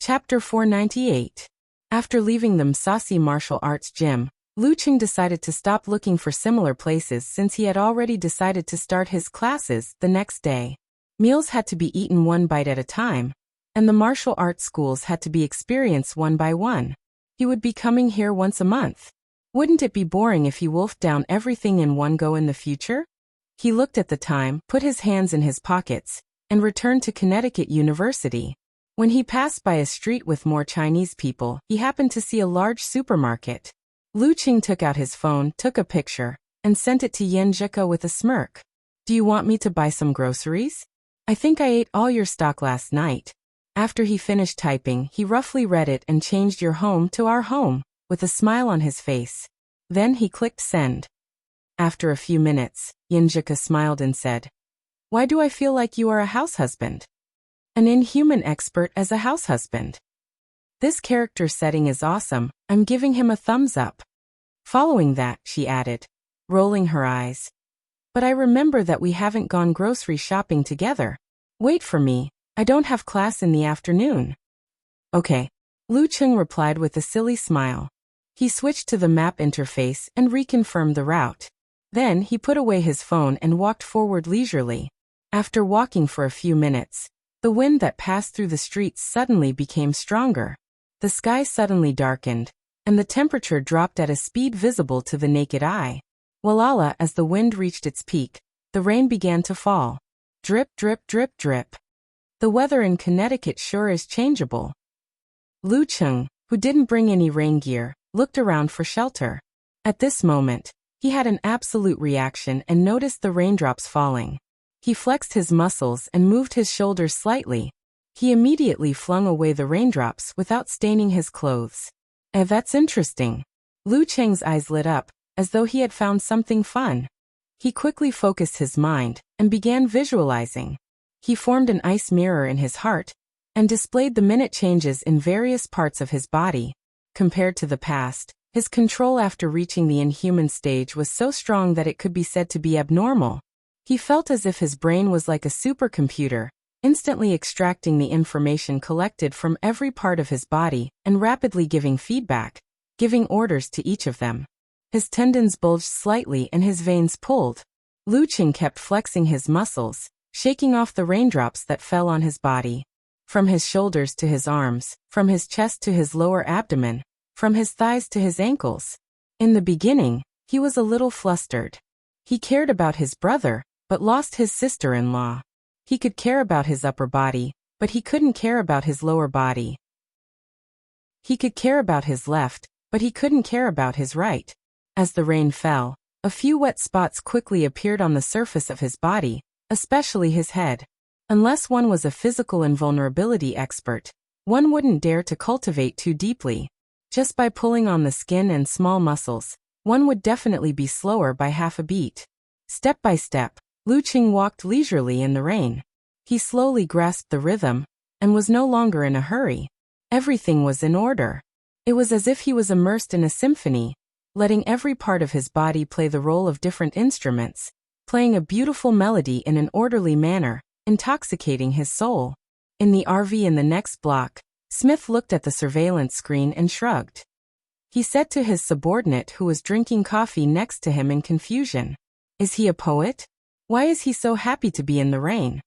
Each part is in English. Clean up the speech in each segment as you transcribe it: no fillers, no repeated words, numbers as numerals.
Chapter 498. After leaving the saucy martial arts gym, Lu Qing decided to stop looking for similar places since he had already decided to start his classes the next day. Meals had to be eaten one bite at a time, and the martial arts schools had to be experienced one by one. He would be coming here once a month. Wouldn't it be boring if he wolfed down everything in one go in the future? He looked at the time, put his hands in his pockets, and returned to Connecticut University. When he passed by a street with more Chinese people, he happened to see a large supermarket. Lu Qing took out his phone, took a picture, and sent it to Yenjika with a smirk. "Do you want me to buy some groceries? I think I ate all your stock last night." After he finished typing, he roughly read it and changed "your home" to "our home," with a smile on his face. Then he clicked send. After a few minutes, Yenjika smiled and said, "Why do I feel like you are a house husband? An inhuman expert as a house husband. This character setting is awesome, I'm giving him a thumbs up." Following that, she added, rolling her eyes, "But I remember that we haven't gone grocery shopping together. Wait for me, I don't have class in the afternoon." "Okay," Lu Qing replied with a silly smile. He switched to the map interface and reconfirmed the route. Then he put away his phone and walked forward leisurely. After walking for a few minutes, the wind that passed through the streets suddenly became stronger. The sky suddenly darkened, and the temperature dropped at a speed visible to the naked eye. Walala, as the wind reached its peak, the rain began to fall. Drip, drip, drip, drip. The weather in Connecticut sure is changeable. Lu Qing, who didn't bring any rain gear, looked around for shelter. At this moment, he had an absolute reaction and noticed the raindrops falling. He flexed his muscles and moved his shoulders slightly. He immediately flung away the raindrops without staining his clothes. That's interesting." Lu Qing's eyes lit up, as though he had found something fun. He quickly focused his mind and began visualizing. He formed an ice mirror in his heart and displayed the minute changes in various parts of his body. Compared to the past, his control after reaching the inhuman stage was so strong that it could be said to be abnormal. He felt as if his brain was like a supercomputer, instantly extracting the information collected from every part of his body and rapidly giving feedback, giving orders to each of them. His tendons bulged slightly and his veins pulled. Lu Qing kept flexing his muscles, shaking off the raindrops that fell on his body. From his shoulders to his arms, from his chest to his lower abdomen, from his thighs to his ankles. In the beginning, he was a little flustered. He cared about his brother, but lost his sister-in-law. He could care about his upper body, but he couldn't care about his lower body. He could care about his left, but he couldn't care about his right. As the rain fell, a few wet spots quickly appeared on the surface of his body, especially his head. Unless one was a physical invulnerability expert, one wouldn't dare to cultivate too deeply. Just by pulling on the skin and small muscles, one would definitely be slower by half a beat. Step by step, Lu Qing walked leisurely in the rain. He slowly grasped the rhythm, and was no longer in a hurry. Everything was in order. It was as if he was immersed in a symphony, letting every part of his body play the role of different instruments, playing a beautiful melody in an orderly manner, intoxicating his soul. In the RV in the next block, Smith looked at the surveillance screen and shrugged. He said to his subordinate who was drinking coffee next to him in confusion, "Is he a poet? Why is he so happy to be in the rain?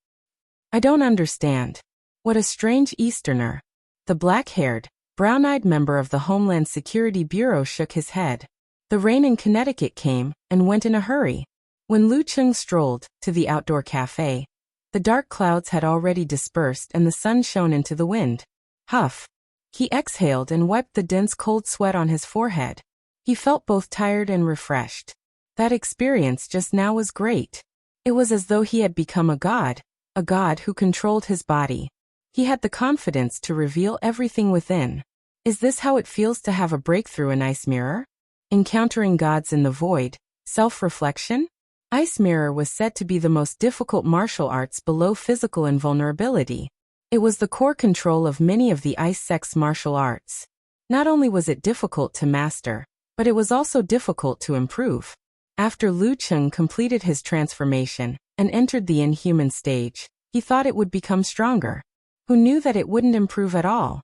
I don't understand. What a strange Easterner." The black-haired, brown-eyed member of the Homeland Security Bureau shook his head. The rain in Connecticut came and went in a hurry. When Lu Qing strolled to the outdoor cafe, the dark clouds had already dispersed and the sun shone into the wind. Huff. He exhaled and wiped the dense cold sweat on his forehead. He felt both tired and refreshed. That experience just now was great. It was as though he had become a god who controlled his body. He had the confidence to reveal everything within. Is this how it feels to have a breakthrough in Ice Mirror? Encountering gods in the void, self-reflection? Ice Mirror was said to be the most difficult martial arts below physical invulnerability. It was the core control of many of the ice sex martial arts. Not only was it difficult to master, but it was also difficult to improve. After Lu Qing completed his transformation and entered the inhuman stage, he thought it would become stronger. Who knew that it wouldn't improve at all?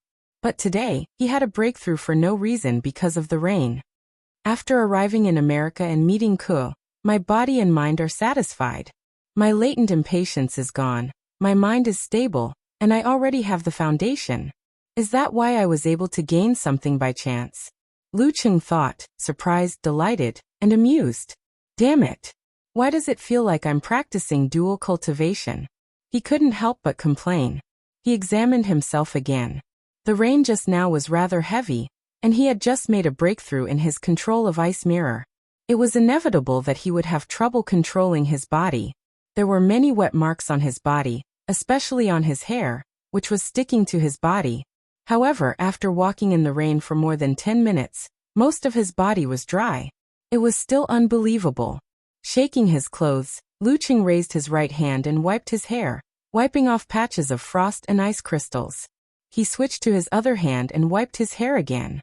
But today, he had a breakthrough for no reason because of the rain. After arriving in America and meeting Ku, my body and mind are satisfied. My latent impatience is gone, my mind is stable, and I already have the foundation. Is that why I was able to gain something by chance? Lu Cheng thought, surprised, delighted, and amused. Damn it! Why does it feel like I'm practicing dual cultivation? He couldn't help but complain. He examined himself again. The rain just now was rather heavy, and he had just made a breakthrough in his control of ice mirror. It was inevitable that he would have trouble controlling his body. There were many wet marks on his body, especially on his hair, which was sticking to his body. However, after walking in the rain for more than 10 minutes, most of his body was dry. It was still unbelievable. Shaking his clothes, Lu Cheng raised his right hand and wiped his hair, wiping off patches of frost and ice crystals. He switched to his other hand and wiped his hair again.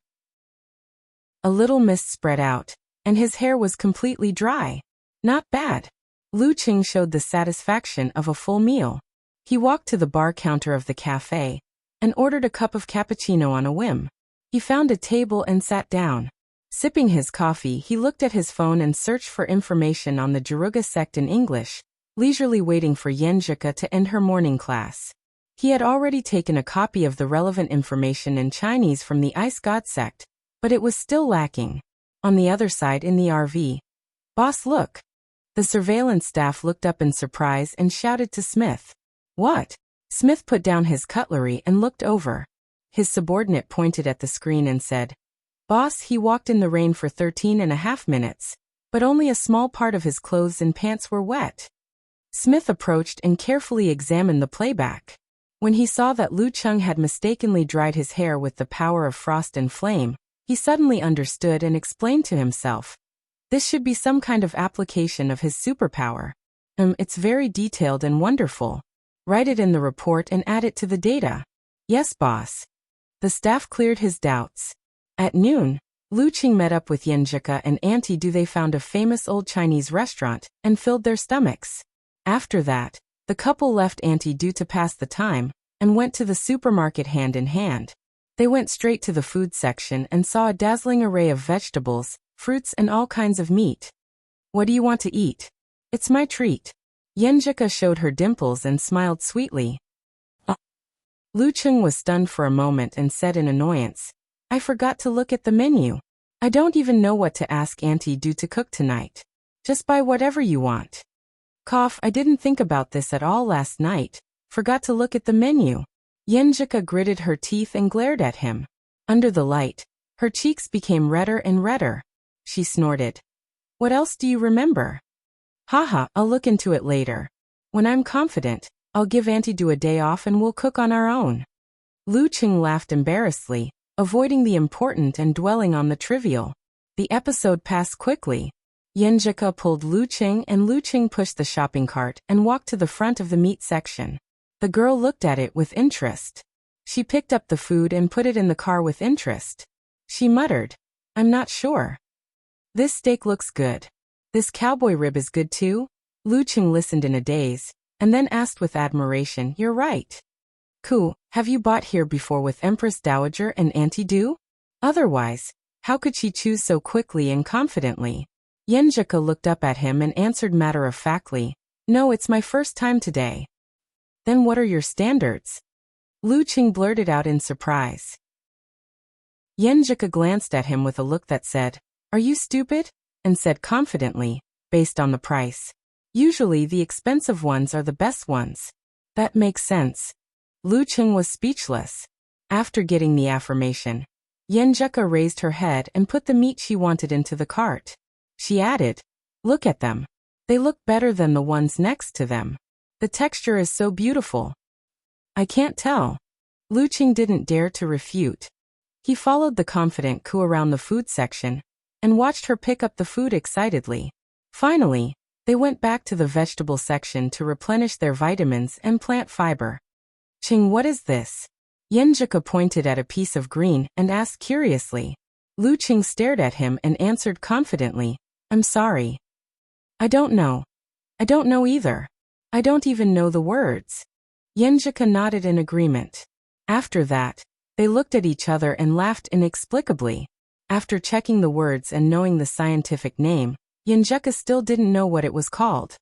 A little mist spread out, and his hair was completely dry. Not bad. Lu Cheng showed the satisfaction of a full meal. He walked to the bar counter of the cafe and ordered a cup of cappuccino on a whim. He found a table and sat down. Sipping his coffee, he looked at his phone and searched for information on the Jaruga sect in English, leisurely waiting for Yenjika to end her morning class. He had already taken a copy of the relevant information in Chinese from the Ice God sect, but it was still lacking. On the other side in the RV. Boss, look! The surveillance staff looked up in surprise and shouted to Smith. What? Smith put down his cutlery and looked over. His subordinate pointed at the screen and said, Boss, he walked in the rain for 13.5 minutes, but only a small part of his clothes and pants were wet. Smith approached and carefully examined the playback. When he saw that Lu Cheng had mistakenly dried his hair with the power of frost and flame, he suddenly understood and explained to himself. This should be some kind of application of his superpower. It's very detailed and wonderful. Write it in the report and add it to the data. Yes, boss. The staff cleared his doubts. At noon, Lu Cheng met up with Yenjika and Auntie Du. They found a famous old Chinese restaurant and filled their stomachs. After that, the couple left Auntie Du to pass the time and went to the supermarket hand in hand. They went straight to the food section and saw a dazzling array of vegetables, fruits and all kinds of meat. What do you want to eat? It's my treat. Yenjika showed her dimples and smiled sweetly. Lu Cheng was stunned for a moment and said in annoyance, I forgot to look at the menu. I don't even know what to ask Auntie Du to cook tonight. Just buy whatever you want. Cough, I didn't think about this at all last night. Forgot to look at the menu. Yenjika gritted her teeth and glared at him. Under the light, her cheeks became redder and redder. She snorted. What else do you remember? Haha, I'll look into it later. When I'm confident, I'll give Auntie Du a day off and we'll cook on our own. Lu Cheng laughed embarrassedly, avoiding the important and dwelling on the trivial. The episode passed quickly. Yenjika pulled Lu Cheng and Lu Cheng pushed the shopping cart and walked to the front of the meat section. The girl looked at it with interest. She picked up the food and put it in the car with interest. She muttered, I'm not sure. This steak looks good. This cowboy rib is good too? Lu Cheng listened in a daze, and then asked with admiration, You're right. Ku, have you bought here before with Empress Dowager and Auntie Du? Otherwise, how could she choose so quickly and confidently? Yenjika looked up at him and answered matter-of-factly, No, it's my first time today. Then what are your standards? Lu Cheng blurted out in surprise. Yenjika glanced at him with a look that said, Are you stupid? And said confidently, Based on the price. Usually the expensive ones are the best ones. That makes sense. Lu Cheng was speechless. After getting the affirmation, Yenjika raised her head and put the meat she wanted into the cart. She added, Look at them. They look better than the ones next to them. The texture is so beautiful. I can't tell. Lu Cheng didn't dare to refute. He followed the confident Ku around the food section and watched her pick up the food excitedly. Finally, they went back to the vegetable section to replenish their vitamins and plant fiber. Cheng, what is this? Yenjika pointed at a piece of green and asked curiously. Lu Cheng stared at him and answered confidently, I'm sorry. I don't know. I don't know either. I don't even know the words. Yenjika nodded in agreement. After that, They looked at each other and laughed inexplicably. After checking the words and knowing the scientific name, Yenjeka still didn't know what it was called.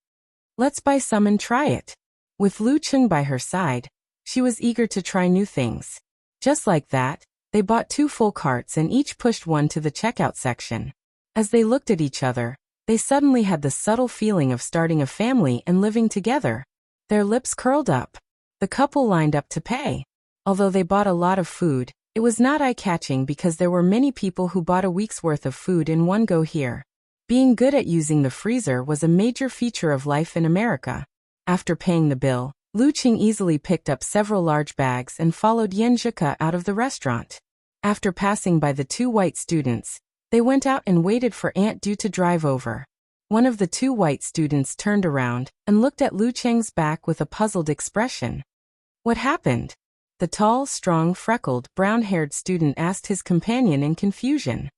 Let's buy some and try it. With Lu Cheng by her side, she was eager to try new things. Just like that, they bought 2 full carts and each pushed one to the checkout section. As they looked at each other, they suddenly had the subtle feeling of starting a family and living together. Their lips curled up. The couple lined up to pay. Although they bought a lot of food, it was not eye-catching because there were many people who bought a week's worth of food in one go here. Being good at using the freezer was a major feature of life in America. After paying the bill, Lu Cheng easily picked up several large bags and followed Yenjeka out of the restaurant. After passing by the 2 white students, they went out and waited for Aunt Du to drive over. One of the 2 white students turned around and looked at Lu Cheng's back with a puzzled expression. What happened? The tall, strong, freckled, brown-haired student asked his companion in confusion.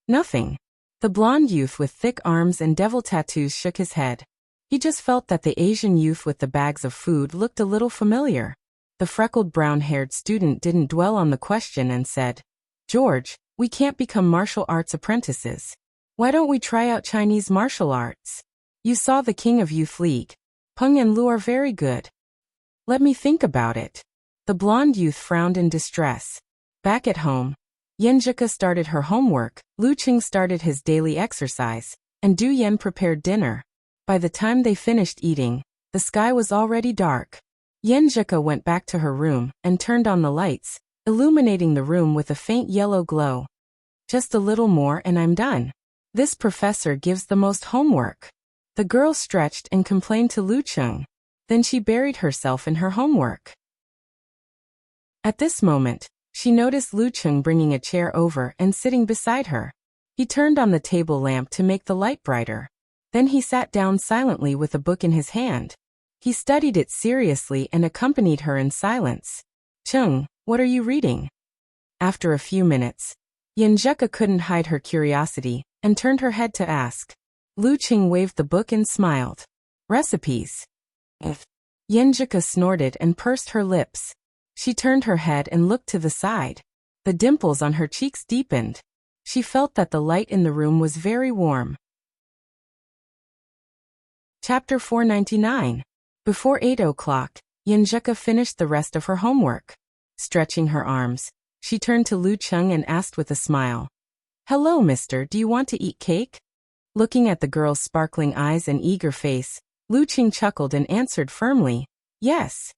Nothing. The blonde youth with thick arms and devil tattoos shook his head. He just felt that the Asian youth with the bags of food looked a little familiar. The freckled brown-haired student didn't dwell on the question and said, George, we can't become martial arts apprentices. Why don't we try out Chinese martial arts? You saw the King of Youth League. Peng and Lu are very good. Let me think about it. The blonde youth frowned in distress. Back at home, Yenjeka started her homework, Lu Cheng started his daily exercise, and Du Yen prepared dinner. By the time they finished eating, the sky was already dark. Yenjeka went back to her room and turned on the lights, illuminating the room with a faint yellow glow. Just a little more and I'm done. This professor gives the most homework. The girl stretched and complained to Lu Cheng. Then she buried herself in her homework. At this moment, she noticed Lu Cheng bringing a chair over and sitting beside her. He turned on the table lamp to make the light brighter. Then he sat down silently with a book in his hand. He studied it seriously and accompanied her in silence. Cheng, what are you reading? After a few minutes, Yenjeka couldn't hide her curiosity and turned her head to ask. Lu Cheng waved the book and smiled. Recipes. Yenjeka snorted and pursed her lips. She turned her head and looked to the side. The dimples on her cheeks deepened. She felt that the light in the room was very warm. Chapter 499. Before 8 o'clock, Yenjeka finished the rest of her homework. Stretching her arms, she turned to Lu Cheng and asked with a smile. Hello, mister, do you want to eat cake? Looking at the girl's sparkling eyes and eager face, Lu Cheng chuckled and answered firmly, Yes.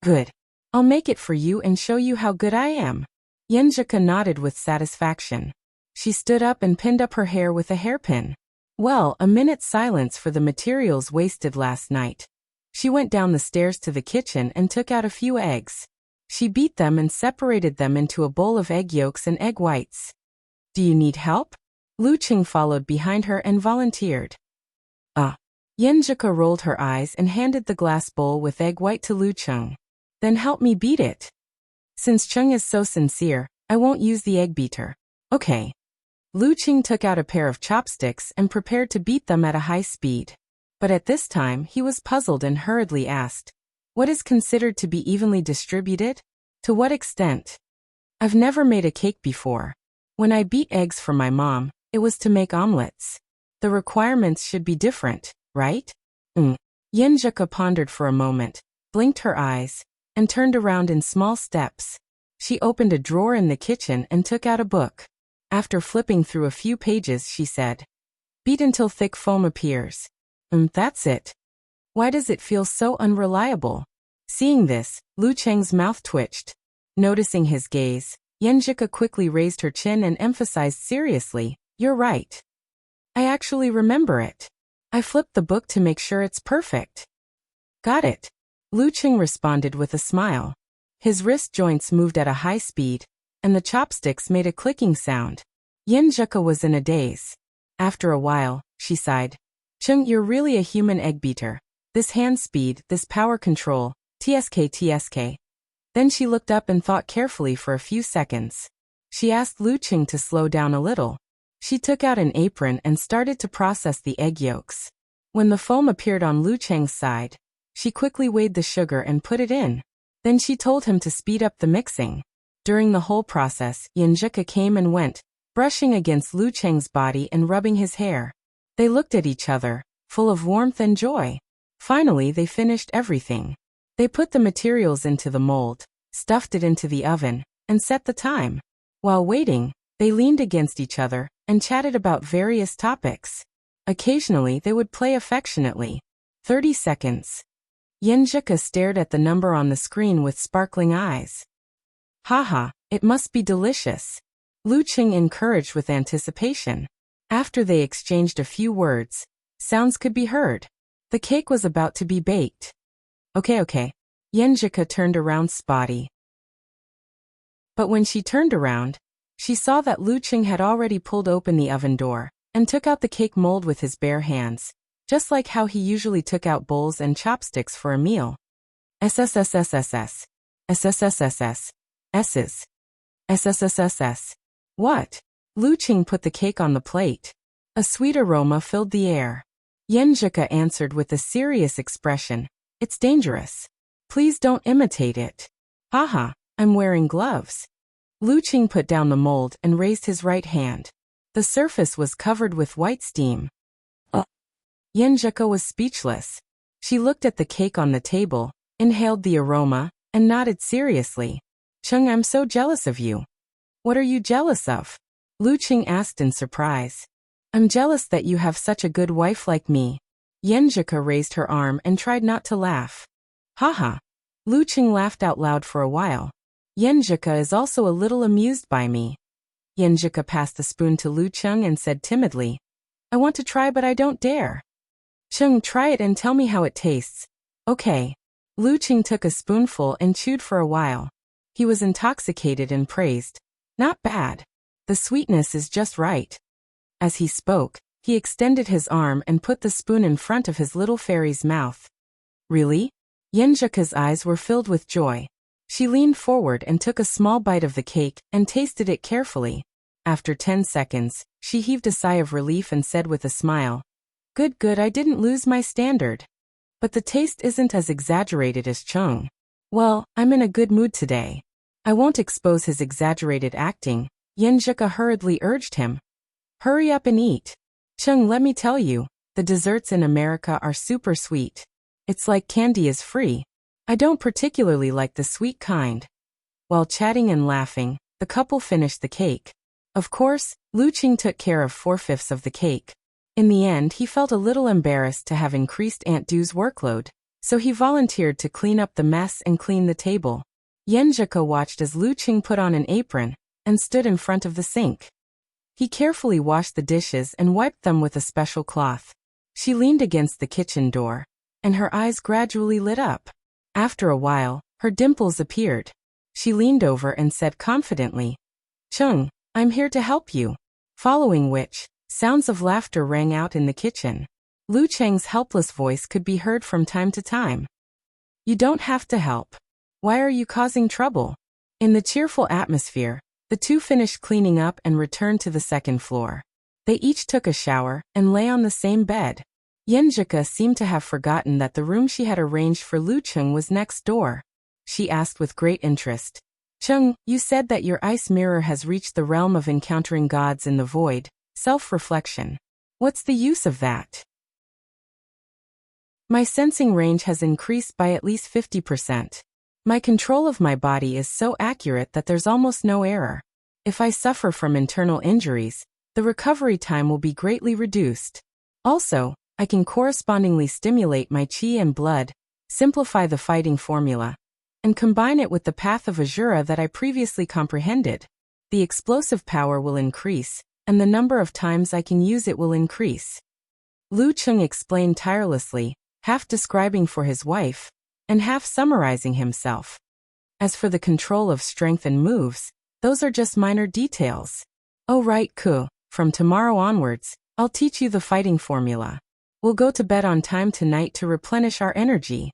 Good. I'll make it for you and show you how good I am. Yenjeka nodded with satisfaction. She stood up and pinned up her hair with a hairpin. Well, a minute's silence for the materials wasted last night. She went down the stairs to the kitchen and took out a few eggs. She beat them and separated them into a bowl of egg yolks and egg whites. Do you need help? Lu Cheng followed behind her and volunteered. Yenjeka rolled her eyes and handed the glass bowl with egg white to Lu Cheng. Then help me beat it. Since Cheng is so sincere, I won't use the egg beater. Okay. Lu Cheng took out a pair of chopsticks and prepared to beat them at a high speed. But at this time he was puzzled and hurriedly asked, What is considered to be evenly distributed? To what extent? I've never made a cake before. When I beat eggs for my mom, it was to make omelets. The requirements should be different, right? Yenjeka pondered for a moment, blinked her eyes, and turned around in small steps. She opened a drawer in the kitchen and took out a book. After flipping through a few pages, she said, Beat until thick foam appears. That's it. Why does it feel so unreliable? Seeing this, Lu Cheng's mouth twitched. Noticing his gaze, Yenjeka quickly raised her chin and emphasized seriously, You're right. I actually remember it. I flipped the book to make sure it's perfect. Got it. Lu Cheng responded with a smile. His wrist joints moved at a high speed, and the chopsticks made a clicking sound. Yenjeka was in a daze. After a while, she sighed. Cheng, you're really a human egg beater. This hand speed, this power control, TSK. Then she looked up and thought carefully for a few seconds. She asked Lu Cheng to slow down a little. She took out an apron and started to process the egg yolks. When the foam appeared on Lu Cheng's side, she quickly weighed the sugar and put it in. Then she told him to speed up the mixing. During the whole process, Yanjika came and went, brushing against Lu Cheng's body and rubbing his hair. They looked at each other, full of warmth and joy. Finally, they finished everything. They put the materials into the mold, stuffed it into the oven, and set the time. While waiting, they leaned against each other and chatted about various topics. Occasionally, they would play affectionately. 30 seconds. Yanjika stared at the number on the screen with sparkling eyes. Haha, it must be delicious. Lu Cheng encouraged with anticipation. After they exchanged a few words, sounds could be heard. The cake was about to be baked. Okay. Yanjika turned around spotty. But when she turned around, she saw that Lu Cheng had already pulled open the oven door and took out the cake mold with his bare hands, just like how he usually took out bowls and chopsticks for a meal. SSSSSS. SSSSS. S's. SSSSS. What? Lu Cheng put the cake on the plate. A sweet aroma filled the air. Yanjika answered with a serious expression. It's dangerous. Please don't imitate it. Haha, I'm wearing gloves. Lu Cheng put down the mold and raised his right hand. The surface was covered with white steam. Yanjika was speechless. She looked at the cake on the table, inhaled the aroma, and nodded seriously. Cheng, I'm so jealous of you. What are you jealous of? Lu Cheng asked in surprise. I'm jealous that you have such a good wife like me. Yanjika raised her arm and tried not to laugh. Haha. Lu Cheng laughed out loud for a while. Yanjika is also a little amused by me. Yanjika passed the spoon to Lu Cheng and said timidly, I want to try but I don't dare. Cheng, try it and tell me how it tastes. Okay. Lu Cheng took a spoonful and chewed for a while. He was intoxicated and praised. Not bad. The sweetness is just right. As he spoke, he extended his arm and put the spoon in front of his little fairy's mouth. Really? Yanjika's eyes were filled with joy. She leaned forward and took a small bite of the cake and tasted it carefully. After 10 seconds, she heaved a sigh of relief and said with a smile, Good, I didn't lose my standard. But the taste isn't as exaggerated as Cheng. Well, I'm in a good mood today. I won't expose his exaggerated acting, Yanjika hurriedly urged him. Hurry up and eat. Cheng, let me tell you, the desserts in America are super sweet. It's like candy is free. I don't particularly like the sweet kind. While chatting and laughing, the couple finished the cake. Of course, Lu Cheng took care of 4/5 of the cake. In the end, he felt a little embarrassed to have increased Aunt Du's workload, so he volunteered to clean up the mess and clean the table. Yanjika watched as Lu Cheng put on an apron and stood in front of the sink. He carefully washed the dishes and wiped them with a special cloth. She leaned against the kitchen door, and her eyes gradually lit up. After a while, her dimples appeared. She leaned over and said confidently, Cheng, I'm here to help you. Following which, sounds of laughter rang out in the kitchen. Lu Cheng's helpless voice could be heard from time to time. You don't have to help. Why are you causing trouble? In the cheerful atmosphere, the two finished cleaning up and returned to the second floor. They each took a shower and lay on the same bed. Yanjika seemed to have forgotten that the room she had arranged for Lu Cheng was next door. She asked with great interest, Cheng, you said that your ice mirror has reached the realm of encountering gods in the void, self-reflection. What's the use of that? My sensing range has increased by at least 50%. My control of my body is so accurate that there's almost no error. If I suffer from internal injuries, the recovery time will be greatly reduced. Also, I can correspondingly stimulate my qi and blood, simplify the fighting formula, and combine it with the path of Azura that I previously comprehended. The explosive power will increase, and the number of times I can use it will increase. Lu Cheng explained tirelessly, half describing for his wife, and half summarizing himself. As for the control of strength and moves, those are just minor details. Oh right, Ku, from tomorrow onwards, I'll teach you the fighting formula. We'll go to bed on time tonight to replenish our energy.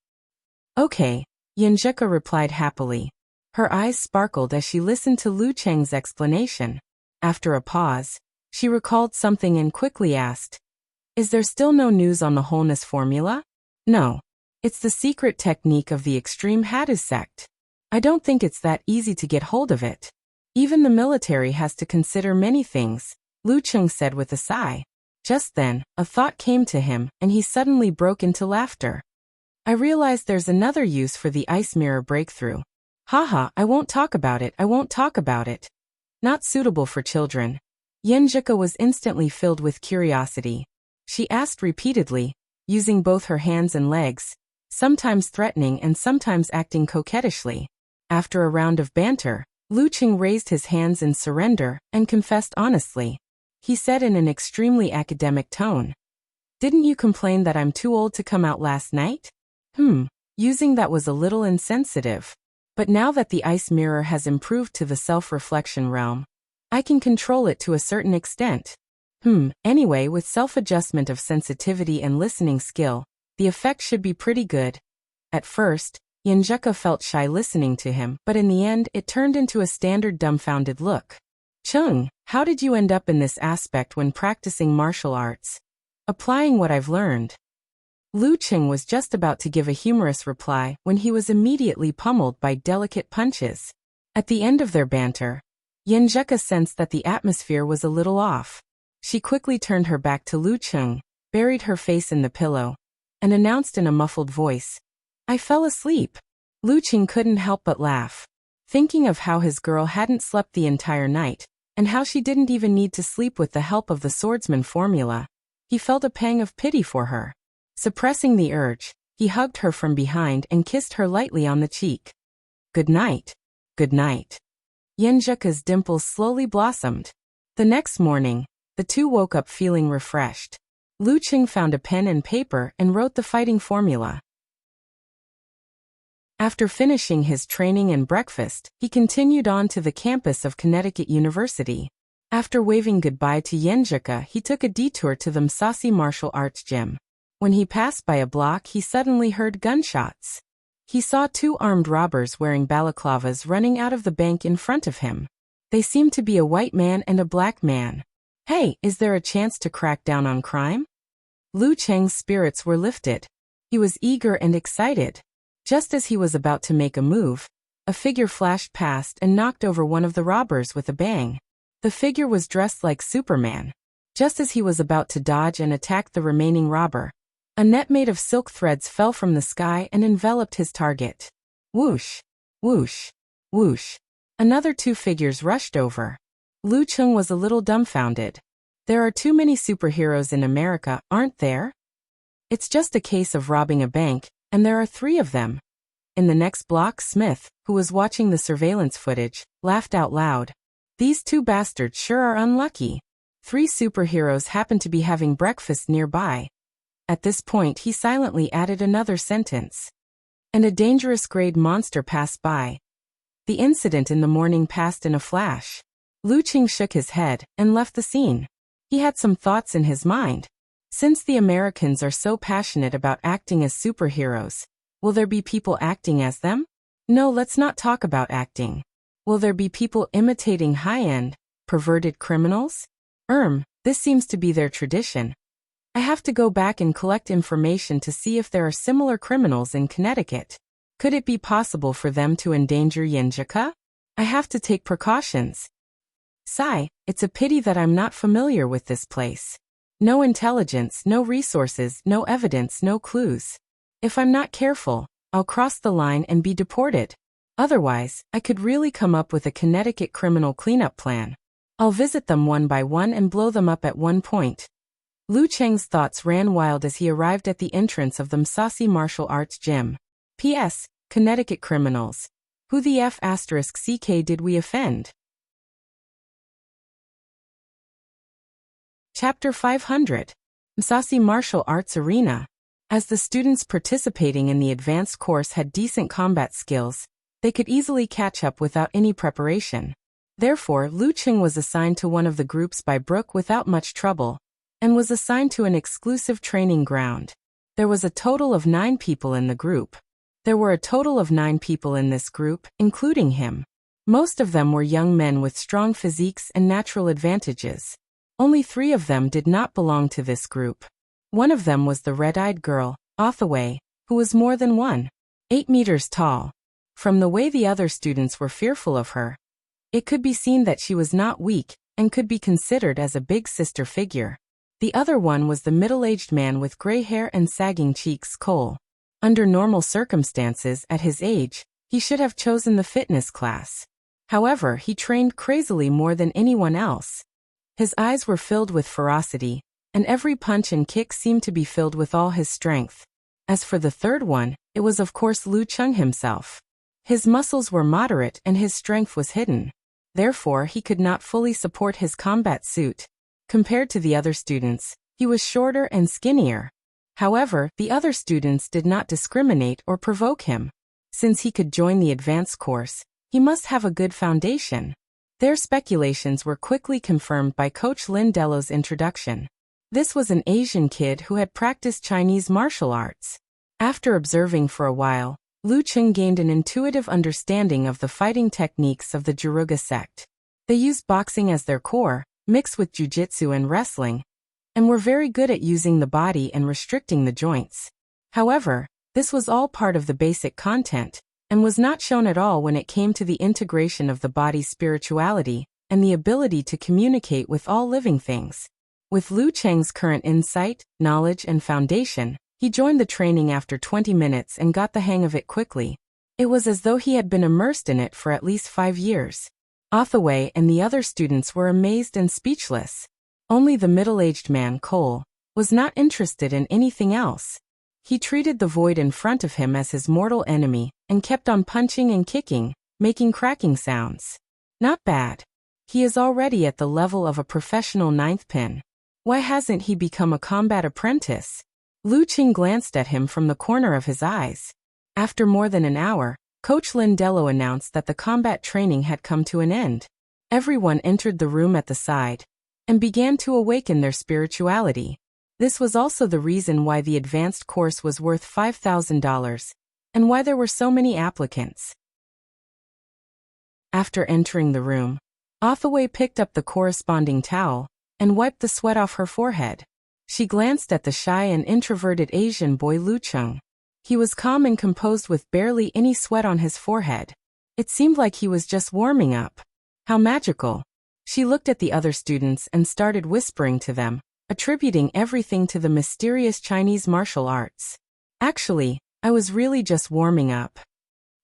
Okay, Yanjika replied happily. Her eyes sparkled as she listened to Lu Cheng's explanation. After a pause, she recalled something and quickly asked, Is there still no news on the wholeness formula? No. It's the secret technique of the extreme Hadu sect. I don't think it's that easy to get hold of it. Even the military has to consider many things, Lu Cheng said with a sigh. Just then, a thought came to him, and he suddenly broke into laughter. I realized there's another use for the ice mirror breakthrough. Haha, I won't talk about it, I won't talk about it. Not suitable for children. Yenjika was instantly filled with curiosity. She asked repeatedly, using both her hands and legs, sometimes threatening and sometimes acting coquettishly. After a round of banter, Lu Cheng raised his hands in surrender and confessed honestly. He said in an extremely academic tone, "Didn't you complain that I'm too old to come out last night?" Using that was a little insensitive. But now that the ice mirror has improved to the self-reflection realm, I can control it to a certain extent. Anyway, with self-adjustment of sensitivity and listening skill, the effect should be pretty good. At first, Yenjika felt shy listening to him, but in the end it turned into a standard dumbfounded look. Chung, how did you end up in this aspect when practicing martial arts? Applying what I've learned. Lu Cheng was just about to give a humorous reply when he was immediately pummeled by delicate punches. At the end of their banter, Yenjika sensed that the atmosphere was a little off. She quickly turned her back to Lu Cheng, buried her face in the pillow, and announced in a muffled voice, "I fell asleep." Lu Cheng couldn't help but laugh, thinking of how his girl hadn't slept the entire night, and how she didn't even need to sleep with the help of the swordsman formula. He felt a pang of pity for her. Suppressing the urge, he hugged her from behind and kissed her lightly on the cheek. "Good night. Good night." Yenjika's dimples slowly blossomed. The next morning, the two woke up feeling refreshed. Lu Cheng found a pen and paper and wrote the fighting formula. After finishing his training and breakfast, he continued on to the campus of Connecticut University. After waving goodbye to Yenjika, he took a detour to the Musashi Martial Arts Gym. When he passed by a block, he suddenly heard gunshots. He saw two armed robbers wearing balaclavas running out of the bank in front of him. They seemed to be a white man and a black man. Hey, is there a chance to crack down on crime? Lu Cheng's spirits were lifted. He was eager and excited. Just as he was about to make a move, a figure flashed past and knocked over one of the robbers with a bang. The figure was dressed like Superman. Just as he was about to dodge and attack the remaining robber, a net made of silk threads fell from the sky and enveloped his target. Whoosh! Whoosh! Whoosh! Another two figures rushed over. Lu Cheng was a little dumbfounded. There are too many superheroes in America, aren't there? It's just a case of robbing a bank, and there are three of them. In the next block, Smith, who was watching the surveillance footage, laughed out loud. These two bastards sure are unlucky. Three superheroes happen to be having breakfast nearby. At this point, he silently added another sentence. And a dangerous grade monster passed by. The incident in the morning passed in a flash. Lu Cheng shook his head and left the scene. He had some thoughts in his mind. Since the Americans are so passionate about acting as superheroes, will there be people acting as them? No, let's not talk about acting. Will there be people imitating high-end, perverted criminals? This seems to be their tradition. I have to go back and collect information to see if there are similar criminals in Connecticut. Could it be possible for them to endanger Yenjika? I have to take precautions. Sigh, it's a pity that I'm not familiar with this place. No intelligence, no resources, no evidence, no clues. If I'm not careful, I'll cross the line and be deported. Otherwise, I could really come up with a Connecticut criminal cleanup plan. I'll visit them one by one and blow them up at one point. Lu Cheng's thoughts ran wild as he arrived at the entrance of the Musashi Martial Arts Gym. P.S. Connecticut criminals. Who the F***ck did we offend? Chapter 500. Musashi Martial Arts Arena. As the students participating in the advanced course had decent combat skills, they could easily catch up without any preparation. Therefore, Lu Cheng was assigned to one of the groups by Brooke without much trouble, and was assigned to an exclusive training ground. There was a total of 9 people in the group. There were a total of 9 people in this group, including him. Most of them were young men with strong physiques and natural advantages. Only 3 of them did not belong to this group. One of them was the red-eyed girl, Othaway, who was more than 8 meters tall. From the way the other students were fearful of her, it could be seen that she was not weak and could be considered as a big sister figure. The other one was the middle-aged man with gray hair and sagging cheeks, Cole. Under normal circumstances at his age, he should have chosen the fitness class. However, he trained crazily more than anyone else. His eyes were filled with ferocity, and every punch and kick seemed to be filled with all his strength. As for the third one, it was of course Lu Cheng himself. His muscles were moderate and his strength was hidden. Therefore, he could not fully support his combat suit. Compared to the other students, he was shorter and skinnier. However, the other students did not discriminate or provoke him. Since he could join the advanced course, he must have a good foundation. Their speculations were quickly confirmed by Coach Lindello's introduction. This was an Asian kid who had practiced Chinese martial arts. After observing for a while, Lu Cheng gained an intuitive understanding of the fighting techniques of the Juruga sect. They used boxing as their core, mixed with jujitsu and wrestling, and were very good at using the body and restricting the joints. However, this was all part of the basic content, and was not shown at all when it came to the integration of the body's spirituality and the ability to communicate with all living things. With Lu Cheng's current insight, knowledge, and foundation, he joined the training after 20 minutes and got the hang of it quickly. It was as though he had been immersed in it for at least 5 years. Othaway and the other students were amazed and speechless. Only the middle-aged man, Cole, was not interested in anything else. He treated the void in front of him as his mortal enemy, and kept on punching and kicking, making cracking sounds. Not bad. He is already at the level of a professional ninth pin. Why hasn't he become a combat apprentice? Lu Cheng glanced at him from the corner of his eyes. After more than an hour, Coach Lindello announced that the combat training had come to an end. Everyone entered the room at the side and began to awaken their spirituality. This was also the reason why the advanced course was worth $5,000 and why there were so many applicants. After entering the room, Othaway picked up the corresponding towel and wiped the sweat off her forehead. She glanced at the shy and introverted Asian boy Lu Cheng. He was calm and composed with barely any sweat on his forehead. It seemed like he was just warming up. How magical. She looked at the other students and started whispering to them, attributing everything to the mysterious Chinese martial arts. Actually, I was really just warming up.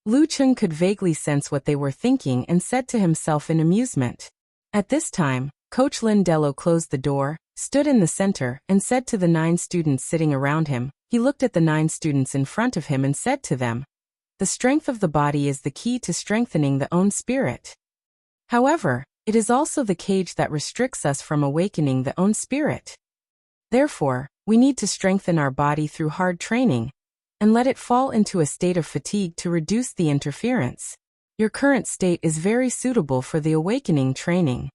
Lu Cheng could vaguely sense what they were thinking and said to himself in amusement. At this time, Coach Lindello closed the door, stood in the center, and said to the 9 students sitting around him. He looked at the 9 students in front of him and said to them, "The strength of the body is the key to strengthening the own spirit. However, it is also the cage that restricts us from awakening the own spirit. Therefore, we need to strengthen our body through hard training, and let it fall into a state of fatigue to reduce the interference. Your current state is very suitable for the awakening training."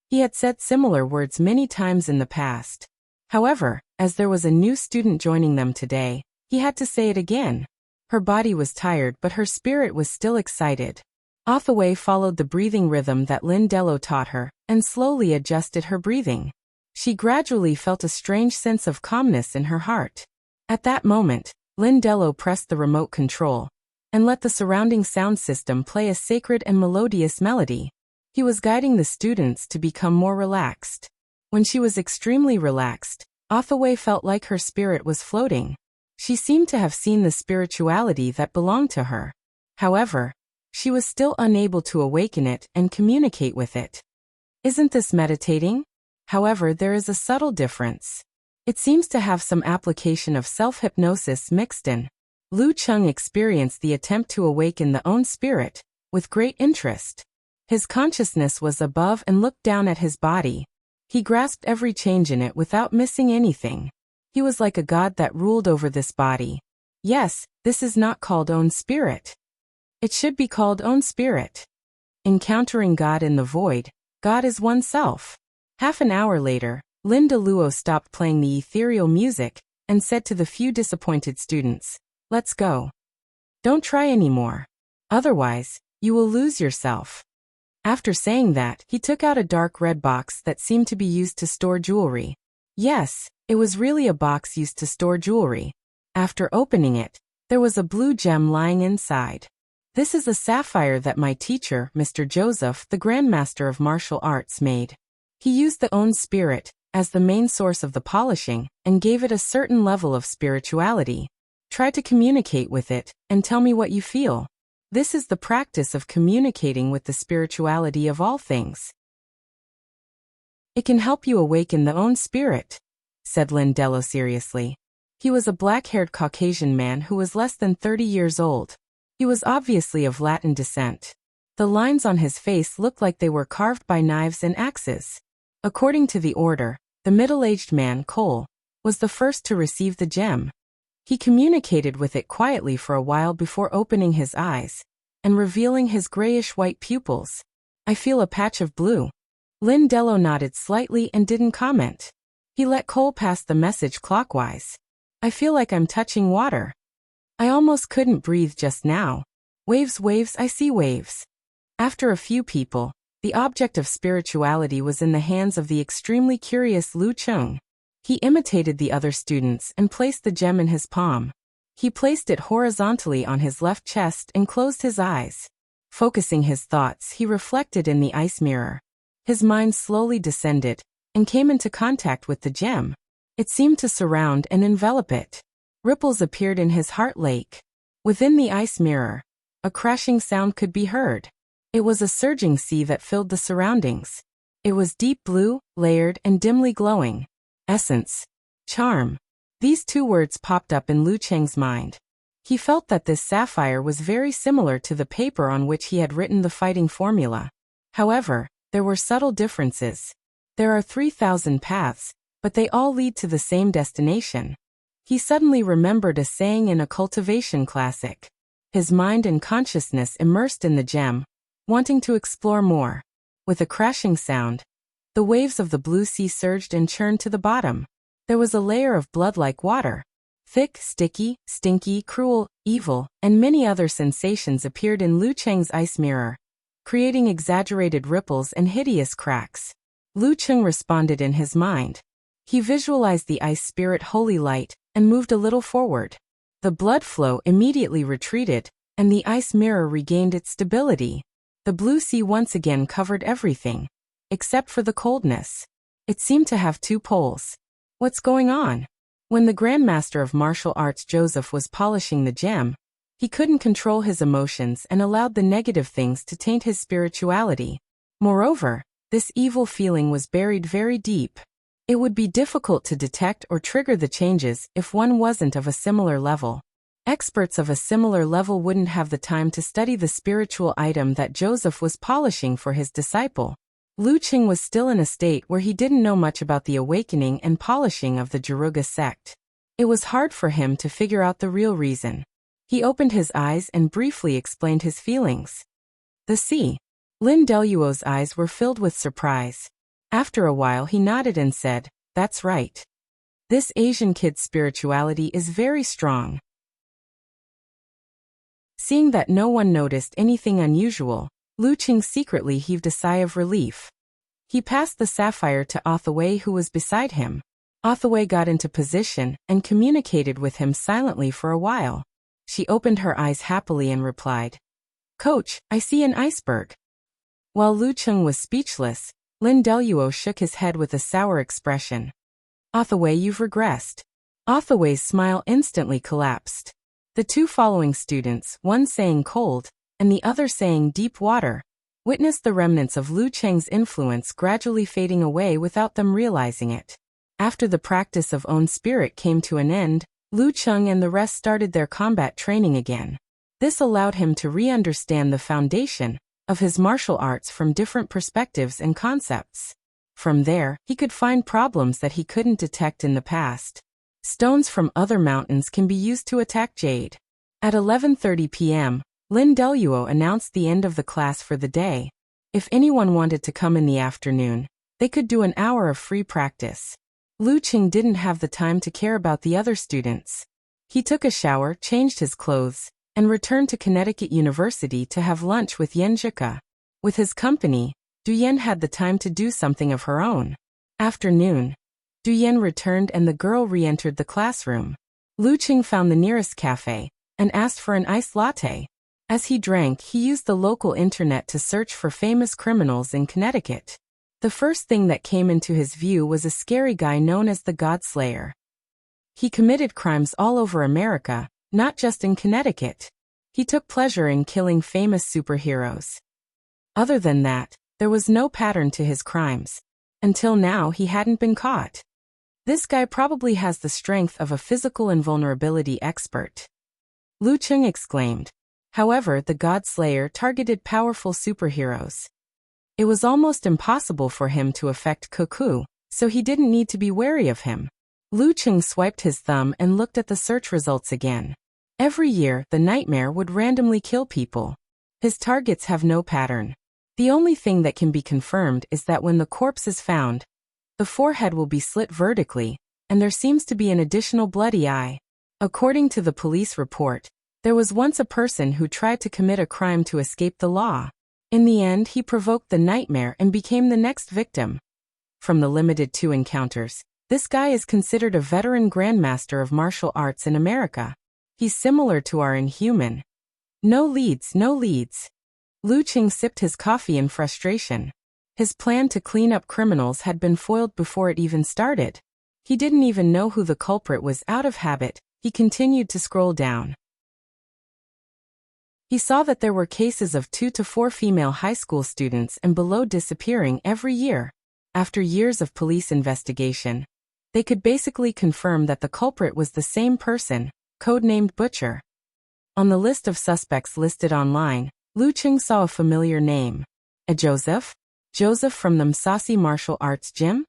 He had said similar words many times in the past. However, as there was a new student joining them today, he had to say it again. Her body was tired but her spirit was still excited. Othaway followed the breathing rhythm that Lindello taught her, and slowly adjusted her breathing. She gradually felt a strange sense of calmness in her heart. At that moment, Lindello pressed the remote control, and let the surrounding sound system play a sacred and melodious melody. He was guiding the students to become more relaxed. When she was extremely relaxed, Othaway felt like her spirit was floating. She seemed to have seen the spirituality that belonged to her. However, she was still unable to awaken it and communicate with it. Isn't this meditating? However, there is a subtle difference. It seems to have some application of self-hypnosis mixed in. Lu Cheng experienced the attempt to awaken the own spirit with great interest. His consciousness was above and looked down at his body. He grasped every change in it without missing anything. He was like a god that ruled over this body. Yes, this is not called own spirit. It should be called own spirit. Encountering God in the void, God is oneself. Half an hour later, Linda Luo stopped playing the ethereal music and said to the few disappointed students, "Let's go. Don't try anymore. Otherwise, you will lose yourself." After saying that, he took out a dark red box that seemed to be used to store jewelry. Yes, it was really a box used to store jewelry. After opening it, there was a blue gem lying inside. This is a sapphire that my teacher, Mr. Joseph, the Grandmaster of Martial Arts, made. He used the own spirit as the main source of the polishing and gave it a certain level of spirituality. Try to communicate with it and tell me what you feel. This is the practice of communicating with the spirituality of all things. It can help you awaken the own spirit, said Lindello seriously. He was a black-haired Caucasian man who was less than 30 years old. He was obviously of Latin descent. The lines on his face looked like they were carved by knives and axes. According to the order, the middle-aged man, Cole, was the first to receive the gem. He communicated with it quietly for a while before opening his eyes and revealing his grayish-white pupils. I feel a patch of blue. Lindello nodded slightly and didn't comment. He let Cole pass the message clockwise. I feel like I'm touching water. I almost couldn't breathe just now. Waves, waves, I see waves. After a few people, the object of spirituality was in the hands of the extremely curious Lu Chung. He imitated the other students and placed the gem in his palm. He placed it horizontally on his left chest and closed his eyes. Focusing his thoughts, he reflected in the ice mirror. His mind slowly descended and came into contact with the gem. It seemed to surround and envelop it. Ripples appeared in his heart lake. Within the ice mirror, a crashing sound could be heard. It was a surging sea that filled the surroundings. It was deep blue, layered, and dimly glowing. Essence. Charm. These two words popped up in Lu Cheng's mind. He felt that this sapphire was very similar to the paper on which he had written the fighting formula. However, there were subtle differences. There are 3,000 paths, but they all lead to the same destination. He suddenly remembered a saying in a cultivation classic. His mind and consciousness immersed in the gem, wanting to explore more. With a crashing sound, the waves of the blue sea surged and churned to the bottom. There was a layer of blood-like water. Thick, sticky, stinky, cruel, evil, and many other sensations appeared in Lu Cheng's ice mirror, creating exaggerated ripples and hideous cracks. Lu Cheng responded in his mind. He visualized the ice spirit holy light and moved a little forward. The blood flow immediately retreated, and the ice mirror regained its stability. The blue sea once again covered everything, except for the coldness. It seemed to have two poles. What's going on? When the Grandmaster of Martial Arts Joseph was polishing the gem, he couldn't control his emotions and allowed the negative things to taint his spirituality. Moreover, this evil feeling was buried very deep. It would be difficult to detect or trigger the changes if one wasn't of a similar level. Experts of a similar level wouldn't have the time to study the spiritual item that Joseph was polishing for his disciple. Lu Cheng was still in a state where he didn't know much about the awakening and polishing of the Jaruga sect. It was hard for him to figure out the real reason. He opened his eyes and briefly explained his feelings. The sea. Lin Deluo's eyes were filled with surprise. After a while he nodded and said, "That's right. This Asian kid's spirituality is very strong." Seeing that no one noticed anything unusual, Lu Cheng secretly heaved a sigh of relief. He passed the sapphire to Othaway, who was beside him. Othaway got into position and communicated with him silently for a while. She opened her eyes happily and replied, "Coach, I see an iceberg." While Lu Cheng was speechless, Lin Deluo shook his head with a sour expression. "Othaway, you've regressed." Othaway's smile instantly collapsed. The two following students, one saying cold, and the other saying deep water, witnessed the remnants of Lu Cheng's influence gradually fading away without them realizing it. After the practice of own spirit came to an end, Lu Cheng and the rest started their combat training again. This allowed him to re-understand the foundation of his martial arts from different perspectives and concepts. From there, he could find problems that he couldn't detect in the past. Stones from other mountains can be used to attack jade. At 11:30 p.m., Lin Deluo announced the end of the class for the day. If anyone wanted to come in the afternoon, they could do an hour of free practice. Lu Cheng didn't have the time to care about the other students. He took a shower, changed his clothes, and returned to Connecticut University to have lunch with Yen Zhika. With his company, Du Yen had the time to do something of her own. Afternoon. Du Yen returned and the girl re-entered the classroom. Lu Cheng found the nearest cafe and asked for an iced latte. As he drank, he used the local internet to search for famous criminals in Connecticut. The first thing that came into his view was a scary guy known as the Godslayer. He committed crimes all over America, not just in Connecticut. He took pleasure in killing famous superheroes. Other than that, there was no pattern to his crimes. Until now, he hadn't been caught. This guy probably has the strength of a physical invulnerability expert. Lu Cheng exclaimed. However, the Godslayer targeted powerful superheroes. It was almost impossible for him to affect Cuckoo, so he didn't need to be wary of him. Lu Cheng swiped his thumb and looked at the search results again. Every year, the nightmare would randomly kill people. His targets have no pattern. The only thing that can be confirmed is that when the corpse is found, the forehead will be slit vertically, and there seems to be an additional bloody eye. According to the police report, there was once a person who tried to commit a crime to escape the law. In the end, he provoked the nightmare and became the next victim. From the limited 2 encounters, this guy is considered a veteran grandmaster of martial arts in America. He's similar to our Inhuman. No leads, no leads. Lu Cheng sipped his coffee in frustration. His plan to clean up criminals had been foiled before it even started. He didn't even know who the culprit was. Out of habit, he continued to scroll down. He saw that there were cases of 2 to 4 female high school students and below disappearing every year. After years of police investigation, they could basically confirm that the culprit was the same person, codenamed Butcher. On the list of suspects listed online, Lu Cheng saw a familiar name. A Joseph? Joseph from the Musashi Martial Arts Gym?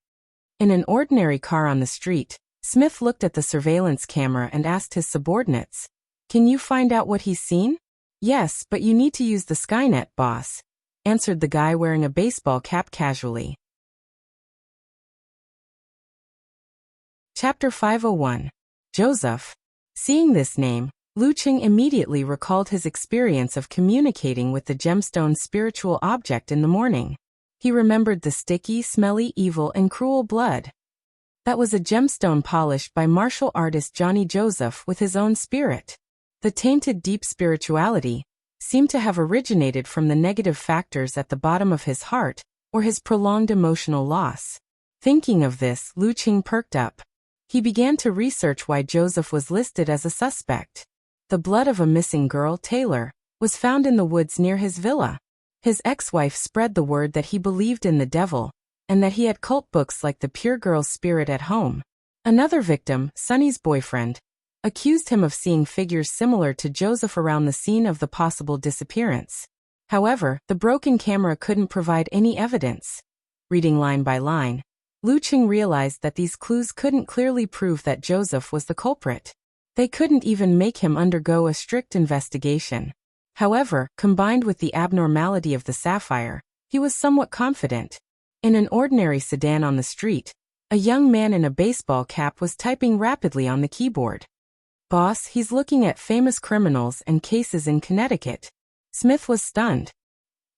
In an ordinary car on the street, Smith looked at the surveillance camera and asked his subordinates, "Can you find out what he's seen?" "Yes, but you need to use the Skynet, boss," answered the guy wearing a baseball cap casually. Chapter 501. Joseph. Seeing this name, Lu Cheng immediately recalled his experience of communicating with the gemstone's spiritual object in the morning. He remembered the sticky, smelly, evil, and cruel blood. That was a gemstone polished by martial artist Johnny Joseph with his own spirit. The tainted deep spirituality seemed to have originated from the negative factors at the bottom of his heart, or his prolonged emotional loss. Thinking of this, Lu Cheng perked up. He began to research why Joseph was listed as a suspect. The blood of a missing girl, Taylor, was found in the woods near his villa. His ex-wife spread the word that he believed in the devil, and that he had cult books like the Pure Girl's Spirit at home. Another victim, Sonny's boyfriend, accused him of seeing figures similar to Joseph around the scene of the possible disappearance. However, the broken camera couldn't provide any evidence. Reading line by line, Lu Cheng realized that these clues couldn't clearly prove that Joseph was the culprit. They couldn't even make him undergo a strict investigation. However, combined with the abnormality of the sapphire, he was somewhat confident. In an ordinary sedan on the street, a young man in a baseball cap was typing rapidly on the keyboard. "Boss, he's looking at famous criminals and cases in Connecticut." Smith was stunned.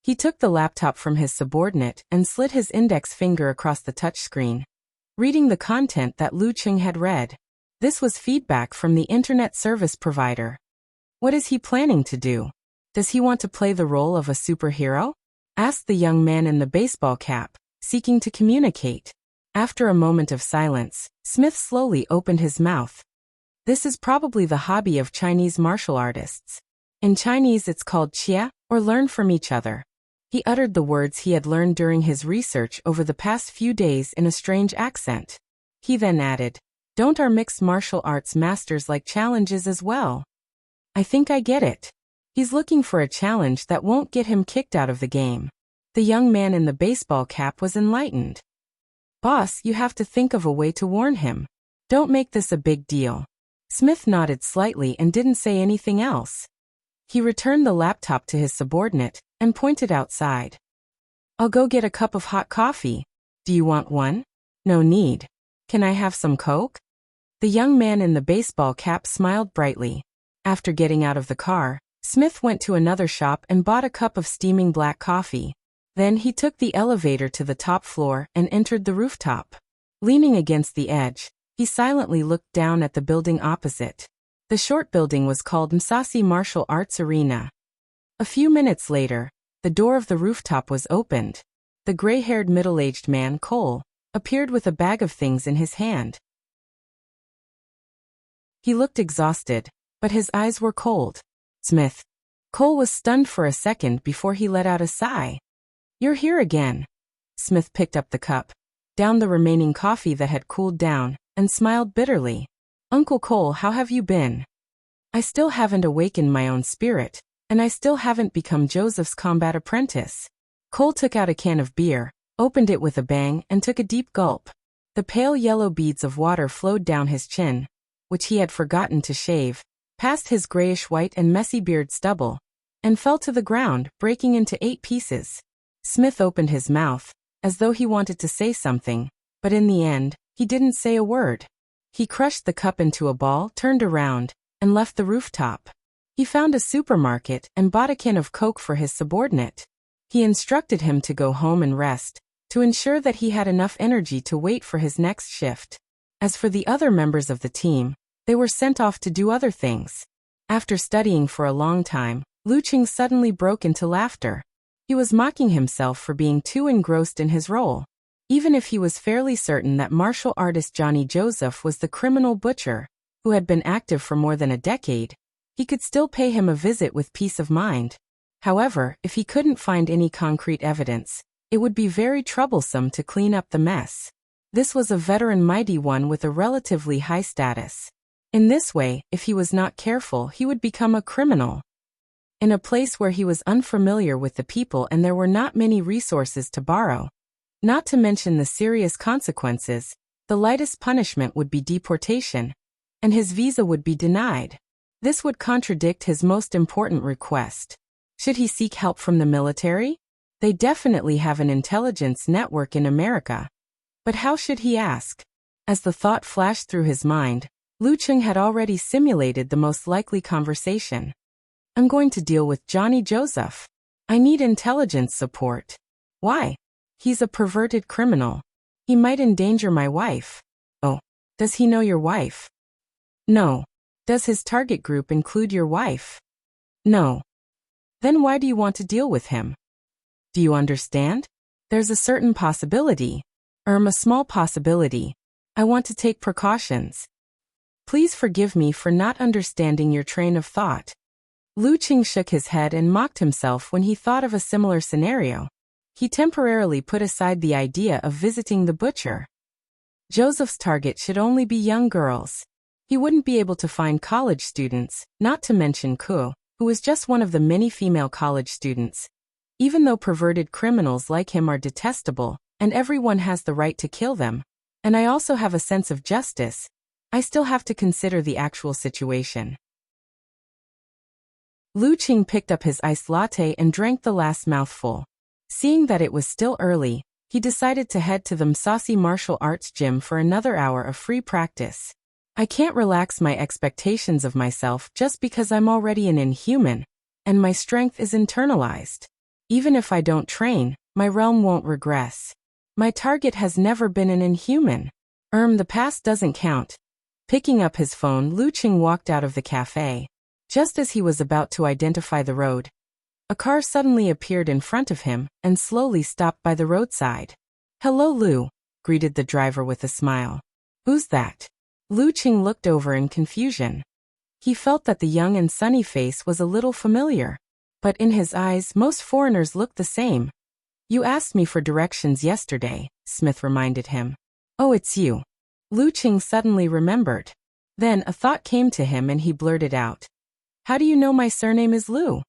He took the laptop from his subordinate and slid his index finger across the touchscreen, reading the content that Lu Cheng had read. This was feedback from the internet service provider. What is he planning to do? Does he want to play the role of a superhero? Asked the young man in the baseball cap, seeking to communicate. After a moment of silence, Smith slowly opened his mouth. This is probably the hobby of Chinese martial artists. In Chinese it's called Qia, or learn from each other. He uttered the words he had learned during his research over the past few days in a strange accent. He then added, "Don't our mixed martial arts masters like challenges as well?" "I think I get it. He's looking for a challenge that won't get him kicked out of the game." The young man in the baseball cap was enlightened. "Boss, you have to think of a way to warn him. Don't make this a big deal." Smith nodded slightly and didn't say anything else. He returned the laptop to his subordinate and pointed outside. "I'll go get a cup of hot coffee. Do you want one?" "No need. Can I have some Coke?" The young man in the baseball cap smiled brightly. After getting out of the car, Smith went to another shop and bought a cup of steaming black coffee. Then he took the elevator to the top floor and entered the rooftop. Leaning against the edge, he silently looked down at the building opposite. The short building was called Musashi Martial Arts Arena. A few minutes later, the door of the rooftop was opened. The gray-haired middle-aged man, Cole, appeared with a bag of things in his hand. He looked exhausted, but his eyes were cold. Smith. Cole was stunned for a second before he let out a sigh. "You're here again." Smith picked up the cup, downed the remaining coffee that had cooled down, and smiled bitterly. "Uncle Cole, how have you been?" "I still haven't awakened my own spirit, and I still haven't become Joseph's combat apprentice." Cole took out a can of beer, opened it with a bang, and took a deep gulp. The pale yellow beads of water flowed down his chin, which he had forgotten to shave, past his grayish-white and messy beard stubble, and fell to the ground, breaking into 8 pieces. Smith opened his mouth, as though he wanted to say something, but in the end, he didn't say a word. He crushed the cup into a ball, turned around, and left the rooftop. He found a supermarket and bought a can of Coke for his subordinate. He instructed him to go home and rest, to ensure that he had enough energy to wait for his next shift. As for the other members of the team, they were sent off to do other things. After studying for a long time, Lu Qing suddenly broke into laughter. He was mocking himself for being too engrossed in his role. Even if he was fairly certain that martial artist Johnny Joseph was the criminal butcher, who had been active for more than a decade, he could still pay him a visit with peace of mind. However, if he couldn't find any concrete evidence, it would be very troublesome to clean up the mess. This was a veteran mighty one with a relatively high status. In this way, if he was not careful, he would become a criminal. In a place where he was unfamiliar with the people and there were not many resources to borrow, not to mention the serious consequences, the lightest punishment would be deportation, and his visa would be denied. This would contradict his most important request. Should he seek help from the military? They definitely have an intelligence network in America. But how should he ask? As the thought flashed through his mind, Lu Qing had already simulated the most likely conversation. "I'm going to deal with Johnny Joseph. I need intelligence support." "Why?" "He's a perverted criminal. He might endanger my wife." "Oh, does he know your wife?" "No." "Does his target group include your wife?" "No." "Then why do you want to deal with him?" "Do you understand? There's a certain possibility. A small possibility. I want to take precautions." "Please forgive me for not understanding your train of thought." Lu Qing shook his head and mocked himself when he thought of a similar scenario. He temporarily put aside the idea of visiting the butcher. Joseph's target should only be young girls. He wouldn't be able to find college students, not to mention Ku, who was just one of the many female college students. Even though perverted criminals like him are detestable, and everyone has the right to kill them, and I also have a sense of justice, I still have to consider the actual situation. Lu Qing picked up his iced latte and drank the last mouthful. Seeing that it was still early, he decided to head to the Msasi martial arts gym for another hour of free practice. I can't relax my expectations of myself just because I'm already an inhuman, and my strength is internalized. Even if I don't train, my realm won't regress. My target has never been an inhuman. The past doesn't count. Picking up his phone, Lu Qing walked out of the cafe. Just as he was about to identify the road, a car suddenly appeared in front of him and slowly stopped by the roadside. "Hello, Lu," greeted the driver with a smile. "Who's that?" Lu Qing looked over in confusion. He felt that the young and sunny face was a little familiar, but in his eyes most foreigners looked the same. "You asked me for directions yesterday," Smith reminded him. "Oh, it's you." Lu Qing suddenly remembered. Then a thought came to him and he blurted out, "How do you know my surname is Lu?"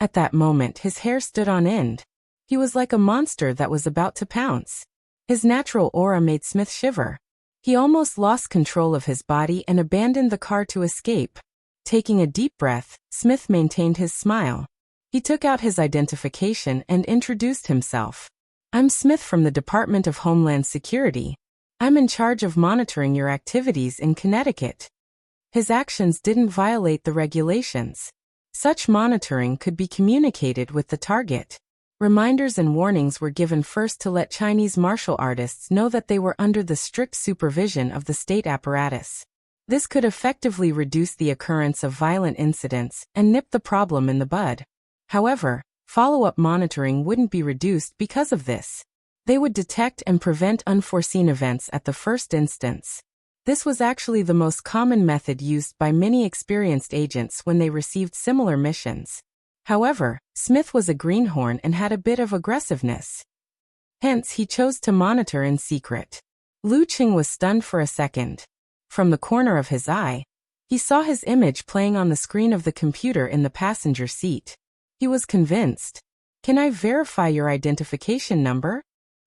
At that moment his hair stood on end. He was like a monster that was about to pounce. His natural aura made Smith shiver. He almost lost control of his body and abandoned the car to escape. Taking a deep breath, Smith maintained his smile. He took out his identification and introduced himself. "I'm Smith from the Department of Homeland Security. I'm in charge of monitoring your activities in Connecticut." His actions didn't violate the regulations. Such monitoring could be communicated with the target. Reminders and warnings were given first to let Chinese martial artists know that they were under the strict supervision of the state apparatus. This could effectively reduce the occurrence of violent incidents and nip the problem in the bud. However, follow-up monitoring wouldn't be reduced because of this. They would detect and prevent unforeseen events at the first instance. This was actually the most common method used by many experienced agents when they received similar missions. However, Smith was a greenhorn and had a bit of aggressiveness. Hence, he chose to monitor in secret. Lu Qing was stunned for a second. From the corner of his eye, he saw his image playing on the screen of the computer in the passenger seat. He was convinced. "Can I verify your identification number?"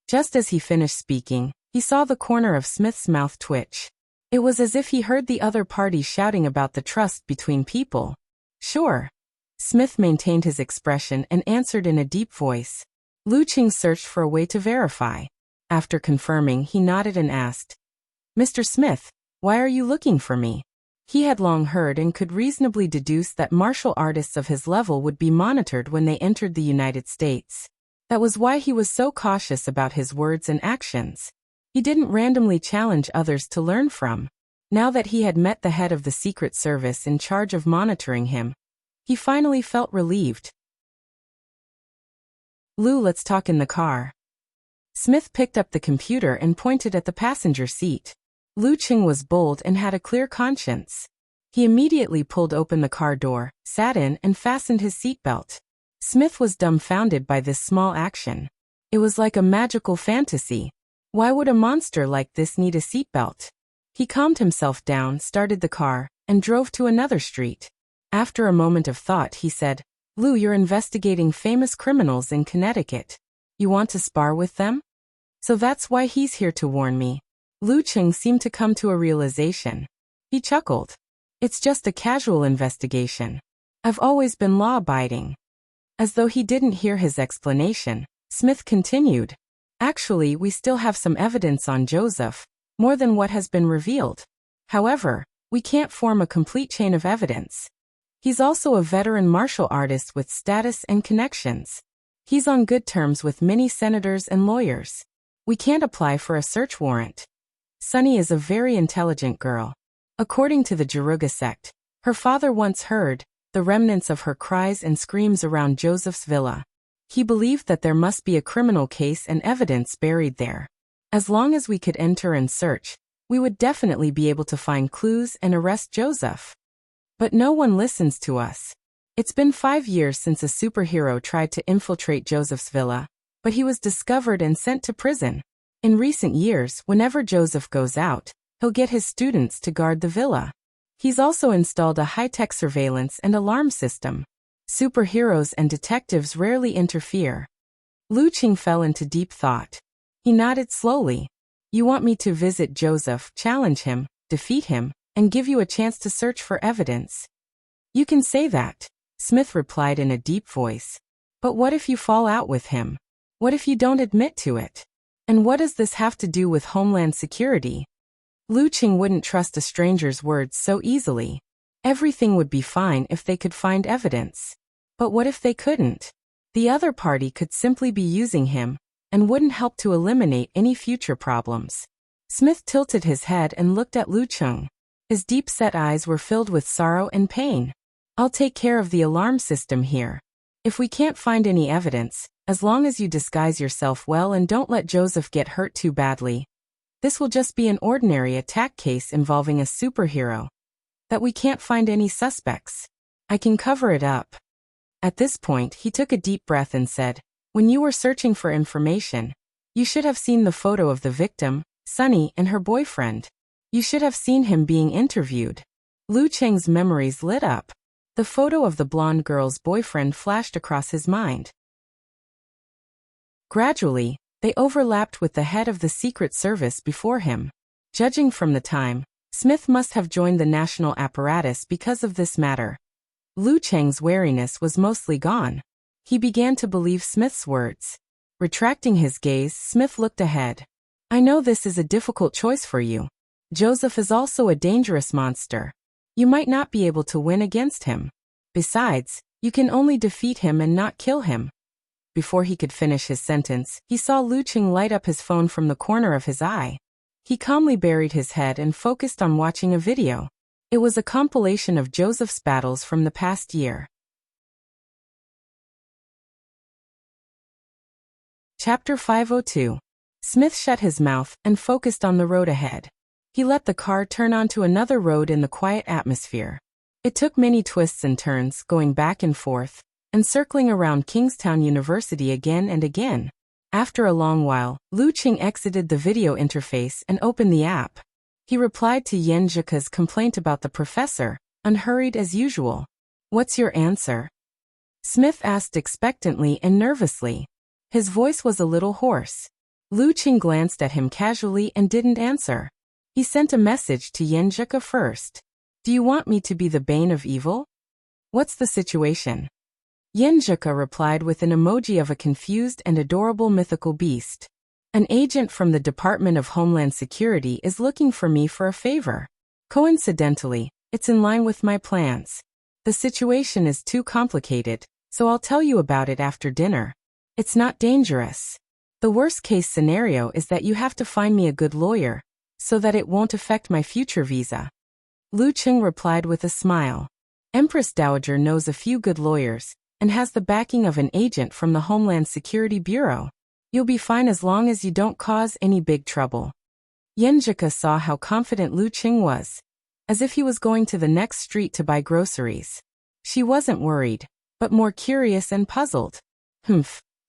Just as he finished speaking, he saw the corner of Smith's mouth twitch. It was as if he heard the other party shouting about the trust between people. "Sure." Smith maintained his expression and answered in a deep voice. Lu Qing searched for a way to verify. After confirming, he nodded and asked, "Mr. Smith, why are you looking for me?" He had long heard and could reasonably deduce that martial artists of his level would be monitored when they entered the United States. That was why he was so cautious about his words and actions. He didn't randomly challenge others to learn from. Now that he had met the head of the Secret Service in charge of monitoring him, he finally felt relieved. "Lou, let's talk in the car." Smith picked up the computer and pointed at the passenger seat. Lu Qing was bold and had a clear conscience. He immediately pulled open the car door, sat in, and fastened his seatbelt. Smith was dumbfounded by this small action. It was like a magical fantasy. Why would a monster like this need a seatbelt? He calmed himself down, started the car, and drove to another street. After a moment of thought, he said, "Lou, you're investigating famous criminals in Connecticut. You want to spar with them? So that's why he's here to warn me." Lu Qing seemed to come to a realization. He chuckled. "It's just a casual investigation. I've always been law-abiding." As though he didn't hear his explanation, Smith continued, "Actually, we still have some evidence on Joseph, more than what has been revealed. However, we can't form a complete chain of evidence. He's also a veteran martial artist with status and connections. He's on good terms with many senators and lawyers. We can't apply for a search warrant. Sunny is a very intelligent girl. According to the Jaruga sect, her father once heard the remnants of her cries and screams around Joseph's villa. He believed that there must be a criminal case and evidence buried there. As long as we could enter and search, we would definitely be able to find clues and arrest Joseph. But no one listens to us. It's been 5 years since a superhero tried to infiltrate Joseph's villa, but he was discovered and sent to prison. In recent years, whenever Joseph goes out, he'll get his students to guard the villa. He's also installed a high-tech surveillance and alarm system. Superheroes and detectives rarely interfere." Lu Qing fell into deep thought. He nodded slowly. "You want me to visit Joseph, challenge him, defeat him, and give you a chance to search for evidence?" "You can say that," Smith replied in a deep voice. "But what if you fall out with him? What if you don't admit to it? And what does this have to do with Homeland Security?" Lu Qing wouldn't trust a stranger's words so easily. Everything would be fine if they could find evidence. But what if they couldn't? The other party could simply be using him, and wouldn't help to eliminate any future problems. Smith tilted his head and looked at Lu Qing. His deep-set eyes were filled with sorrow and pain. "I'll take care of the alarm system here. If we can't find any evidence, as long as you disguise yourself well and don't let Joseph get hurt too badly, this will just be an ordinary attack case involving a superhero. That we can't find any suspects. I can cover it up." At this point, he took a deep breath and said, "When you were searching for information, you should have seen the photo of the victim, Sunny, and her boyfriend. You should have seen him being interviewed." Lu Qing's memories lit up. The photo of the blonde girl's boyfriend flashed across his mind. Gradually, they overlapped with the head of the Secret Service before him. Judging from the time, Smith must have joined the national apparatus because of this matter. Lu Qing's wariness was mostly gone. He began to believe Smith's words. Retracting his gaze, Smith looked ahead. "I know this is a difficult choice for you. Joseph is also a dangerous monster. You might not be able to win against him. Besides, you can only defeat him and not kill him." Before he could finish his sentence, he saw Lu Qing light up his phone from the corner of his eye. He calmly buried his head and focused on watching a video. It was a compilation of Joseph's battles from the past year. Chapter 502. Smith shut his mouth and focused on the road ahead. He let the car turn onto another road in the quiet atmosphere. It took many twists and turns, going back and forth, and circling around Kingstown University again and again. After a long while, Lu Qing exited the video interface and opened the app. He replied to Yen Zhika's complaint about the professor, unhurried as usual. "What's your answer?" Smith asked expectantly and nervously. His voice was a little hoarse. Lu Qing glanced at him casually and didn't answer. He sent a message to Yen Zhika first. "Do you want me to be the bane of evil? What's the situation?" Yen Zhika replied with an emoji of a confused and adorable mythical beast. "An agent from the Department of Homeland Security is looking for me for a favor. Coincidentally, it's in line with my plans. The situation is too complicated, so I'll tell you about it after dinner. It's not dangerous. The worst-case scenario is that you have to find me a good lawyer, so that it won't affect my future visa." Lu Qing replied with a smile. Empress Dowager knows a few good lawyers, and has the backing of an agent from the Homeland Security Bureau. You'll be fine as long as you don't cause any big trouble. Yen Zhika saw how confident Lu Qing was, as if he was going to the next street to buy groceries. She wasn't worried, but more curious and puzzled.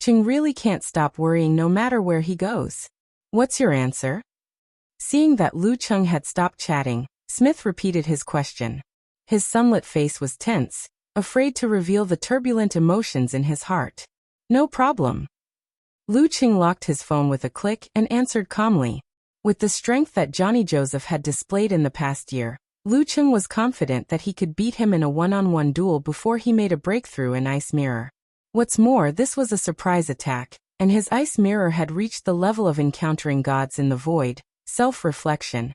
Qing really can't stop worrying no matter where he goes. "What's your answer?" Seeing that Lu Qing had stopped chatting, Smith repeated his question. His sunlit face was tense, afraid to reveal the turbulent emotions in his heart. "No problem." Lu Qing locked his phone with a click and answered calmly. With the strength that Johnny Joseph had displayed in the past year, Lu Qing was confident that he could beat him in a one-on-one duel before he made a breakthrough in Ice Mirror. What's more, this was a surprise attack, and his Ice Mirror had reached the level of encountering gods in the void, self-reflection.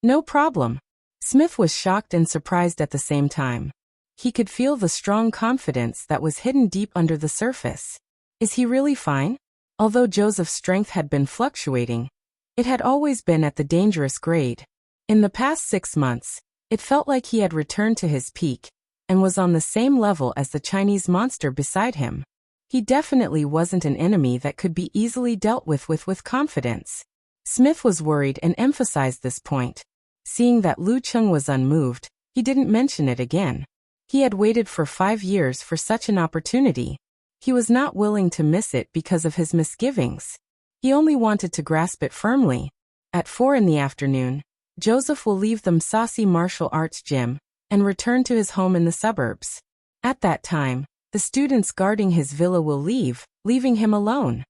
"No problem." Smith was shocked and surprised at the same time. He could feel the strong confidence that was hidden deep under the surface. Is he really fine? Although Joseph's strength had been fluctuating, it had always been at the dangerous grade. In the past 6 months, it felt like he had returned to his peak, and was on the same level as the Chinese monster beside him. He definitely wasn't an enemy that could be easily dealt with confidence. Smith was worried and emphasized this point. Seeing that Lu Qing was unmoved, he didn't mention it again. He had waited for 5 years for such an opportunity. He was not willing to miss it because of his misgivings. He only wanted to grasp it firmly. At 4 in the afternoon, Joseph will leave the Msasi Martial Arts Gym and return to his home in the suburbs. At that time, the students guarding his villa will leave, leaving him alone.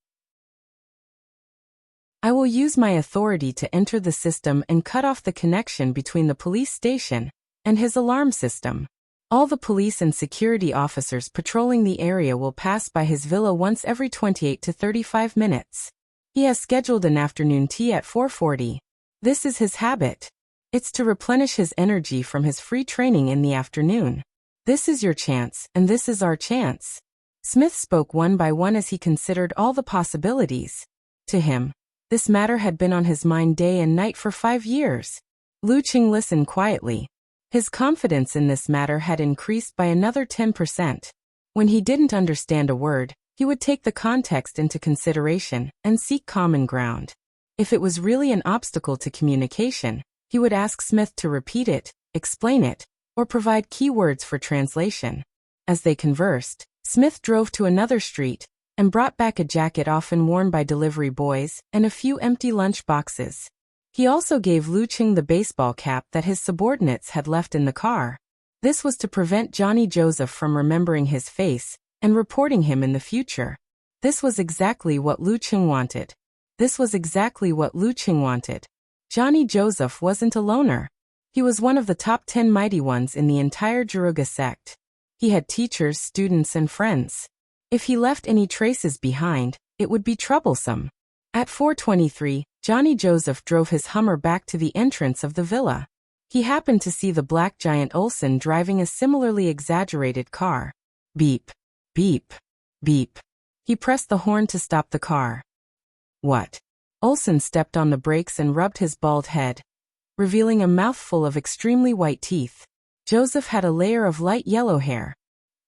"I will use my authority to enter the system and cut off the connection between the police station and his alarm system. All the police and security officers patrolling the area will pass by his villa once every 28 to 35 minutes. He has scheduled an afternoon tea at 4:40. This is his habit. It's to replenish his energy from his free training in the afternoon. This is your chance, and this is our chance." Smith spoke one by one as he considered all the possibilities. To him, this matter had been on his mind day and night for 5 years. Lu Qing listened quietly. His confidence in this matter had increased by another 10%. When he didn't understand a word, he would take the context into consideration and seek common ground. If it was really an obstacle to communication, he would ask Smith to repeat it, explain it, or provide keywords for translation. As they conversed, Smith drove to another street and brought back a jacket often worn by delivery boys and a few empty lunch boxes. He also gave Lu Qing the baseball cap that his subordinates had left in the car. This was to prevent Johnny Joseph from remembering his face and reporting him in the future. This was exactly what Lu Qing wanted. Johnny Joseph wasn't a loner. He was one of the top 10 mighty ones in the entire Jiruga sect. He had teachers, students, and friends. If he left any traces behind, it would be troublesome. At 4:23, Johnny Joseph drove his Hummer back to the entrance of the villa. He happened to see the black giant Olsen driving a similarly exaggerated car. Beep, beep, beep. He pressed the horn to stop the car. What? Olsen stepped on the brakes and rubbed his bald head, revealing a mouthful of extremely white teeth. Joseph had a layer of light yellow hair.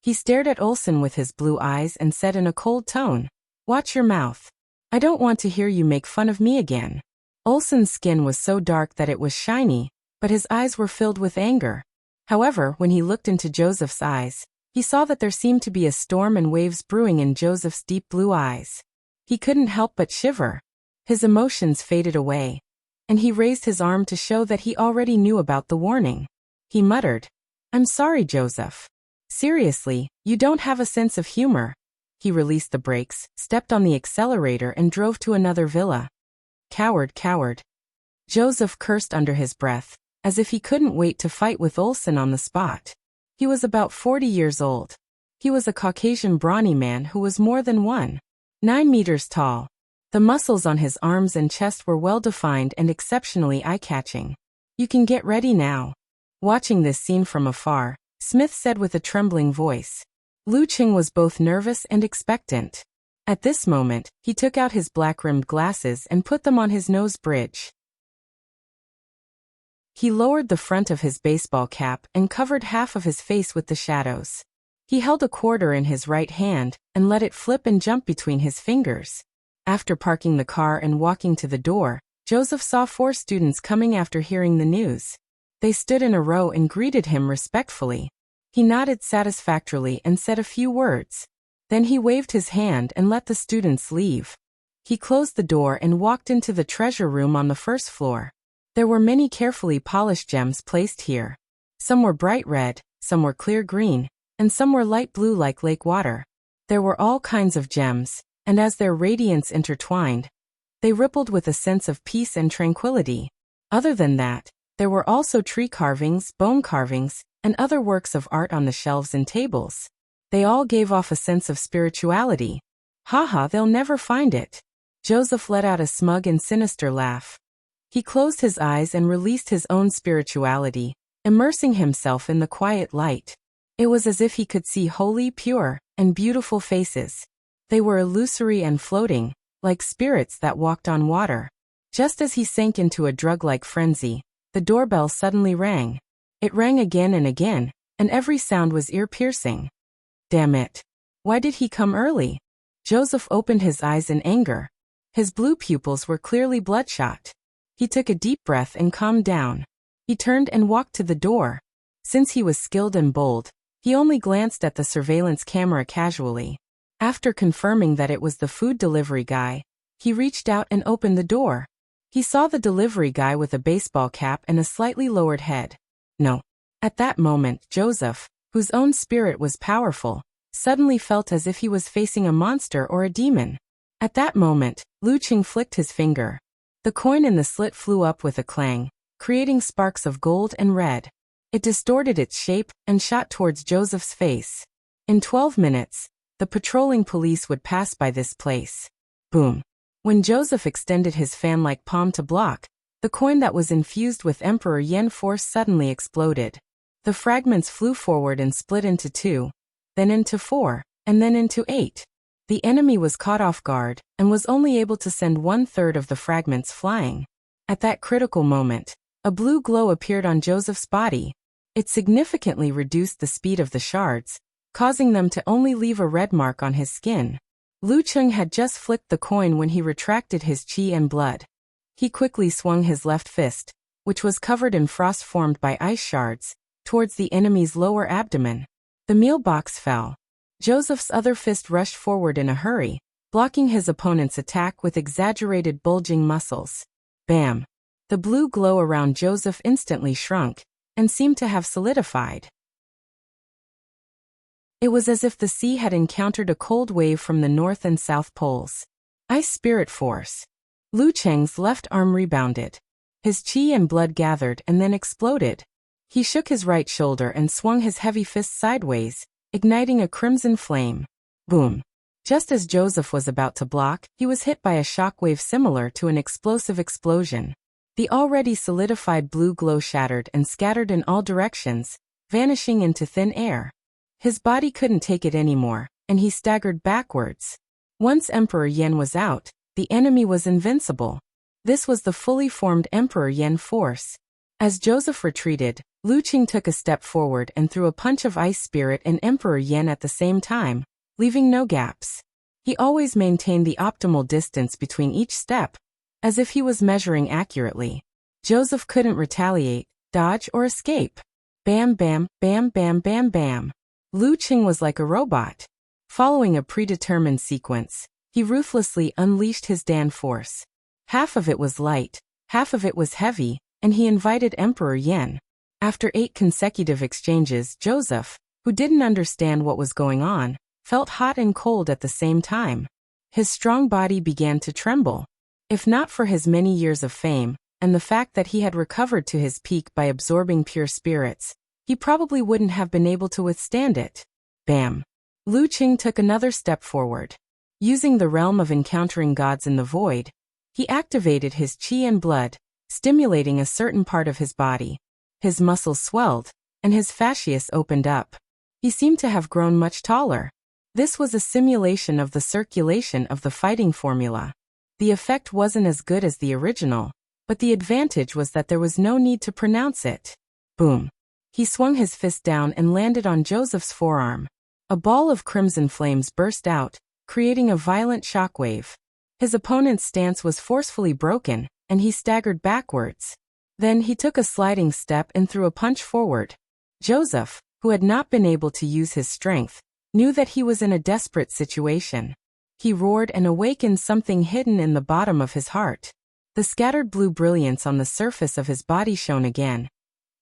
He stared at Olsen with his blue eyes and said in a cold tone, "Watch your mouth." I don't want to hear you make fun of me again. Olsen's skin was so dark that it was shiny, but his eyes were filled with anger. However, when he looked into Joseph's eyes, he saw that there seemed to be a storm and waves brewing in Joseph's deep blue eyes. He couldn't help but shiver. His emotions faded away, and he raised his arm to show that he already knew about the warning. He muttered, "I'm sorry, Joseph. Seriously, you don't have a sense of humor." He released the brakes, stepped on the accelerator and drove to another villa. Coward, coward. Joseph cursed under his breath, as if he couldn't wait to fight with Olsen on the spot. He was about 40 years old. He was a Caucasian brawny man who was more than 1.9 meters tall. The muscles on his arms and chest were well-defined and exceptionally eye-catching. "You can get ready now." Watching this scene from afar, Smith said with a trembling voice. Lu Qing was both nervous and expectant. At this moment, he took out his black-rimmed glasses and put them on his nose bridge. He lowered the front of his baseball cap and covered half of his face with the shadows. He held a quarter in his right hand and let it flip and jump between his fingers. After parking the car and walking to the door, Joseph saw 4 students coming after hearing the news. They stood in a row and greeted him respectfully. He nodded satisfactorily and said a few words. Then he waved his hand and let the students leave. He closed the door and walked into the treasure room on the first floor. There were many carefully polished gems placed here. Some were bright red, some were clear green, and some were light blue like lake water. There were all kinds of gems, and as their radiance intertwined, they rippled with a sense of peace and tranquility. Other than that, there were also tree carvings, bone carvings, and other works of art on the shelves and tables. They all gave off a sense of spirituality. "Haha, they'll never find it." Joseph let out a smug and sinister laugh. He closed his eyes and released his own spirituality, immersing himself in the quiet light. It was as if he could see holy, pure, and beautiful faces. They were illusory and floating, like spirits that walked on water. Just as he sank into a drug-like frenzy, the doorbell suddenly rang. It rang again, and every sound was ear-piercing. Damn it. Why did he come early? Joseph opened his eyes in anger. His blue pupils were clearly bloodshot. He took a deep breath and calmed down. He turned and walked to the door. Since he was skilled and bold, he only glanced at the surveillance camera casually. After confirming that it was the food delivery guy, he reached out and opened the door. He saw the delivery guy with a baseball cap and a slightly lowered head. No. At that moment, Joseph, whose own spirit was powerful, suddenly felt as if he was facing a monster or a demon. At that moment, Lu Qing flicked his finger. The coin in the slit flew up with a clang, creating sparks of gold and red. It distorted its shape and shot towards Joseph's face. In 12 minutes, the patrolling police would pass by this place. Boom. When Joseph extended his fan-like palm to block, the coin that was infused with Emperor Yen force suddenly exploded. The fragments flew forward and split into 2, then into 4, and then into 8. The enemy was caught off guard and was only able to send 1/3 of the fragments flying. At that critical moment, a blue glow appeared on Joseph's body. It significantly reduced the speed of the shards, causing them to only leave a red mark on his skin. Lu Qing had just flicked the coin when he retracted his chi and blood. He quickly swung his left fist, which was covered in frost formed by ice shards, towards the enemy's lower abdomen. The meal box fell. Joseph's other fist rushed forward in a hurry, blocking his opponent's attack with exaggerated bulging muscles. Bam! The blue glow around Joseph instantly shrunk, and seemed to have solidified. It was as if the sea had encountered a cold wave from the north and south poles. Ice spirit force. Lu Qing's left arm rebounded. His chi and blood gathered and then exploded. He shook his right shoulder and swung his heavy fist sideways, igniting a crimson flame. Boom. Just as Joseph was about to block, he was hit by a shockwave similar to an explosive explosion. The already solidified blue glow shattered and scattered in all directions, vanishing into thin air. His body couldn't take it anymore, and he staggered backwards. Once Emperor Yen was out, the enemy was invincible. This was the fully formed Emperor Yen force. As Joseph retreated, Lu Qing took a step forward and threw a punch of ice spirit and Emperor Yen at the same time, leaving no gaps. He always maintained the optimal distance between each step, as if he was measuring accurately. Joseph couldn't retaliate, dodge, or escape. Bam, bam, bam, bam, bam, bam. Lu Qing was like a robot. Following a predetermined sequence, he ruthlessly unleashed his Dan force. Half of it was light, half of it was heavy, and he invited Emperor Yin. After 8 consecutive exchanges, Joseph, who didn't understand what was going on, felt hot and cold at the same time. His strong body began to tremble. If not for his many years of fame, and the fact that he had recovered to his peak by absorbing pure spirits, he probably wouldn't have been able to withstand it. Bam! Lu Qing took another step forward. Using the realm of encountering gods in the void, he activated his qi and blood, stimulating a certain part of his body. His muscles swelled, and his fascias opened up. He seemed to have grown much taller. This was a simulation of the circulation of the fighting formula. The effect wasn't as good as the original, but the advantage was that there was no need to pronounce it. Boom! He swung his fist down and landed on Joseph's forearm. A ball of crimson flames burst out, creating a violent shockwave. His opponent's stance was forcefully broken, and he staggered backwards. Then he took a sliding step and threw a punch forward. Joseph, who had not been able to use his strength, knew that he was in a desperate situation. He roared and awakened something hidden in the bottom of his heart. The scattered blue brilliance on the surface of his body shone again,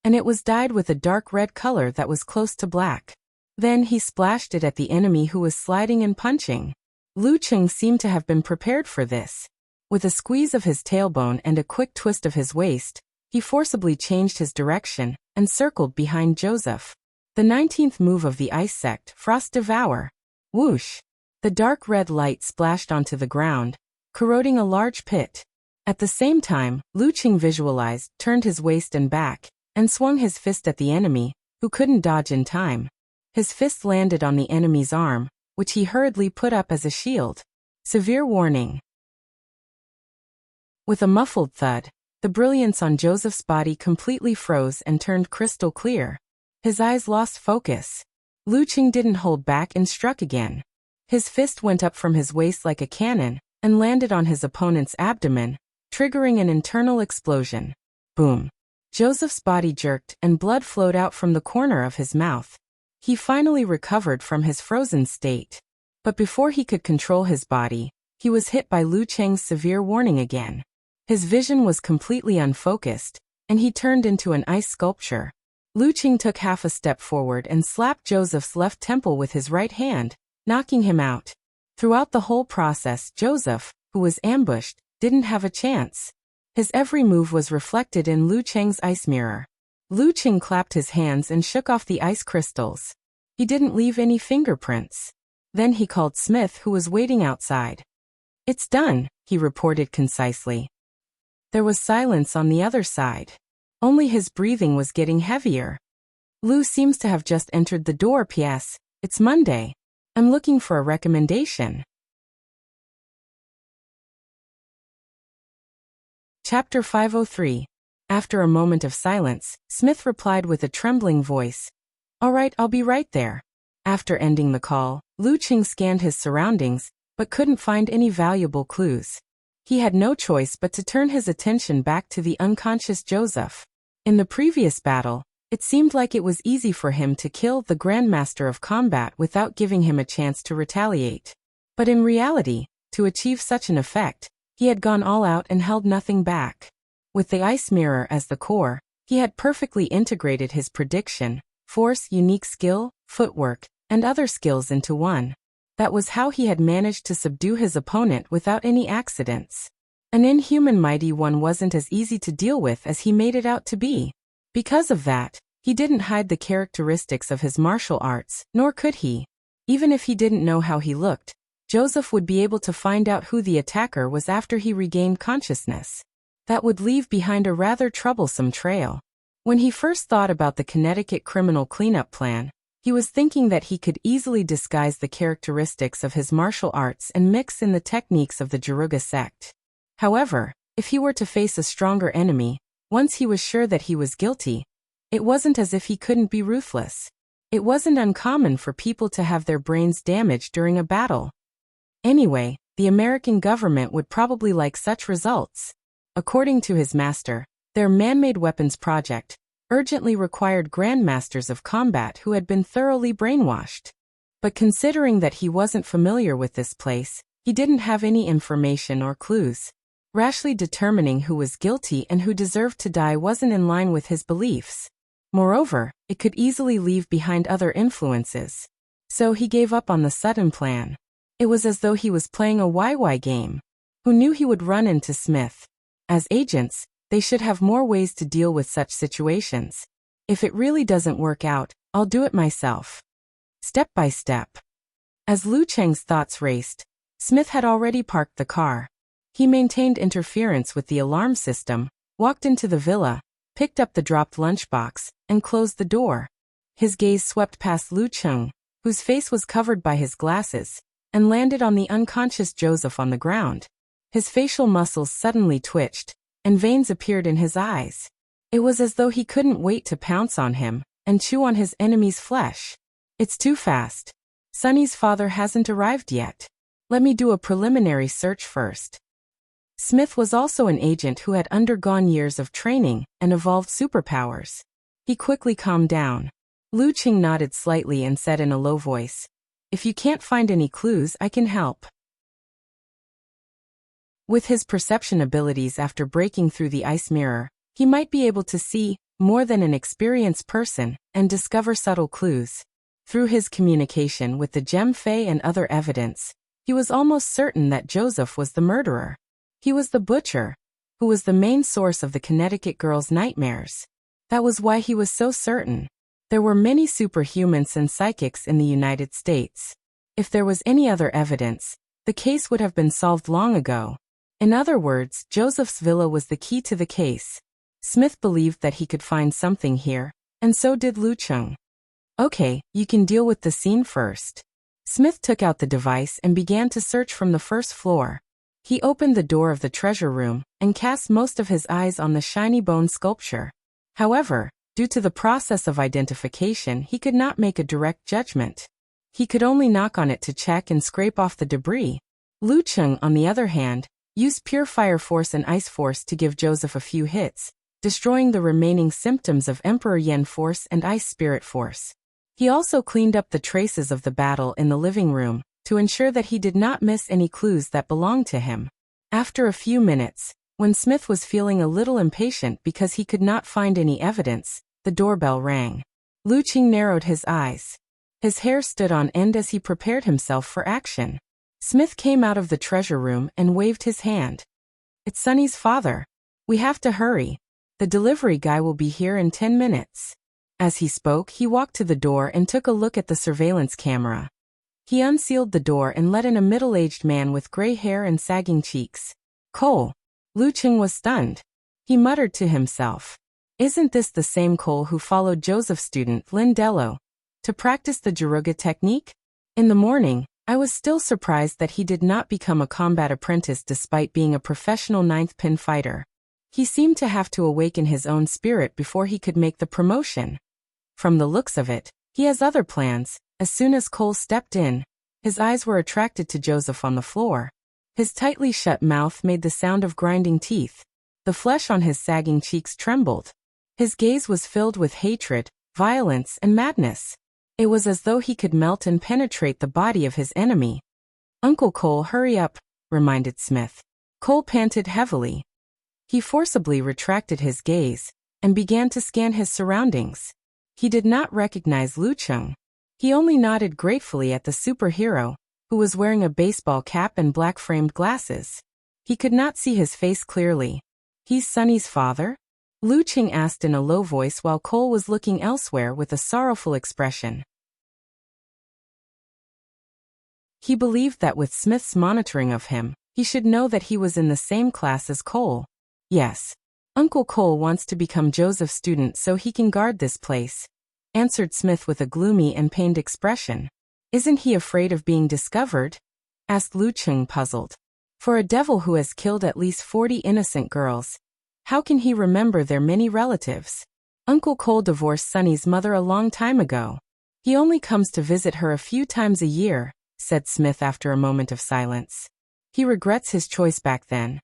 and it was dyed with a dark red color that was close to black. Then he splashed it at the enemy who was sliding and punching. Lu Qing seemed to have been prepared for this. With a squeeze of his tailbone and a quick twist of his waist, he forcibly changed his direction and circled behind Joseph. The 19th move of the ice sect, Frost Devour. Whoosh! The dark red light splashed onto the ground, corroding a large pit. At the same time, Lu Qing visualized, turned his waist and back, and swung his fist at the enemy, who couldn't dodge in time. His fist landed on the enemy's arm, which he hurriedly put up as a shield. Severe warning. With a muffled thud, the brilliance on Joseph's body completely froze and turned crystal clear. His eyes lost focus. Lu Qing didn't hold back and struck again. His fist went up from his waist like a cannon, and landed on his opponent's abdomen, triggering an internal explosion. Boom! Joseph's body jerked and blood flowed out from the corner of his mouth. He finally recovered from his frozen state. But before he could control his body, he was hit by Lu Qing's severe warning again. His vision was completely unfocused, and he turned into an ice sculpture. Lu Qing took half a step forward and slapped Joseph's left temple with his right hand, knocking him out. Throughout the whole process, Joseph, who was ambushed, didn't have a chance. His every move was reflected in Lu Qing's ice mirror. Lu Qing clapped his hands and shook off the ice crystals. He didn't leave any fingerprints. Then he called Smith, who was waiting outside. "It's done," he reported concisely. There was silence on the other side. Only his breathing was getting heavier. "Lu seems to have just entered the door. P.S. It's Monday. I'm looking for a recommendation." Chapter 503. After a moment of silence, Smith replied with a trembling voice, "All right, I'll be right there." After ending the call, Lu Qing scanned his surroundings, but couldn't find any valuable clues. He had no choice but to turn his attention back to the unconscious Joseph. In the previous battle, it seemed like it was easy for him to kill the Grandmaster of Combat without giving him a chance to retaliate. But in reality, to achieve such an effect, he had gone all out and held nothing back. With the ice mirror as the core, he had perfectly integrated his prediction, force, unique skill, footwork, and other skills into one. That was how he had managed to subdue his opponent without any accidents. An inhuman mighty one wasn't as easy to deal with as he made it out to be. Because of that, he didn't hide the characteristics of his martial arts, nor could he. Even if he didn't know how he looked, Joseph would be able to find out who the attacker was after he regained consciousness. That would leave behind a rather troublesome trail. When he first thought about the Connecticut criminal cleanup plan, he was thinking that he could easily disguise the characteristics of his martial arts and mix in the techniques of the Jaruga sect. However, if he were to face a stronger enemy, once he was sure that he was guilty, it wasn't as if he couldn't be ruthless. It wasn't uncommon for people to have their brains damaged during a battle. Anyway, the American government would probably like such results. According to his master, their man-made weapons project urgently required grandmasters of combat who had been thoroughly brainwashed. But considering that he wasn't familiar with this place, he didn't have any information or clues. Rashly determining who was guilty and who deserved to die wasn't in line with his beliefs. Moreover, it could easily leave behind other influences. So he gave up on the sudden plan. It was as though he was playing a YY game. Who knew he would run into Smith? As agents, they should have more ways to deal with such situations. If it really doesn't work out, I'll do it myself. Step by step. As Lu Cheng's thoughts raced, Smith had already parked the car. He maintained interference with the alarm system, walked into the villa, picked up the dropped lunchbox, and closed the door. His gaze swept past Lu Cheng, whose face was covered by his glasses, and landed on the unconscious Joseph on the ground. His facial muscles suddenly twitched, and veins appeared in his eyes. It was as though he couldn't wait to pounce on him and chew on his enemy's flesh. It's too fast. Sonny's father hasn't arrived yet. Let me do a preliminary search first. Smith was also an agent who had undergone years of training and evolved superpowers. He quickly calmed down. Lu Cheng nodded slightly and said in a low voice, "If you can't find any clues, I can help." With his perception abilities after breaking through the ice mirror, he might be able to see more than an experienced person and discover subtle clues. Through his communication with the Gem Fei and other evidence, he was almost certain that Joseph was the murderer. He was the butcher, who was the main source of the Connecticut girl's nightmares. That was why he was so certain. There were many superhumans and psychics in the United States. If there was any other evidence, the case would have been solved long ago. In other words, Joseph's villa was the key to the case. Smith believed that he could find something here, and so did Lu Cheng. Okay, you can deal with the scene first. Smith took out the device and began to search from the first floor. He opened the door of the treasure room and cast most of his eyes on the shiny bone sculpture. However, due to the process of identification, he could not make a direct judgment. He could only knock on it to check and scrape off the debris. Lu Cheng, on the other hand, used pure fire force and ice force to give Joseph a few hits, destroying the remaining symptoms of Emperor Yen force and ice spirit force. He also cleaned up the traces of the battle in the living room, to ensure that he did not miss any clues that belonged to him. After a few minutes, when Smith was feeling a little impatient because he could not find any evidence, the doorbell rang. Lu Cheng narrowed his eyes. His hair stood on end as he prepared himself for action. Smith came out of the treasure room and waved his hand. "It's Sonny's father. We have to hurry. The delivery guy will be here in 10 minutes. As he spoke, he walked to the door and took a look at the surveillance camera. He unsealed the door and let in a middle-aged man with gray hair and sagging cheeks. "Cole." Lu Cheng was stunned. He muttered to himself, "Isn't this the same Cole who followed Joseph's student Lin Dello to practice the Jaruga technique? In the morning, I was still surprised that he did not become a combat apprentice despite being a professional ninth pin fighter. He seemed to have to awaken his own spirit before he could make the promotion. From the looks of it, he has other plans." As soon as Cole stepped in, his eyes were attracted to Joseph on the floor. His tightly shut mouth made the sound of grinding teeth. The flesh on his sagging cheeks trembled. His gaze was filled with hatred, violence, and madness. It was as though he could melt and penetrate the body of his enemy. "Uncle Cole, hurry up," reminded Smith. Cole panted heavily. He forcibly retracted his gaze and began to scan his surroundings. He did not recognize Lu Cheng. He only nodded gratefully at the superhero, who was wearing a baseball cap and black-framed glasses. He could not see his face clearly. "He's Sonny's father?" Lu Cheng asked in a low voice while Cole was looking elsewhere with a sorrowful expression. He believed that with Smith's monitoring of him, he should know that he was in the same class as Cole. "Yes. Uncle Cole wants to become Joseph's student so he can guard this place," answered Smith with a gloomy and pained expression. "Isn't he afraid of being discovered?" asked Lu Cheng, puzzled. For a devil who has killed at least 40 innocent girls, how can he remember their many relatives? Uncle Cole divorced Sonny's mother a long time ago. He only comes to visit her a few times a year, said Smith after a moment of silence. He regrets his choice back then.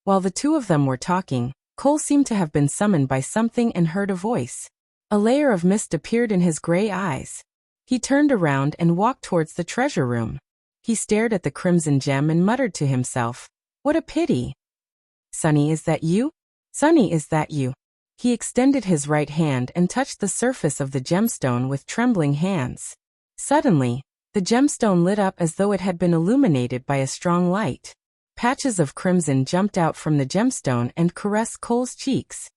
While the two of them were talking, Cole seemed to have been summoned by something and heard a voice. A layer of mist appeared in his gray eyes. He turned around and walked towards the treasure room. He stared at the crimson gem and muttered to himself, "What a pity." "Sonny, is that you? Sonny, is that you?" He extended his right hand and touched the surface of the gemstone with trembling hands. Suddenly, the gemstone lit up as though it had been illuminated by a strong light. Patches of crimson jumped out from the gemstone and caressed Cole's cheeks.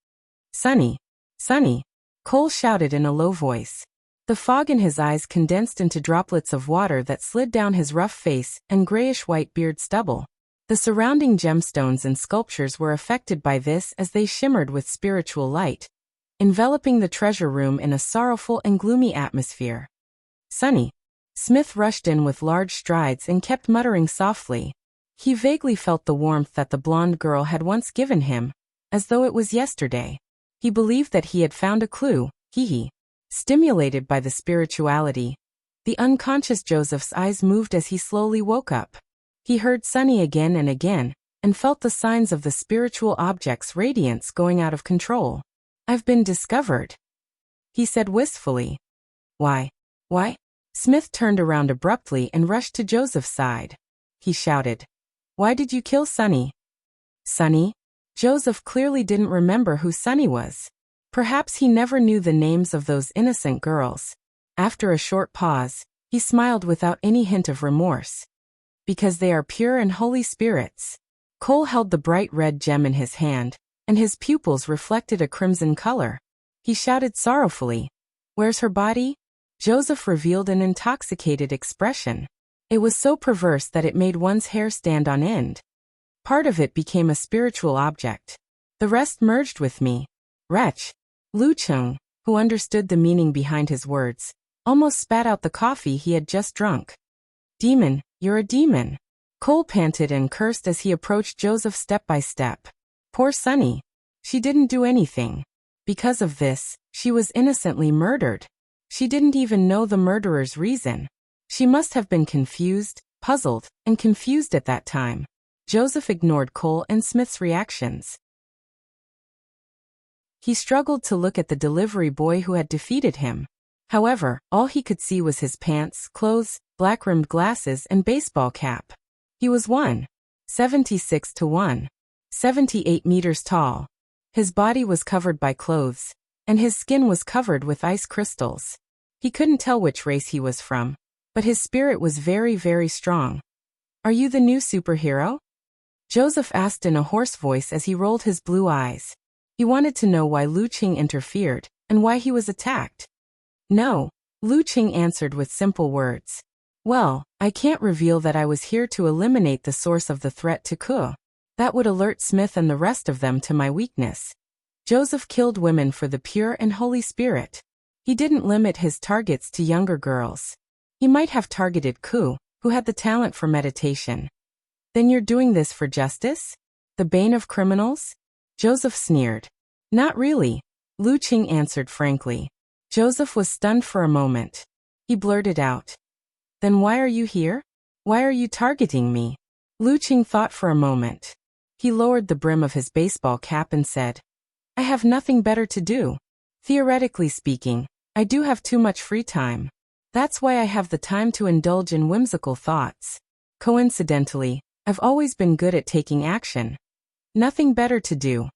"Sonny! Sonny!" Cole shouted in a low voice. The fog in his eyes condensed into droplets of water that slid down his rough face and grayish-white beard stubble. The surrounding gemstones and sculptures were affected by this as they shimmered with spiritual light, enveloping the treasure room in a sorrowful and gloomy atmosphere. "Sonny!" Smith rushed in with large strides and kept muttering softly. He vaguely felt the warmth that the blonde girl had once given him, as though it was yesterday. He believed that he had found a clue, Stimulated by the spirituality, the unconscious Joseph's eyes moved as he slowly woke up. He heard Sonny again and felt the signs of the spiritual object's radiance going out of control. "I've been discovered," he said wistfully. Why? Smith turned around abruptly and rushed to Joseph's side. He shouted, "Why did you kill Sonny?" "Sonny?" Joseph clearly didn't remember who Sonny was. Perhaps he never knew the names of those innocent girls. After a short pause, he smiled without any hint of remorse. "Because they are pure and holy spirits." Cole held the bright red gem in his hand, and his pupils reflected a crimson color. He shouted sorrowfully, "Where's her body?" Joseph revealed an intoxicated expression. It was so perverse that it made one's hair stand on end. "Part of it became a spiritual object. The rest merged with me." "Wretch!" Lu Chung, who understood the meaning behind his words, almost spat out the coffee he had just drunk. "Demon, you're a demon." Cole panted and cursed as he approached Joseph step by step. Poor Sonny. She didn't do anything. Because of this, she was innocently murdered. She didn't even know the murderer's reason. She must have been confused, puzzled, and confused at that time. Joseph ignored Cole and Smith's reactions. He struggled to look at the delivery boy who had defeated him. However, all he could see was his pants, clothes, black-rimmed glasses, and baseball cap. He was 1.76 to 1.78 meters tall. His body was covered by clothes, and his skin was covered with ice crystals. He couldn't tell which race he was from, but his spirit was very, very strong. "Are you the new superhero?" Joseph asked in a hoarse voice as he rolled his blue eyes. He wanted to know why Lu Qing interfered, and why he was attacked. "No," Lu Qing answered with simple words. "Well, I can't reveal that I was here to eliminate the source of the threat to Ku. That would alert Smith and the rest of them to my weakness. Joseph killed women for the pure and Holy Spirit. He didn't limit his targets to younger girls. He might have targeted Ku, who had the talent for meditation." "Then you're doing this for justice? The bane of criminals?" Joseph sneered. "Not really," Lu Qing answered frankly. Joseph was stunned for a moment. He blurted out, "Then why are you here? Why are you targeting me?" Lu Qing thought for a moment. He lowered the brim of his baseball cap and said, "I have nothing better to do. Theoretically speaking, I do have too much free time. That's why I have the time to indulge in whimsical thoughts. Coincidentally, I've always been good at taking action. Nothing better to do."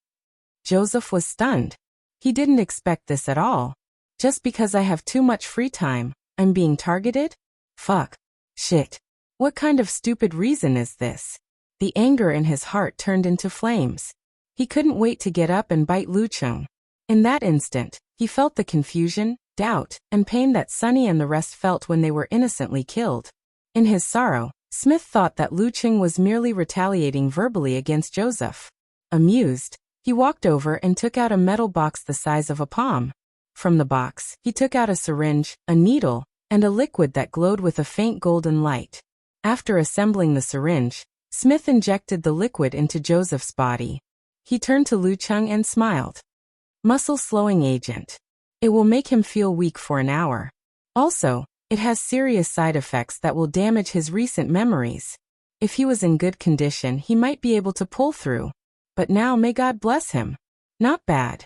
Joseph was stunned. He didn't expect this at all. Just because I have too much free time, I'm being targeted? Fuck. Shit. What kind of stupid reason is this? The anger in his heart turned into flames. He couldn't wait to get up and bite Lu Chung. In that instant, he felt the confusion, doubt, and pain that Sonny and the rest felt when they were innocently killed. In his sorrow, Smith thought that Lu Qing was merely retaliating verbally against Joseph. Amused, he walked over and took out a metal box the size of a palm. From the box, he took out a syringe, a needle, and a liquid that glowed with a faint golden light. After assembling the syringe, Smith injected the liquid into Joseph's body. He turned to Lu Qing and smiled. "Muscle slowing agent. It will make him feel weak for an hour. Also, It has serious side effects that will damage his recent memories. If he was in good condition, he might be able to pull through. But now, may God bless him. Not bad.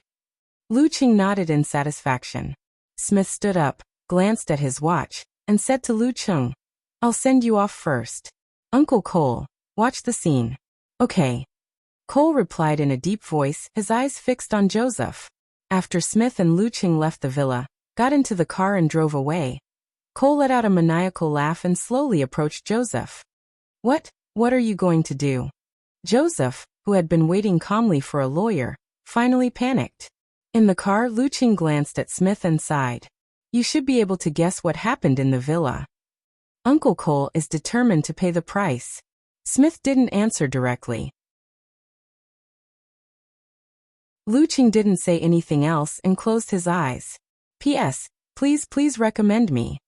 Lu Qing nodded in satisfaction. Smith stood up, glanced at his watch, and said to Lu Qing, "I'll send you off first. Uncle Cole, watch the scene." "Okay." Cole replied in a deep voice, his eyes fixed on Joseph. After Smith and Lu Qing left the villa, got into the car and drove away, Cole let out a maniacal laugh and slowly approached Joseph. What are you going to do?" Joseph, who had been waiting calmly for a lawyer, finally panicked. In the car, Lu Qing glanced at Smith and sighed. "You should be able to guess what happened in the villa. Uncle Cole is determined to pay the price." Smith didn't answer directly. Lu Qing didn't say anything else and closed his eyes. P.S. Please recommend me.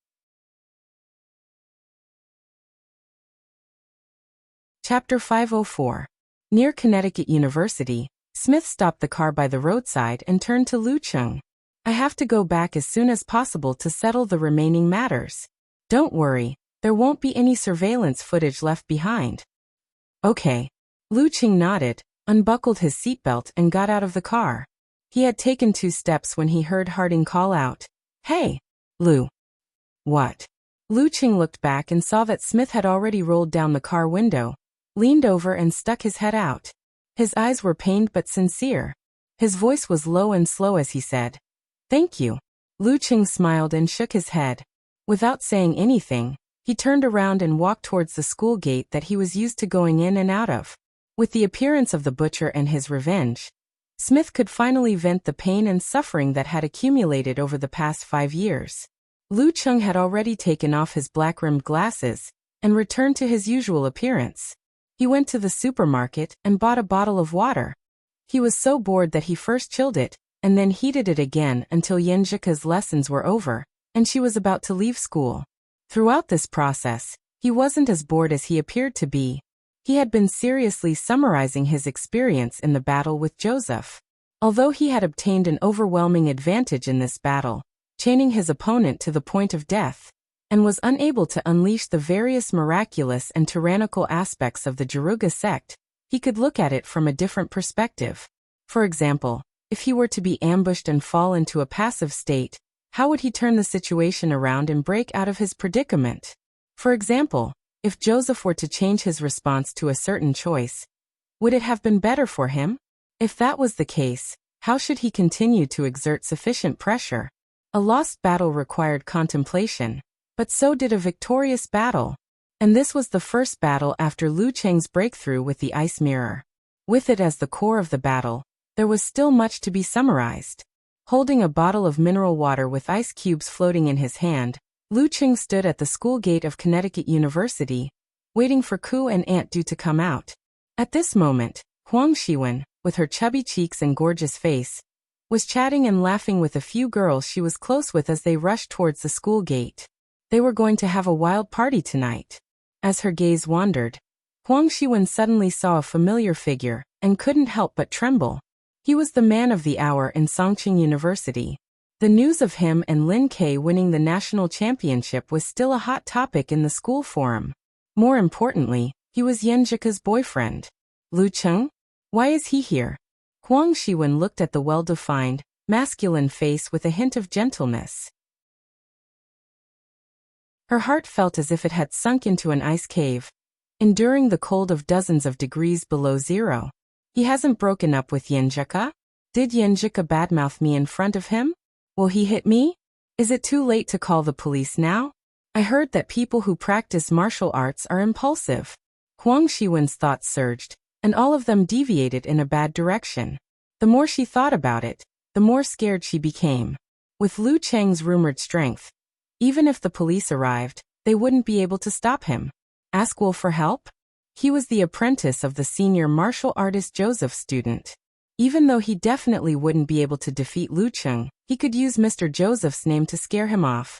Chapter 504. Near Connecticut University, Smith stopped the car by the roadside and turned to Lu Qing. "I have to go back as soon as possible to settle the remaining matters. Don't worry, there won't be any surveillance footage left behind." "Okay." Lu Qing nodded, unbuckled his seatbelt and got out of the car. He had taken 2 steps when he heard Harding call out, "Hey, Lu." "What?" Lu Qing looked back and saw that Smith had already rolled down the car window, leaned over and stuck his head out. His eyes were pained but sincere. His voice was low and slow as he said, "Thank you." Lu Qing smiled and shook his head. Without saying anything, he turned around and walked towards the school gate that he was used to going in and out of. With the appearance of the butcher and his revenge, Smith could finally vent the pain and suffering that had accumulated over the past 5 years. Lu Qing had already taken off his black-rimmed glasses and returned to his usual appearance. He went to the supermarket and bought a bottle of water. He was so bored that he first chilled it, and then heated it again until Yenjika's lessons were over, and she was about to leave school. Throughout this process, he wasn't as bored as he appeared to be. He had been seriously summarizing his experience in the battle with Joseph. Although he had obtained an overwhelming advantage in this battle, chaining his opponent to the point of death, and was unable to unleash the various miraculous and tyrannical aspects of the Jaruga sect, he could look at it from a different perspective. For example, if he were to be ambushed and fall into a passive state, how would he turn the situation around and break out of his predicament? For example, if Joseph were to change his response to a certain choice, would it have been better for him? If that was the case, how should he continue to exert sufficient pressure? A lost battle required contemplation, but so did a victorious battle. And this was the first battle after Lu Qing's breakthrough with the ice mirror. With it as the core of the battle, there was still much to be summarized. Holding a bottle of mineral water with ice cubes floating in his hand, Lu Qing stood at the school gate of Connecticut University, waiting for Ku and Aunt Du to come out. At this moment, Huang Shiwen, with her chubby cheeks and gorgeous face, was chatting and laughing with a few girls she was close with as they rushed towards the school gate. They were going to have a wild party tonight. As her gaze wandered, Huang Shiwen suddenly saw a familiar figure and couldn't help but tremble. He was the man of the hour in Songqing University. The news of him and Lin Kei winning the national championship was still a hot topic in the school forum. More importantly, he was Yenjika's boyfriend. Lu Qing? Why is he here? Huang Shiwen looked at the well-defined, masculine face with a hint of gentleness. Her heart felt as if it had sunk into an ice cave, enduring the cold of dozens of degrees below zero. He hasn't broken up with Yenjika? Did Yenjika badmouth me in front of him? Will he hit me? Is it too late to call the police now? I heard that people who practice martial arts are impulsive. Huang Shiwen's thoughts surged, and all of them deviated in a bad direction. The more she thought about it, the more scared she became. With Lu Cheng's rumored strength, even if the police arrived, they wouldn't be able to stop him. Ask Will for help? He was the apprentice of the senior martial artist Joseph's student. Even though he definitely wouldn't be able to defeat Lu Qing, he could use Mr. Joseph's name to scare him off.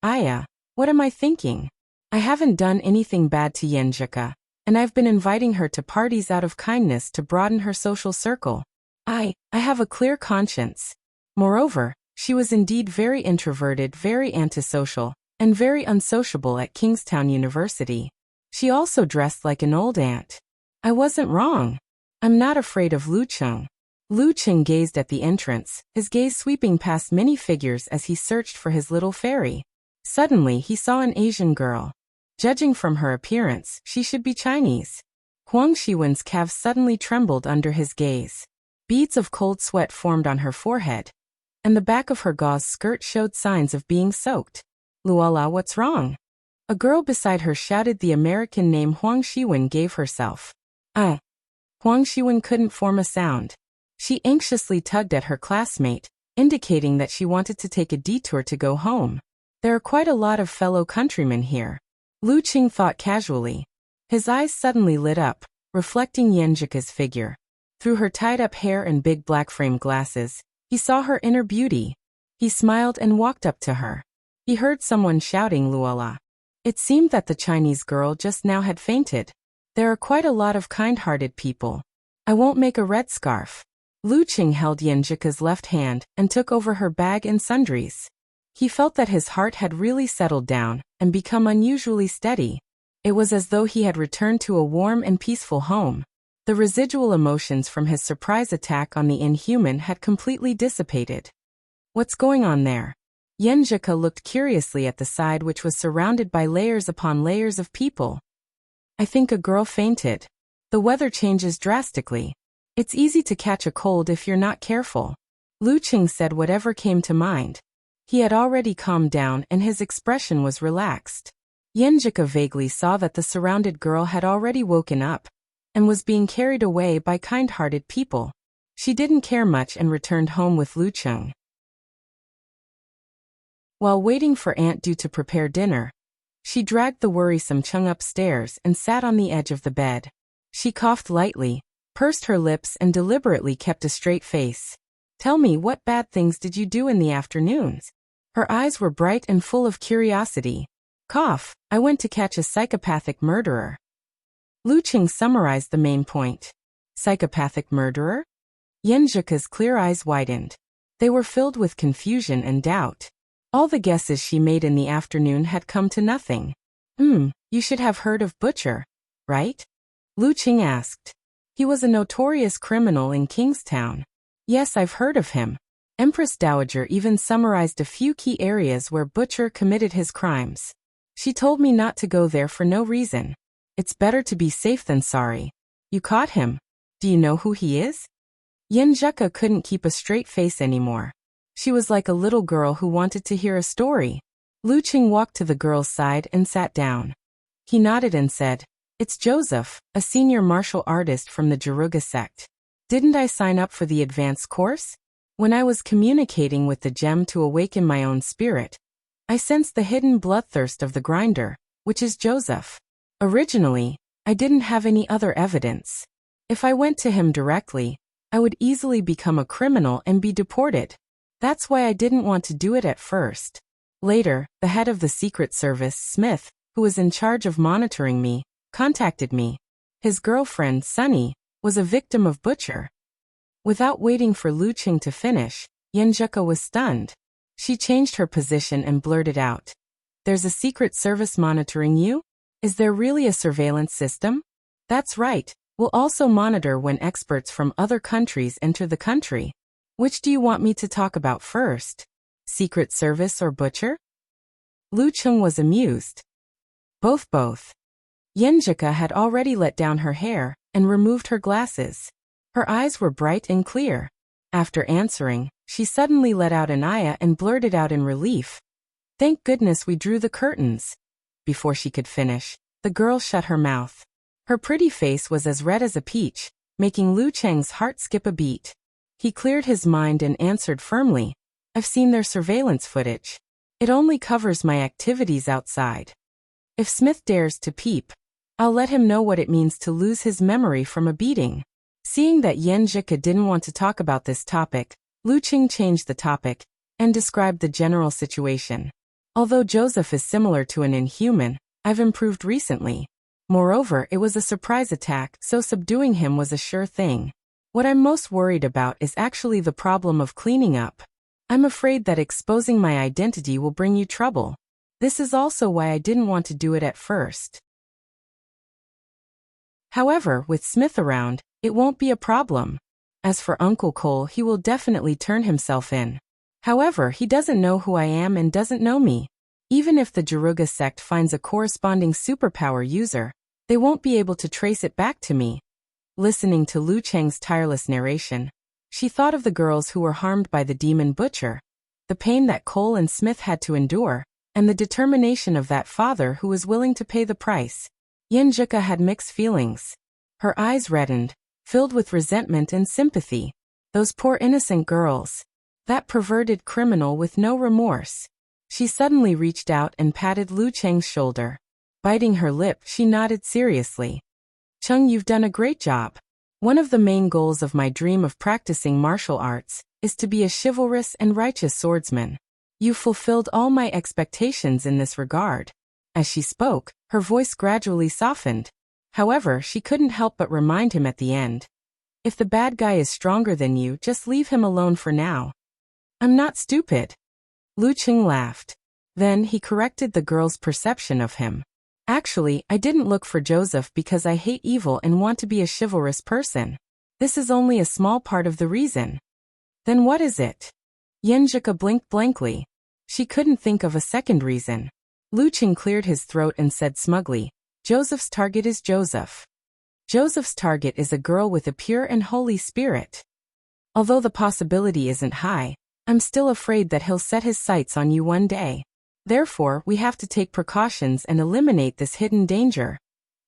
Aya, what am I thinking? I haven't done anything bad to Yenjika, and I've been inviting her to parties out of kindness to broaden her social circle. I have a clear conscience. Moreover, she was indeed very introverted, very antisocial, and very unsociable at Kingstown University. She also dressed like an old aunt. I wasn't wrong. I'm not afraid of Lu Cheng. Lu Cheng gazed at the entrance, his gaze sweeping past many figures as he searched for his little fairy. Suddenly he saw an Asian girl. Judging from her appearance, she should be Chinese. Huang Xiwen's calves suddenly trembled under his gaze. Beads of cold sweat formed on her forehead, and the back of her gauze skirt showed signs of being soaked. Luala, what's wrong? A girl beside her shouted the American name Huang Xiwen gave herself. Huang Xiwen couldn't form a sound. She anxiously tugged at her classmate, indicating that she wanted to take a detour to go home. There are quite a lot of fellow countrymen here. Lu Qing thought casually. His eyes suddenly lit up, reflecting Yenjika's figure. Through her tied-up hair and big black frame glasses, he saw her inner beauty. He smiled and walked up to her. He heard someone shouting Luala. It seemed that the Chinese girl just now had fainted. There are quite a lot of kind-hearted people. I won't make a red scarf. Lu Qing held Yenjika's left hand and took over her bag and sundries. He felt that his heart had really settled down and become unusually steady. It was as though he had returned to a warm and peaceful home. The residual emotions from his surprise attack on the Inhuman had completely dissipated. What's going on there? Yenjika looked curiously at the side, which was surrounded by layers upon layers of people. I think a girl fainted. The weather changes drastically. It's easy to catch a cold if you're not careful. Lu Qing said whatever came to mind. He had already calmed down and his expression was relaxed. Yenjika vaguely saw that the surrounded girl had already woken up and was being carried away by kind-hearted people. She didn't care much and returned home with Lu Qing. While waiting for Aunt Du to prepare dinner, she dragged the worrisome Cheng upstairs and sat on the edge of the bed. She coughed lightly, pursed her lips and deliberately kept a straight face. Tell me, what bad things did you do in the afternoons? Her eyes were bright and full of curiosity. Cough, I went to catch a psychopathic murderer. Lu Qing summarized the main point. Psychopathic murderer? Yenjika's clear eyes widened. They were filled with confusion and doubt. All the guesses she made in the afternoon had come to nothing. You should have heard of Butcher, right? Lu Qing asked. He was a notorious criminal in Kingstown. Yes, I've heard of him. Empress Dowager even summarized a few key areas where Butcher committed his crimes. She told me not to go there for no reason. It's better to be safe than sorry. You caught him. Do you know who he is? Yenjika couldn't keep a straight face anymore. She was like a little girl who wanted to hear a story. Lu Qing walked to the girl's side and sat down. He nodded and said, It's Joseph, a senior martial artist from the Jaruga sect. Didn't I sign up for the advanced course? When I was communicating with the gem to awaken my own spirit, I sensed the hidden bloodthirst of the grinder, which is Joseph. Originally, I didn't have any other evidence. If I went to him directly, I would easily become a criminal and be deported. That's why I didn't want to do it at first. Later, the head of the Secret Service, Smith, who was in charge of monitoring me, contacted me. His girlfriend, Sunny, was a victim of Butcher. Without waiting for Lu Qing to finish, Yenjika was stunned. She changed her position and blurted out. There's a Secret Service monitoring you? Is there really a surveillance system? That's right. We'll also monitor when experts from other countries enter the country. Which do you want me to talk about first? Secret Service or Butcher? Lu Qing was amused. Both. Yenjika had already let down her hair and removed her glasses. Her eyes were bright and clear. After answering, she suddenly let out an ayah and blurted out in relief. Thank goodness we drew the curtains. Before she could finish, the girl shut her mouth. Her pretty face was as red as a peach, making Lu Cheng's heart skip a beat. He cleared his mind and answered firmly. I've seen their surveillance footage. It only covers my activities outside. If Smith dares to peep, I'll let him know what it means to lose his memory from a beating. Seeing that Yenjika didn't want to talk about this topic, Lu Qing changed the topic and described the general situation. Although Joseph is similar to an Inhuman, I've improved recently. Moreover, it was a surprise attack, so subduing him was a sure thing. What I'm most worried about is actually the problem of cleaning up. I'm afraid that exposing my identity will bring you trouble. This is also why I didn't want to do it at first. However, with Smith around, it won't be a problem. As for Uncle Cole, he will definitely turn himself in. However, he doesn't know who I am and doesn't know me. Even if the Jaruga sect finds a corresponding superpower user, they won't be able to trace it back to me. Listening to Lu Cheng's tireless narration, she thought of the girls who were harmed by the demon butcher, the pain that Cole and Smith had to endure, and the determination of that father who was willing to pay the price. Yenjika had mixed feelings. Her eyes reddened, filled with resentment and sympathy. Those poor innocent girls. That perverted criminal with no remorse. She suddenly reached out and patted Lu Cheng's shoulder. Biting her lip, she nodded seriously. Cheng, you've done a great job. One of the main goals of my dream of practicing martial arts is to be a chivalrous and righteous swordsman. You fulfilled all my expectations in this regard. As she spoke, her voice gradually softened. However, she couldn't help but remind him at the end. If the bad guy is stronger than you, just leave him alone for now. I'm not stupid. Lu Cheng laughed. Then he corrected the girl's perception of him. Actually, I didn't look for Joseph because I hate evil and want to be a chivalrous person. This is only a small part of the reason. Then what is it? Yenjika blinked blankly. She couldn't think of a second reason. Lu Cheng cleared his throat and said smugly, Joseph's target is Joseph. Joseph's target is a girl with a pure and holy spirit. Although the possibility isn't high, I'm still afraid that he'll set his sights on you one day. Therefore, we have to take precautions and eliminate this hidden danger.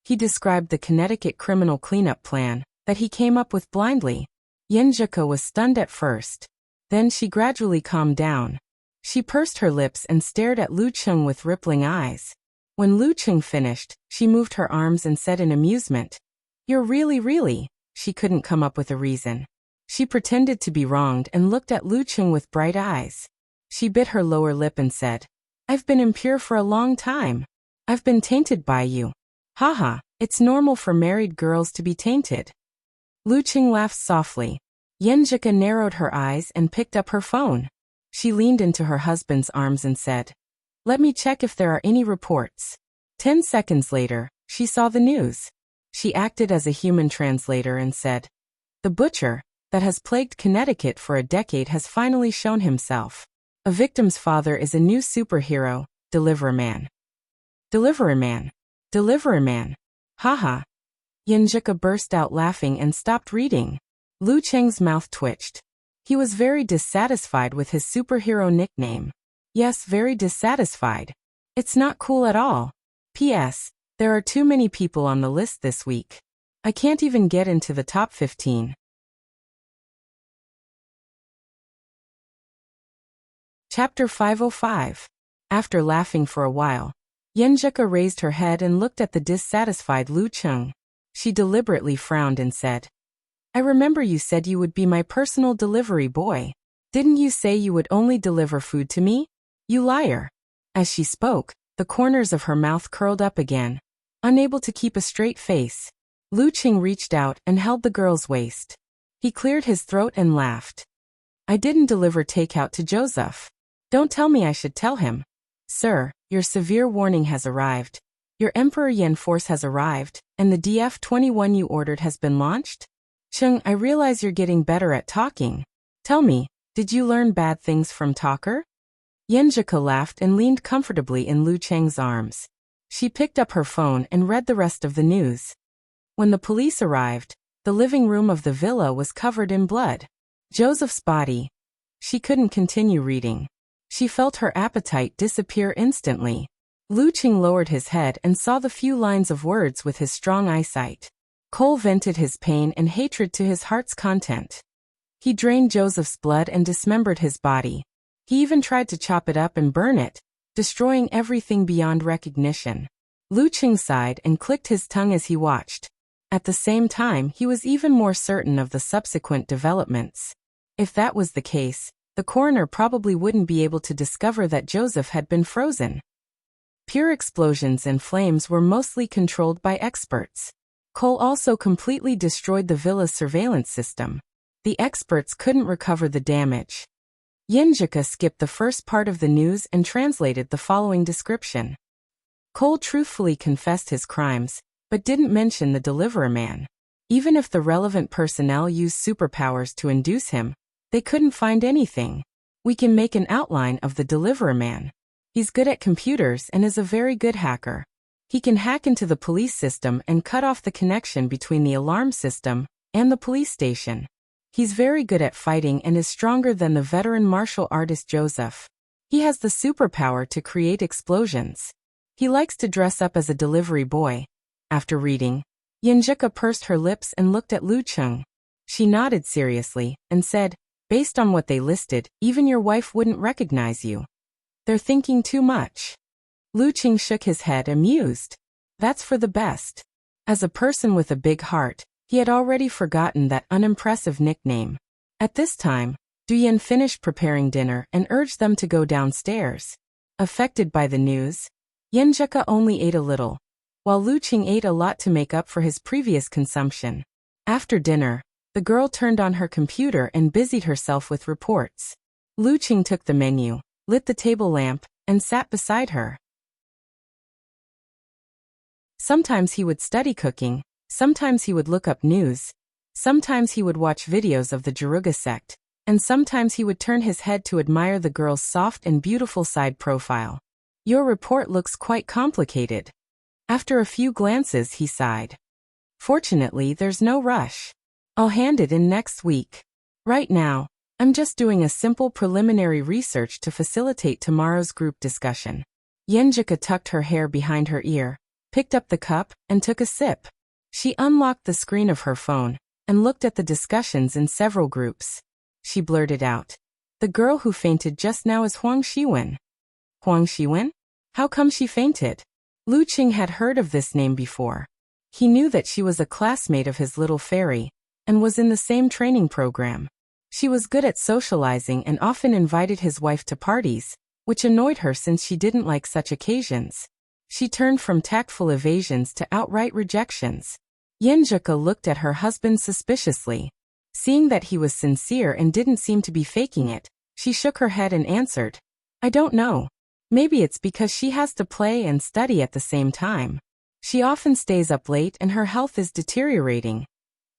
He described the Connecticut criminal cleanup plan that he came up with blindly. Yenjika was stunned at first. Then she gradually calmed down. She pursed her lips and stared at Lu Cheng with rippling eyes. When Lu Cheng finished, she moved her arms and said in amusement, You're really. She couldn't come up with a reason. She pretended to be wronged and looked at Lu Cheng with bright eyes. She bit her lower lip and said, I've been impure for a long time. I've been tainted by you. Haha, it's normal for married girls to be tainted. Lu Cheng laughed softly. Yenjika narrowed her eyes and picked up her phone. She leaned into her husband's arms and said, Let me check if there are any reports. 10 seconds later, she saw the news. She acted as a human translator and said, The butcher, that has plagued Connecticut for a decade has finally shown himself. A victim's father is a new superhero, Deliverer-man. Deliverer-man. Deliverer-man. Haha. Yenjika burst out laughing and stopped reading. Lu Cheng's mouth twitched. He was very dissatisfied with his superhero nickname. Yes, very dissatisfied. It's not cool at all. P.S. There are too many people on the list this week. I can't even get into the top 15. Chapter 505. After laughing for a while, Yenjika raised her head and looked at the dissatisfied Lu Cheng. She deliberately frowned and said, I remember you said you would be my personal delivery boy. Didn't you say you would only deliver food to me? You liar. As she spoke, the corners of her mouth curled up again. Unable to keep a straight face, Lu Cheng reached out and held the girl's waist. He cleared his throat and laughed. I didn't deliver takeout to Joseph. Don't tell me I should tell him. Sir, your severe warning has arrived. Your Emperor Yen force has arrived, and the DF-21 you ordered has been launched? Cheng, I realize you're getting better at talking. Tell me, did you learn bad things from Talker? Yenjika laughed and leaned comfortably in Lu Cheng's arms. She picked up her phone and read the rest of the news. When the police arrived, the living room of the villa was covered in blood. Joseph's body. She couldn't continue reading. She felt her appetite disappear instantly. Lu Cheng lowered his head and saw the few lines of words with his strong eyesight. Cole vented his pain and hatred to his heart's content. He drained Joseph's blood and dismembered his body. He even tried to chop it up and burn it, destroying everything beyond recognition. Lu Cheng sighed and clicked his tongue as he watched. At the same time, he was even more certain of the subsequent developments. If that was the case, the coroner probably wouldn't be able to discover that Joseph had been frozen. Pure explosions and flames were mostly controlled by experts. Cole also completely destroyed the villa's surveillance system. The experts couldn't recover the damage. Yenjika skipped the first part of the news and translated the following description. Cole truthfully confessed his crimes, but didn't mention the deliverer man. Even if the relevant personnel used superpowers to induce him, they couldn't find anything. We can make an outline of the deliverer man. He's good at computers and is a very good hacker. He can hack into the police system and cut off the connection between the alarm system and the police station. He's very good at fighting and is stronger than the veteran martial artist Joseph. He has the superpower to create explosions. He likes to dress up as a delivery boy. After reading, Yenjika pursed her lips and looked at Lu Cheng. She nodded seriously and said, based on what they listed, even your wife wouldn't recognize you. They're thinking too much. Lu Cheng shook his head, amused. That's for the best. As a person with a big heart, he had already forgotten that unimpressive nickname. At this time, Duyan finished preparing dinner and urged them to go downstairs. Affected by the news, Yenjika only ate a little, while Lu Cheng ate a lot to make up for his previous consumption. After dinner, the girl turned on her computer and busied herself with reports. Lu Cheng took the menu, lit the table lamp, and sat beside her. Sometimes he would study cooking, sometimes he would look up news, sometimes he would watch videos of the Jaruga sect, and sometimes he would turn his head to admire the girl's soft and beautiful side profile. Your report looks quite complicated. After a few glances, he sighed. Fortunately, there's no rush. I'll hand it in next week. Right now, I'm just doing a simple preliminary research to facilitate tomorrow's group discussion. Yenjika tucked her hair behind her ear, picked up the cup, and took a sip. She unlocked the screen of her phone and looked at the discussions in several groups. She blurted out, the girl who fainted just now is Huang Shiwen. Huang Shiwen? How come she fainted? Lu Cheng had heard of this name before. He knew that she was a classmate of his little fairy and was in the same training program. She was good at socializing and often invited his wife to parties, which annoyed her since she didn't like such occasions. She turned from tactful evasions to outright rejections. Yenjika looked at her husband suspiciously. Seeing that he was sincere and didn't seem to be faking it, she shook her head and answered, I don't know. Maybe it's because she has to play and study at the same time. She often stays up late and her health is deteriorating.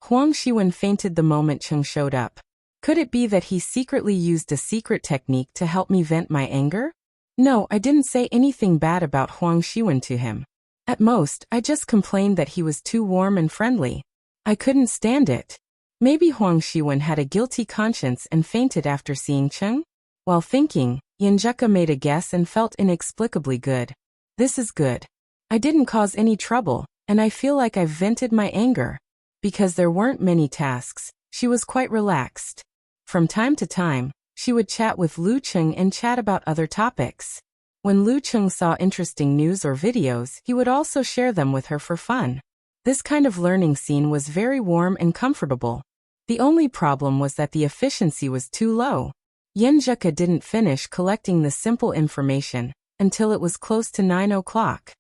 Huang Shiwen fainted the moment Cheng showed up. Could it be that he secretly used a secret technique to help me vent my anger? No, I didn't say anything bad about Huang Shiwen to him. At most, I just complained that he was too warm and friendly. I couldn't stand it. Maybe Huang Shiwen had a guilty conscience and fainted after seeing Cheng? While thinking, Yenjika made a guess and felt inexplicably good. This is good. I didn't cause any trouble, and I feel like I've vented my anger. Because there weren't many tasks, she was quite relaxed. From time to time, she would chat with Lu Cheng and chat about other topics. When Lu Cheng saw interesting news or videos, he would also share them with her for fun. This kind of learning scene was very warm and comfortable. The only problem was that the efficiency was too low. Yenjika didn't finish collecting the simple information until it was close to 9 o'clock.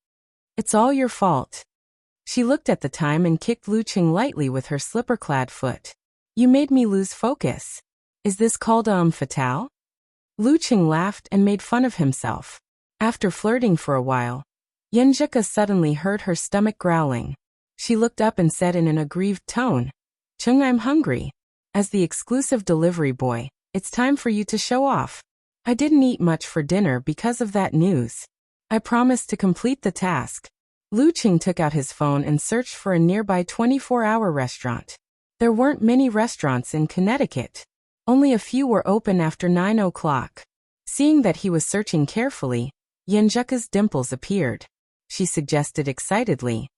It's all your fault. She looked at the time and kicked Lu Cheng lightly with her slipper-clad foot. You made me lose focus. Is this called fatale? Lu Cheng laughed and made fun of himself. After flirting for a while, Yenjika suddenly heard her stomach growling. She looked up and said in an aggrieved tone, Cheng, I'm hungry. As the exclusive delivery boy, it's time for you to show off. I didn't eat much for dinner because of that news. I promised to complete the task. Lu Cheng took out his phone and searched for a nearby 24-hour restaurant. There weren't many restaurants in Connecticut. Only a few were open after 9 o'clock. Seeing that he was searching carefully, Yenjika's dimples appeared. She suggested excitedly,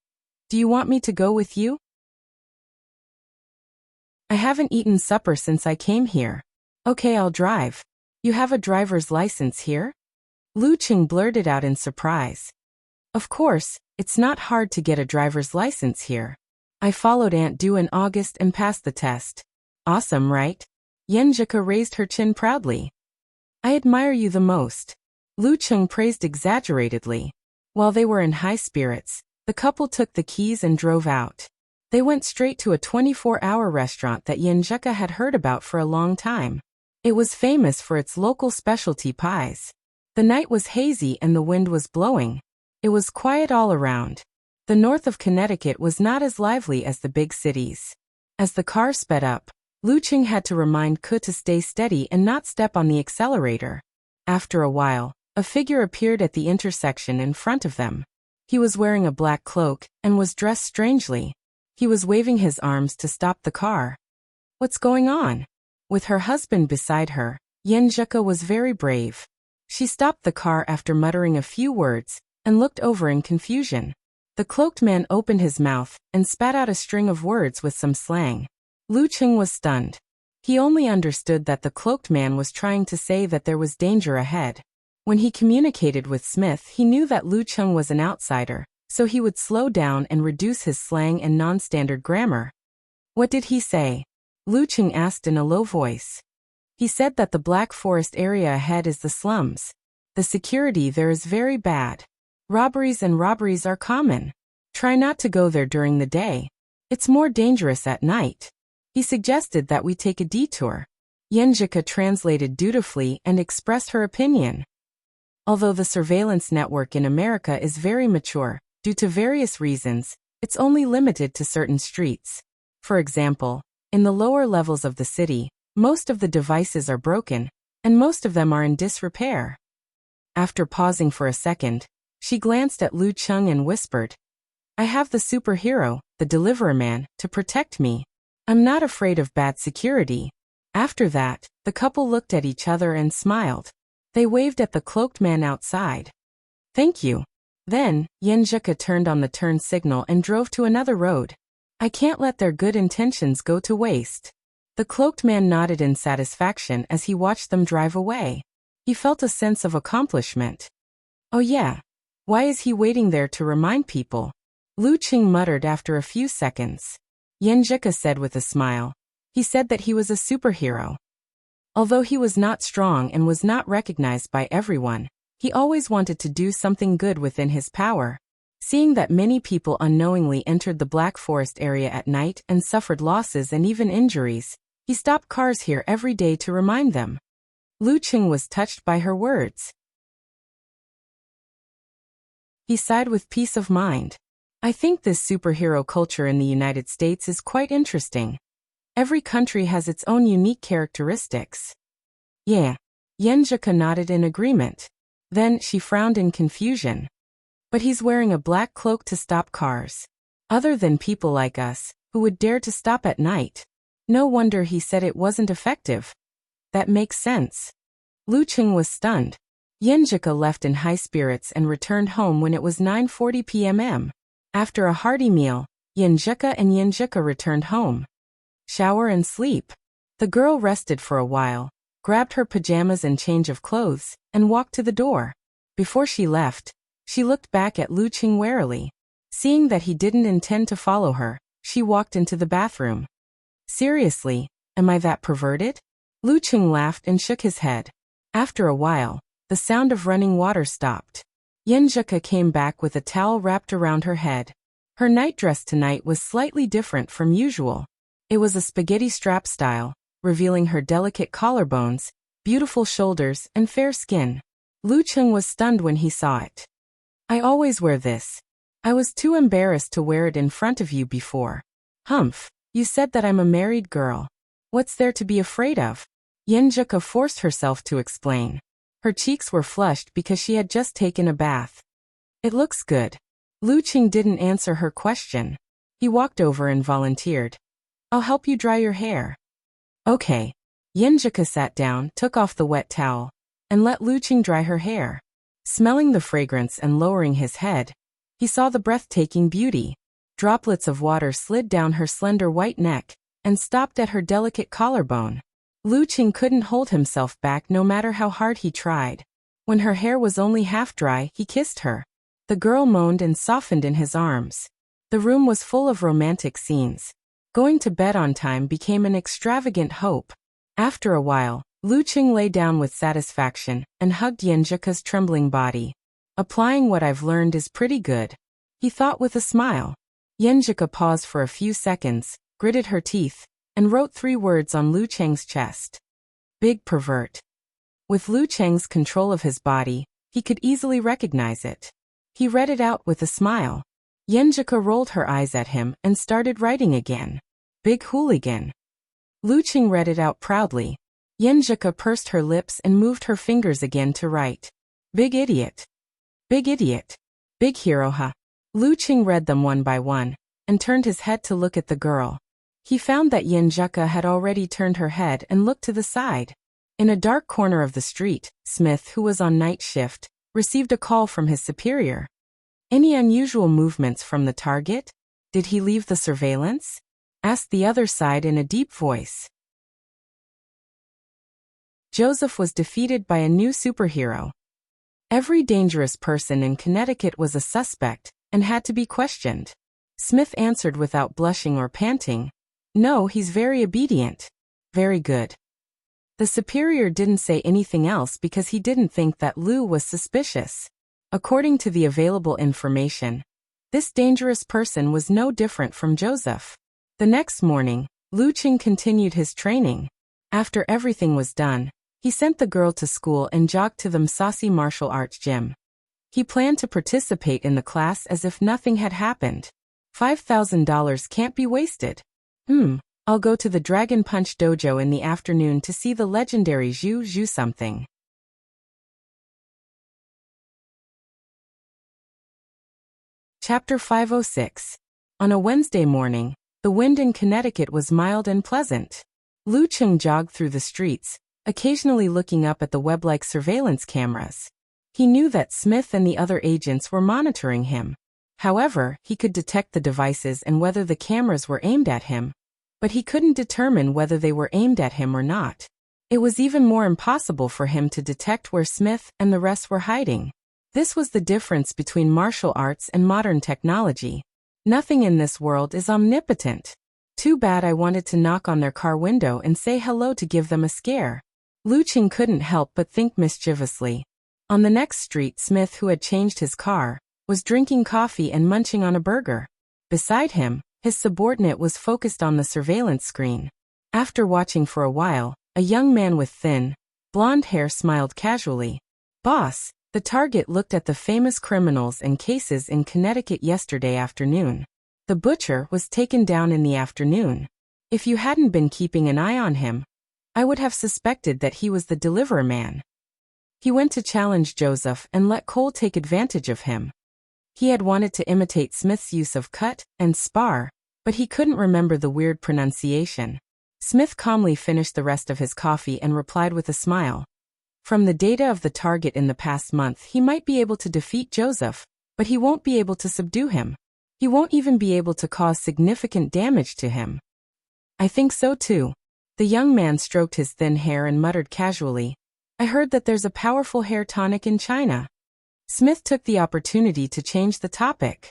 Do you want me to go with you? I haven't eaten supper since I came here. Okay, I'll drive. You have a driver's license here? Lu Cheng blurted out in surprise. Of course, it's not hard to get a driver's license here. I followed Aunt Du in August and passed the test. Awesome, right? Yenjika raised her chin proudly. I admire you the most. Lu Cheng praised exaggeratedly. While they were in high spirits, the couple took the keys and drove out. They went straight to a 24-hour restaurant that Yenjika had heard about for a long time. It was famous for its local specialty pies. The night was hazy and the wind was blowing. It was quiet all around. The north of Connecticut was not as lively as the big cities. As the car sped up, Lu Qing had to remind Ke to stay steady and not step on the accelerator. After a while, a figure appeared at the intersection in front of them. He was wearing a black cloak and was dressed strangely. He was waving his arms to stop the car. What's going on? With her husband beside her, Yen Zheke was very brave. She stopped the car after muttering a few words and looked over in confusion. The cloaked man opened his mouth and spat out a string of words with some slang. Lu Qing was stunned. He only understood that the cloaked man was trying to say that there was danger ahead. When he communicated with Smith, he knew that Lu Qing was an outsider, so he would slow down and reduce his slang and non-standard grammar. What did he say? Lu Qing asked in a low voice. He said that the Black Forest area ahead is the slums. The security there is very bad. Robberies are common. Try not to go there during the day. It's more dangerous at night. He suggested that we take a detour. Yen Zheke translated dutifully and expressed her opinion. Although the surveillance network in America is very mature, due to various reasons, it's only limited to certain streets. For example, in the lower levels of the city, most of the devices are broken, and most of them are in disrepair. After pausing for a second, she glanced at Lu Qing and whispered, I have the superhero, the deliverer man, to protect me. I'm not afraid of bad security. After that, the couple looked at each other and smiled. They waved at the cloaked man outside. Thank you. Then, Yen Zheke turned on the turn signal and drove to another road. I can't let their good intentions go to waste. The cloaked man nodded in satisfaction as he watched them drive away. He felt a sense of accomplishment. Oh yeah. Why is he waiting there to remind people? Lu Qing muttered after a few seconds. Yen Zheke said with a smile. He said that he was a superhero. Although he was not strong and was not recognized by everyone, he always wanted to do something good within his power. Seeing that many people unknowingly entered the Black Forest area at night and suffered losses and even injuries, he stopped cars here every day to remind them. Lu Qing was touched by her words. He sighed with peace of mind. I think this superhero culture in the United States is quite interesting. Every country has its own unique characteristics. Yeah. Yen Zheke nodded in agreement. Then she frowned in confusion. But he's wearing a black cloak to stop cars. Other than people like us, who would dare to stop at night. No wonder he said it wasn't effective. That makes sense. Lu Qing was stunned. Yen Zheke left in high spirits and returned home when it was 9:40 p.m. After a hearty meal, Yen Zheke returned home. Shower and sleep. The girl rested for a while, grabbed her pajamas and change of clothes, and walked to the door. Before she left, she looked back at Lu Qing warily. Seeing that he didn't intend to follow her, she walked into the bathroom. Seriously, am I that perverted? Lu Qing laughed and shook his head. After a while, the sound of running water stopped. Yen Zheke came back with a towel wrapped around her head. Her nightdress tonight was slightly different from usual. It was a spaghetti strap style, revealing her delicate collarbones, beautiful shoulders, and fair skin. Lu Qing was stunned when he saw it. I always wear this. I was too embarrassed to wear it in front of you before. Humph, you said that I'm a married girl. What's there to be afraid of? Yen Zheke forced herself to explain. Her cheeks were flushed because she had just taken a bath. It looks good. Lu Qing didn't answer her question. He walked over and volunteered. I'll help you dry your hair. Okay. Yen Zheke sat down, took off the wet towel, and let Lu Qing dry her hair. Smelling the fragrance and lowering his head, he saw the breathtaking beauty. Droplets of water slid down her slender white neck and stopped at her delicate collarbone. Lu Qing couldn't hold himself back no matter how hard he tried. When her hair was only half dry, he kissed her. The girl moaned and softened in his arms. The room was full of romantic scenes. Going to bed on time became an extravagant hope. After a while, Lu Qing lay down with satisfaction and hugged Yen Zheke's trembling body. Applying what I've learned is pretty good, he thought with a smile. Yen Zheke paused for a few seconds, gritted her teeth, and wrote 3 words on Lu Qing's chest. Big pervert. With Lu Cheng's control of his body, he could easily recognize it. He read it out with a smile. Yenjika rolled her eyes at him and started writing again. Big hooligan. Lu Cheng read it out proudly. Yenjika pursed her lips and moved her fingers again to write. Big idiot. Big idiot. Big hero ha. Lu Cheng read them one by one, and turned his head to look at the girl. He found that Yenjika had already turned her head and looked to the side. In a dark corner of the street, Smith, who was on night shift, received a call from his superior. Any unusual movements from the target? Did he leave the surveillance? Asked the other side in a deep voice. Joseph was defeated by a new superhero. Every dangerous person in Connecticut was a suspect and had to be questioned. Smith answered without blushing or panting. No, he's very obedient. Very good. The superior didn't say anything else because he didn't think that Lu was suspicious. According to the available information, this dangerous person was no different from Joseph. The next morning, Lu Cheng continued his training. After everything was done, he sent the girl to school and jogged to the Msasi martial arts gym. He planned to participate in the class as if nothing had happened. $5,000 can't be wasted. I'll go to the Dragon Punch dojo in the afternoon to see the legendary Zhu something. Chapter 506. On a Wednesday morning, the wind in Connecticut was mild and pleasant. Lu Cheng jogged through the streets, occasionally looking up at the web-like surveillance cameras. He knew that Smith and the other agents were monitoring him. However, he could detect the devices and whether the cameras were aimed at him, but he couldn't determine whether they were aimed at him or not. It was even more impossible for him to detect where Smith and the rest were hiding. This was the difference between martial arts and modern technology. Nothing in this world is omnipotent. Too bad I wanted to knock on their car window and say hello to give them a scare. Lu Cheng couldn't help but think mischievously. On the next street, Smith, who had changed his car, was drinking coffee and munching on a burger. Beside him, his subordinate was focused on the surveillance screen. After watching for a while, a young man with thin, blonde hair smiled casually. Boss, the target looked at the famous criminals and cases in Connecticut yesterday afternoon. The butcher was taken down in the afternoon. If you hadn't been keeping an eye on him, I would have suspected that he was the deliverer man. He went to challenge Joseph and let Cole take advantage of him. He had wanted to imitate Smith's use of cut and spar, but he couldn't remember the weird pronunciation. Smith calmly finished the rest of his coffee and replied with a smile. From the data of the target in the past month, he might be able to defeat Joseph, but he won't be able to subdue him. He won't even be able to cause significant damage to him. I think so too. The young man stroked his thin hair and muttered casually, I heard that there's a powerful hair tonic in China. Smith took the opportunity to change the topic.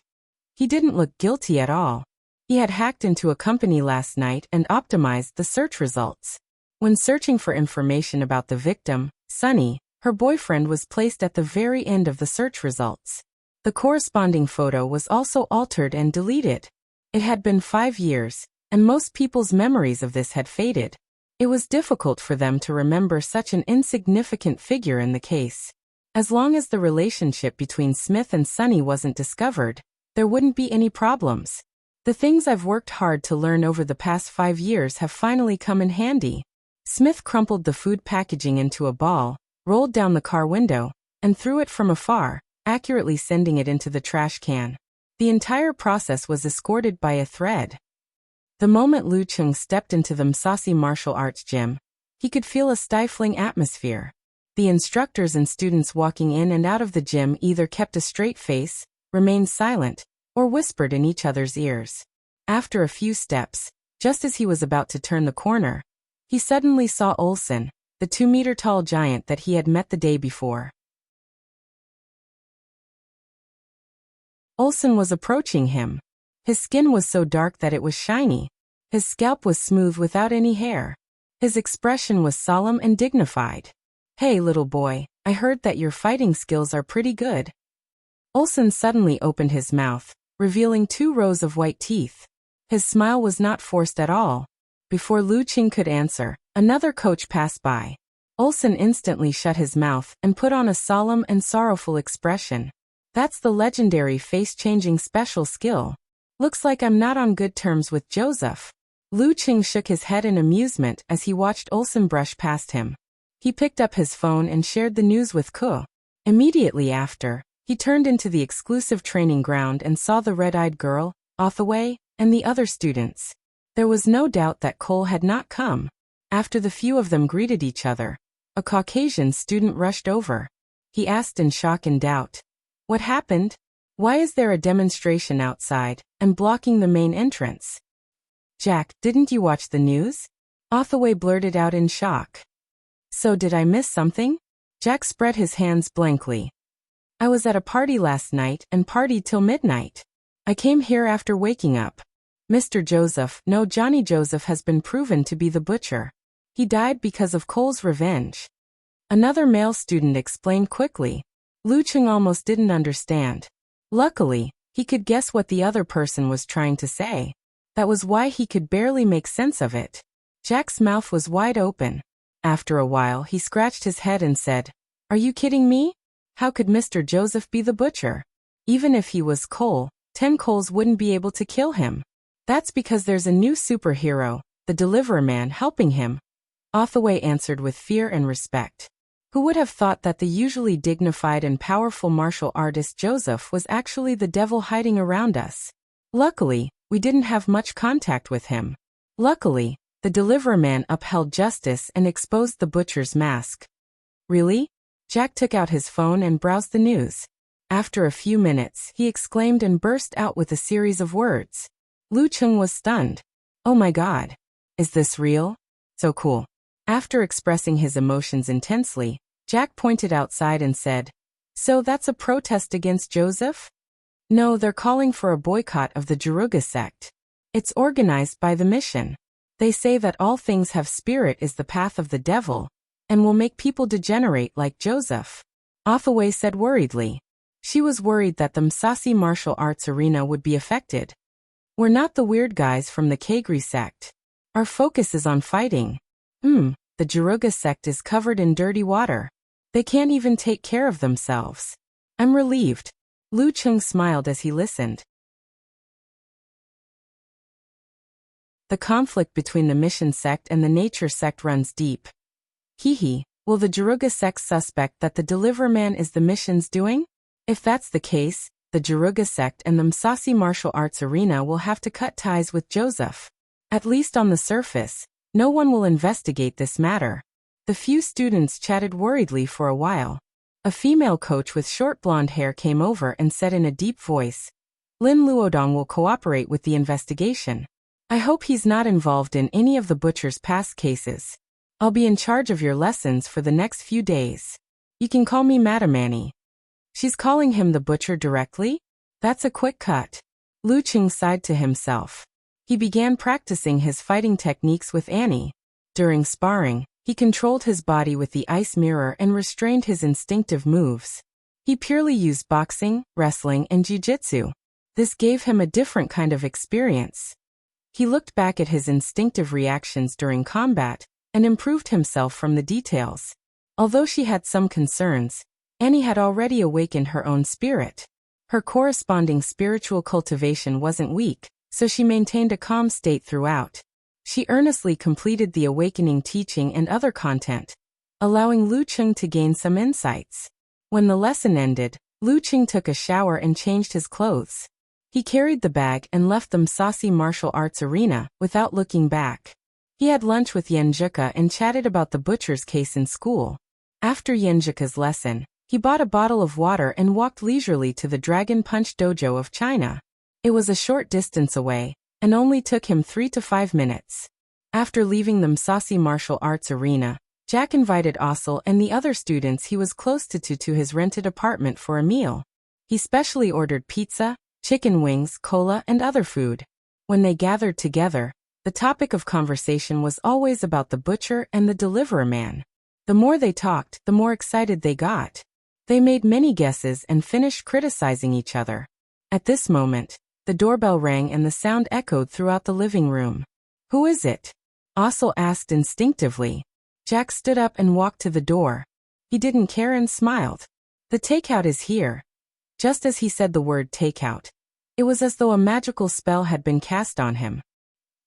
He didn't look guilty at all. He had hacked into a company last night and optimized the search results. When searching for information about the victim, Sunny, her boyfriend was placed at the very end of the search results. The corresponding photo was also altered and deleted. It had been 5 years, and most people's memories of this had faded. It was difficult for them to remember such an insignificant figure in the case. As long as the relationship between Smith and Sunny wasn't discovered, there wouldn't be any problems. The things I've worked hard to learn over the past 5 years have finally come in handy. Smith crumpled the food packaging into a ball, rolled down the car window, and threw it from afar, accurately sending it into the trash can. The entire process was escorted by a thread. The moment Lu Cheng stepped into the Msasi martial arts gym, he could feel a stifling atmosphere. The instructors and students walking in and out of the gym either kept a straight face, remained silent, or whispered in each other's ears. After a few steps, just as he was about to turn the corner, he suddenly saw Olsen, the 2-meter-tall giant that he had met the day before. Olsen was approaching him. His skin was so dark that it was shiny. His scalp was smooth without any hair. His expression was solemn and dignified. Hey little boy, I heard that your fighting skills are pretty good. Olsen suddenly opened his mouth, revealing 2 rows of white teeth. His smile was not forced at all. Before Lu Qing could answer, another coach passed by. Olsen instantly shut his mouth and put on a solemn and sorrowful expression. That's the legendary face-changing special skill. Looks like I'm not on good terms with Joseph. Lu Qing shook his head in amusement as he watched Olsen brush past him. He picked up his phone and shared the news with Ke. Immediately after, he turned into the exclusive training ground and saw the red-eyed girl, Othaway, and the other students. There was no doubt that Cole had not come. After the few of them greeted each other, a Caucasian student rushed over. He asked in shock and doubt, "What happened? Why is there a demonstration outside and blocking the main entrance?" "Jack, didn't you watch the news?" Othaway blurted out in shock. "So did I miss something?" Jack spread his hands blankly. "I was at a party last night and partied till midnight. I came here after waking up. Mr. Joseph, no, Johnny Joseph has been proven to be the butcher. He died because of Cole's revenge." Another male student explained quickly. Lu Qing almost didn't understand. Luckily, he could guess what the other person was trying to say. That was why he could barely make sense of it. Jack's mouth was wide open. After a while, he scratched his head and said, "Are you kidding me? How could Mr. Joseph be the butcher? Even if he was Cole, 10 Coles wouldn't be able to kill him. That's because there's a new superhero, the Deliverer Man, helping him." Othaway answered with fear and respect. Who would have thought that the usually dignified and powerful martial artist Joseph was actually the devil hiding around us? Luckily, we didn't have much contact with him. Luckily, the Deliverer Man upheld justice and exposed the butcher's mask. "Really?" Jack took out his phone and browsed the news. After a few minutes, he exclaimed and burst out with a series of words. Lu Qing was stunned. "Oh my God. Is this real? So cool." After expressing his emotions intensely, Jack pointed outside and said, "So that's a protest against Joseph?" "No, they're calling for a boycott of the Jaruga sect. It's organized by the mission. They say that all things have spirit is the path of the devil, and will make people degenerate like Joseph." Othaway said worriedly. She was worried that the Msasi martial arts arena would be affected. "We're not the weird guys from the Kagri sect. Our focus is on fighting." The Jaruga sect is covered in dirty water. They can't even take care of themselves. I'm relieved. Lu Qing smiled as he listened. The conflict between the mission sect and the nature sect runs deep. Hee. Will the Jaruga sect suspect that the Deliverer Man is the mission's doing? If that's the case, the Jaruga sect and the Msasi martial arts arena will have to cut ties with Joseph. At least on the surface, no one will investigate this matter. The few students chatted worriedly for a while. A female coach with short blonde hair came over and said in a deep voice, "Lin Luodong will cooperate with the investigation. I hope he's not involved in any of the butcher's past cases. I'll be in charge of your lessons for the next few days. You can call me Madam Annie." She's calling him the butcher directly? That's a quick cut. Lu Qing sighed to himself. He began practicing his fighting techniques with Annie. During sparring, he controlled his body with the ice mirror and restrained his instinctive moves. He purely used boxing, wrestling, and jiu-jitsu. This gave him a different kind of experience. He looked back at his instinctive reactions during combat and improved himself from the details. Although she had some concerns, Annie had already awakened her own spirit. Her corresponding spiritual cultivation wasn't weak, so she maintained a calm state throughout. She earnestly completed the awakening teaching and other content, allowing Lu Qing to gain some insights. When the lesson ended, Lu Qing took a shower and changed his clothes. He carried the bag and left the Msasi martial arts arena without looking back. He had lunch with Yenjuka and chatted about the butcher's case in school. After Yenjuka's lesson, he bought a bottle of water and walked leisurely to the Dragon Punch Dojo of China. It was a short distance away, and only took him 3 to 5 minutes. After leaving the Msasi martial arts arena, Jack invited Ossel and the other students he was close to his rented apartment for a meal. He specially ordered pizza, chicken wings, cola, and other food. When they gathered together, the topic of conversation was always about the butcher and the Deliverer Man. The more they talked, the more excited they got. They made many guesses and finished criticizing each other. At this moment, the doorbell rang and the sound echoed throughout the living room. "Who is it?" Also asked instinctively. Jack stood up and walked to the door. He didn't care and smiled. The takeout is here. Just as he said the word takeout, it was as though a magical spell had been cast on him.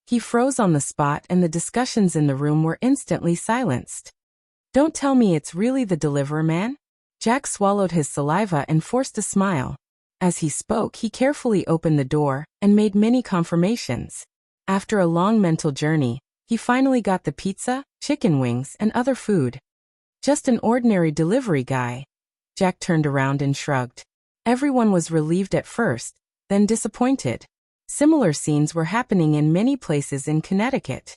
He froze on the spot and the discussions in the room were instantly silenced. Don't tell me it's really the deliverer man? Jack swallowed his saliva and forced a smile. As he spoke, he carefully opened the door and made many confirmations. After a long mental journey, he finally got the pizza, chicken wings, and other food. Just an ordinary delivery guy. Jack turned around and shrugged. Everyone was relieved at first, then disappointed. Similar scenes were happening in many places in Connecticut.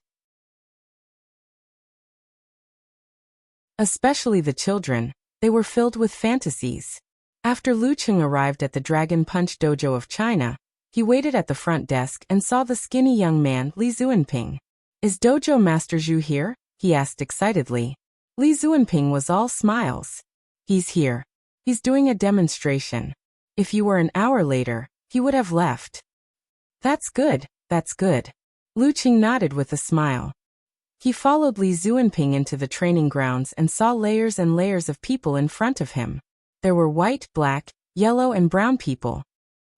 Especially the children, they were filled with fantasies. After Lu Cheng arrived at the Dragon Punch Dojo of China, he waited at the front desk and saw the skinny young man Li Zuanping. Is Dojo Master Zhu here? He asked excitedly. Li Zuanping was all smiles. He's here. He's doing a demonstration. If you were an hour later, he would have left. That's good, that's good. Lu Cheng nodded with a smile. He followed Li Zuanping into the training grounds and saw layers and layers of people in front of him. There were white, black, yellow and brown people.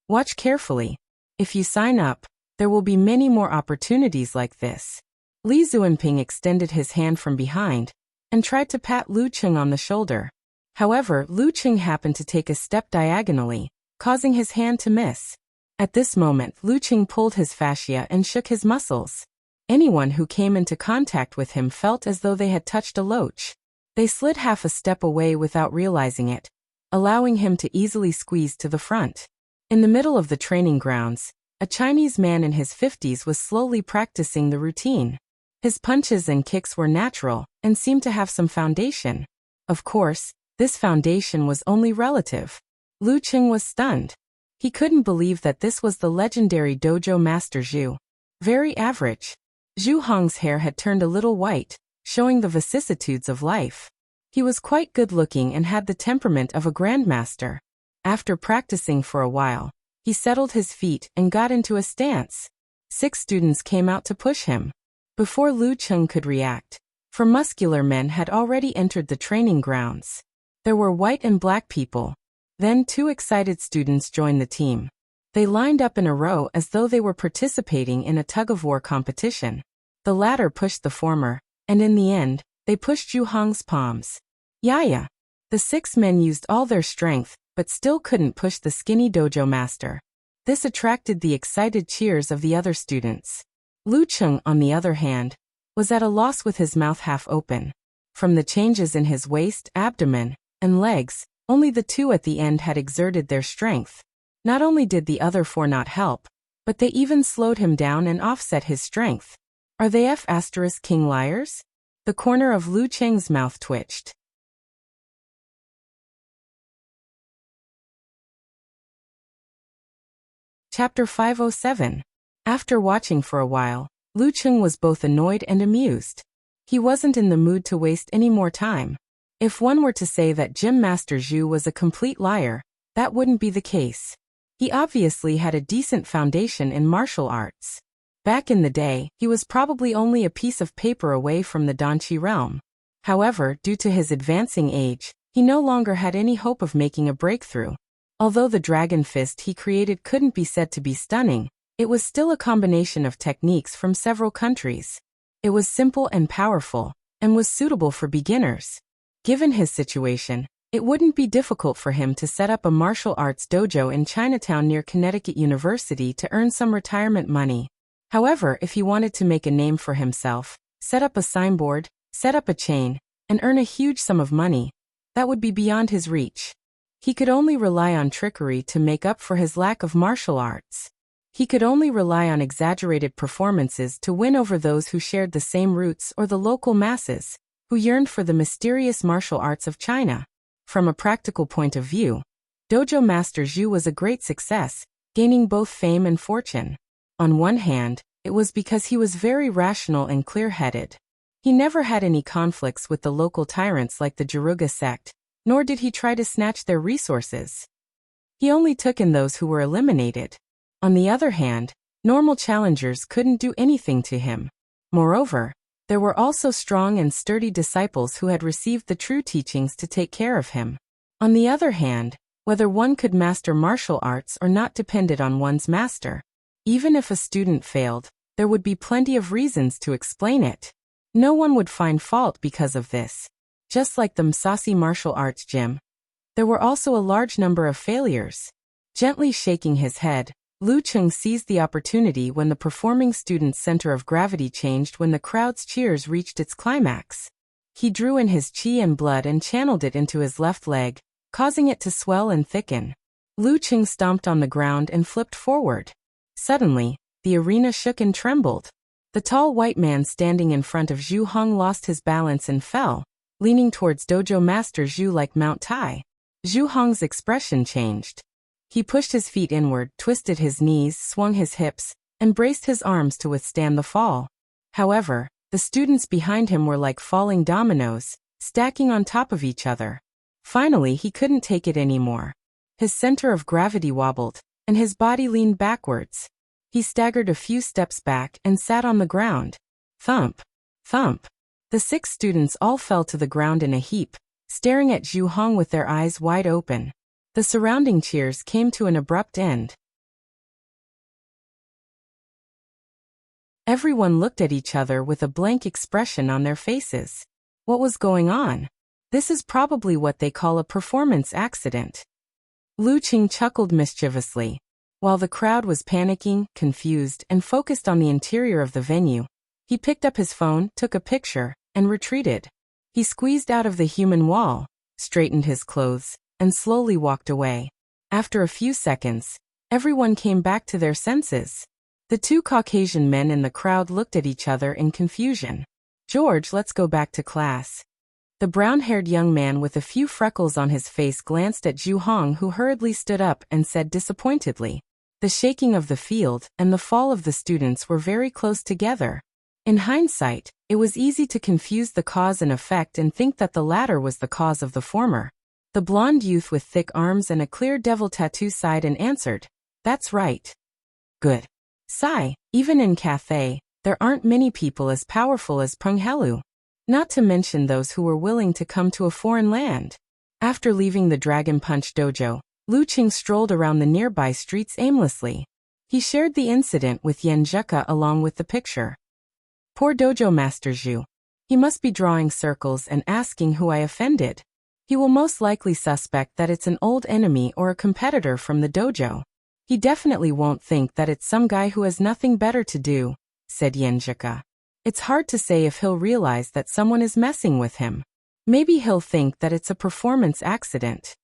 Watch carefully. If you sign up, there will be many more opportunities like this. Li Zuanping extended his hand from behind and tried to pat Lu Cheng on the shoulder. However, Lu Cheng happened to take a step diagonally, causing his hand to miss. At this moment, Lu Cheng pulled his fascia and shook his muscles. Anyone who came into contact with him felt as though they had touched a loach. They slid half a step away without realizing it, allowing him to easily squeeze to the front. In the middle of the training grounds, a Chinese man in his 50s was slowly practicing the routine. His punches and kicks were natural and seemed to have some foundation. Of course, this foundation was only relative. Lu Cheng was stunned. He couldn't believe that this was the legendary dojo master Zhu. Very average. Zhu Hong's hair had turned a little white, showing the vicissitudes of life. He was quite good-looking and had the temperament of a grandmaster. After practicing for a while, he settled his feet and got into a stance. 6 students came out to push him. Before Lu Cheng could react, 4 muscular men had already entered the training grounds. There were white and black people. Then 2 excited students joined the team. They lined up in a row as though they were participating in a tug-of-war competition. The latter pushed the former, and in the end, they pushed Zhu Hong's palms. Yaya! The 6 men used all their strength, but still couldn't push the skinny dojo master. This attracted the excited cheers of the other students. Lu Cheng, on the other hand, was at a loss with his mouth half open. From the changes in his waist, abdomen, and legs, only the 2 at the end had exerted their strength. Not only did the other 4 not help, but they even slowed him down and offset his strength. Are they King liars? The corner of Lu Cheng's mouth twitched. Chapter 507. After watching for a while, Lu Cheng was both annoyed and amused. He wasn't in the mood to waste any more time. If one were to say that Gym Master Zhu was a complete liar, that wouldn't be the case. He obviously had a decent foundation in martial arts. Back in the day, he was probably only a piece of paper away from the Danqi realm. However, due to his advancing age, he no longer had any hope of making a breakthrough. Although the dragon fist he created couldn't be said to be stunning, it was still a combination of techniques from several countries. It was simple and powerful, and was suitable for beginners. Given his situation, it wouldn't be difficult for him to set up a martial arts dojo in Chinatown near Connecticut University to earn some retirement money. However, if he wanted to make a name for himself, set up a signboard, set up a chain, and earn a huge sum of money, that would be beyond his reach. He could only rely on trickery to make up for his lack of martial arts. He could only rely on exaggerated performances to win over those who shared the same roots or the local masses, who yearned for the mysterious martial arts of China. From a practical point of view, Dojo Master Zhu was a great success, gaining both fame and fortune. On one hand, it was because he was very rational and clear-headed. He never had any conflicts with the local tyrants like the Jaruga sect, nor did he try to snatch their resources. He only took in those who were eliminated. On the other hand, normal challengers couldn't do anything to him. Moreover, There were also strong and sturdy disciples who had received the true teachings to take care of him. On the other hand, whether one could master martial arts or not depended on one's master. Even if a student failed, there would be plenty of reasons to explain it. No one would find fault because of this. Just like the Musashi martial arts gym, there were also a large number of failures. Gently shaking his head, Lu Cheng seized the opportunity when the performing student's center of gravity changed when the crowd's cheers reached its climax. He drew in his qi and blood and channeled it into his left leg, causing it to swell and thicken. Lu Cheng stomped on the ground and flipped forward. Suddenly, the arena shook and trembled. The tall white man standing in front of Zhu Hong lost his balance and fell, leaning towards dojo master Zhu like Mount Tai. Zhu Hong's expression changed. He pushed his feet inward, twisted his knees, swung his hips, and braced his arms to withstand the fall. However, the students behind him were like falling dominoes, stacking on top of each other. Finally, he couldn't take it anymore. His center of gravity wobbled, and his body leaned backwards. He staggered a few steps back and sat on the ground. Thump! Thump! The 6 students all fell to the ground in a heap, staring at Zhu Hong with their eyes wide open. The surrounding cheers came to an abrupt end. Everyone looked at each other with a blank expression on their faces. What was going on? This is probably what they call a performance accident. Lu Cheng chuckled mischievously. While the crowd was panicking, confused, and focused on the interior of the venue, he picked up his phone, took a picture, and retreated. He squeezed out of the human wall, straightened his clothes, and slowly walked away. After a few seconds, everyone came back to their senses. The 2 Caucasian men in the crowd looked at each other in confusion. "George, let's go back to class." The brown-haired young man with a few freckles on his face glanced at Zhu Hong, who hurriedly stood up and said disappointedly. The shaking of the field and the fall of the students were very close together. In hindsight, it was easy to confuse the cause and effect and think that the latter was the cause of the former. The blonde youth with thick arms and a clear devil tattoo sighed and answered, "That's right." "Good." Sigh, even in Cathay, there aren't many people as powerful as Peng Helu. Not to mention those who were willing to come to a foreign land. After leaving the Dragon Punch dojo, Lu Cheng strolled around the nearby streets aimlessly. He shared the incident with Yen Zheka along with the picture. "Poor dojo master Zhu. He must be drawing circles and asking who I offended. He will most likely suspect that it's an old enemy or a competitor from the dojo. He definitely won't think that it's some guy who has nothing better to do," said Yen Zheka. "It's hard to say if he'll realize that someone is messing with him. Maybe he'll think that it's a performance accident."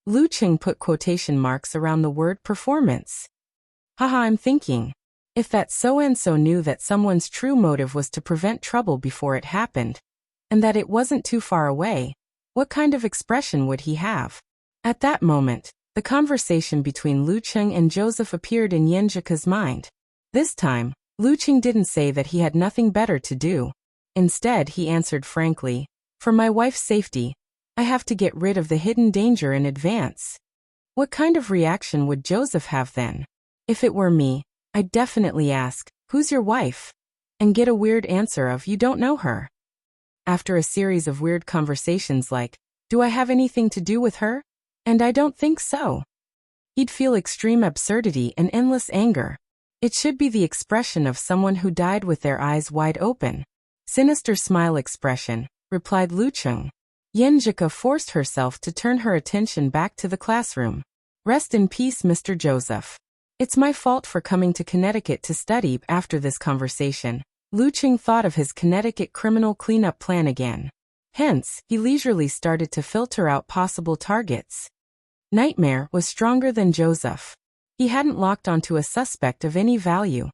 Lu Cheng put quotation marks around the word performance. "Haha, I'm thinking. If that so-and-so knew that someone's true motive was to prevent trouble before it happened, and that it wasn't too far away, what kind of expression would he have?" At that moment, the conversation between Lu Cheng and Joseph appeared in Yen Zheka's mind. This time, Lu Cheng didn't say that he had nothing better to do. Instead, he answered frankly, "For my wife's safety, I have to get rid of the hidden danger in advance." What kind of reaction would Joseph have then? If it were me, I'd definitely ask, "Who's your wife?" and get a weird answer of, "You don't know her." After a series of weird conversations like, "Do I have anything to do with her? And I don't think so." He'd feel extreme absurdity and endless anger. It should be the expression of someone who died with their eyes wide open. "Sinister smile expression," replied Lu Cheng. Yen Zheka forced herself to turn her attention back to the classroom. "Rest in peace, Mr. Joseph. It's my fault for coming to Connecticut to study." After this conversation, Lu Cheng thought of his Connecticut criminal cleanup plan again. Hence, he leisurely started to filter out possible targets. Nightmare was stronger than Joseph. He hadn't locked onto a suspect of any value.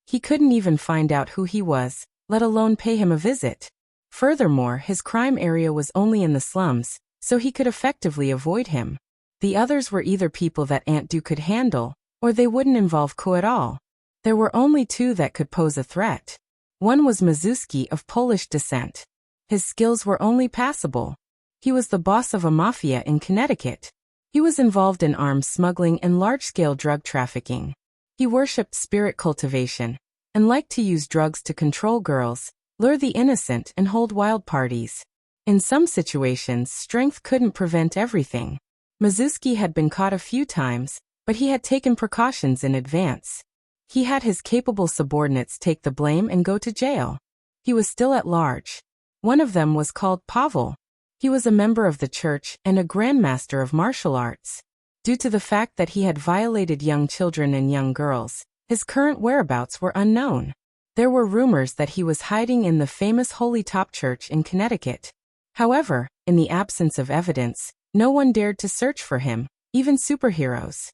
He couldn't even find out who he was, let alone pay him a visit. Furthermore, his crime area was only in the slums, so he could effectively avoid him. The others were either people that Aunt Du could handle, or they wouldn't involve Ko at all. There were only 2 that could pose a threat. One was Mizuski of Polish descent. His skills were only passable. He was the boss of a mafia in Connecticut. He was involved in arms smuggling and large-scale drug trafficking. He worshipped spirit cultivation and liked to use drugs to control girls, lure the innocent, and hold wild parties. In some situations, strength couldn't prevent everything. Mizuski had been caught a few times, but he had taken precautions in advance. He had his capable subordinates take the blame and go to jail. He was still at large. One of them was called Pavel. He was a member of the church and a grandmaster of martial arts. Due to the fact that he had violated young children and young girls, his current whereabouts were unknown. There were rumors that he was hiding in the famous Holy Top Church in Connecticut. However, in the absence of evidence, no one dared to search for him, even superheroes.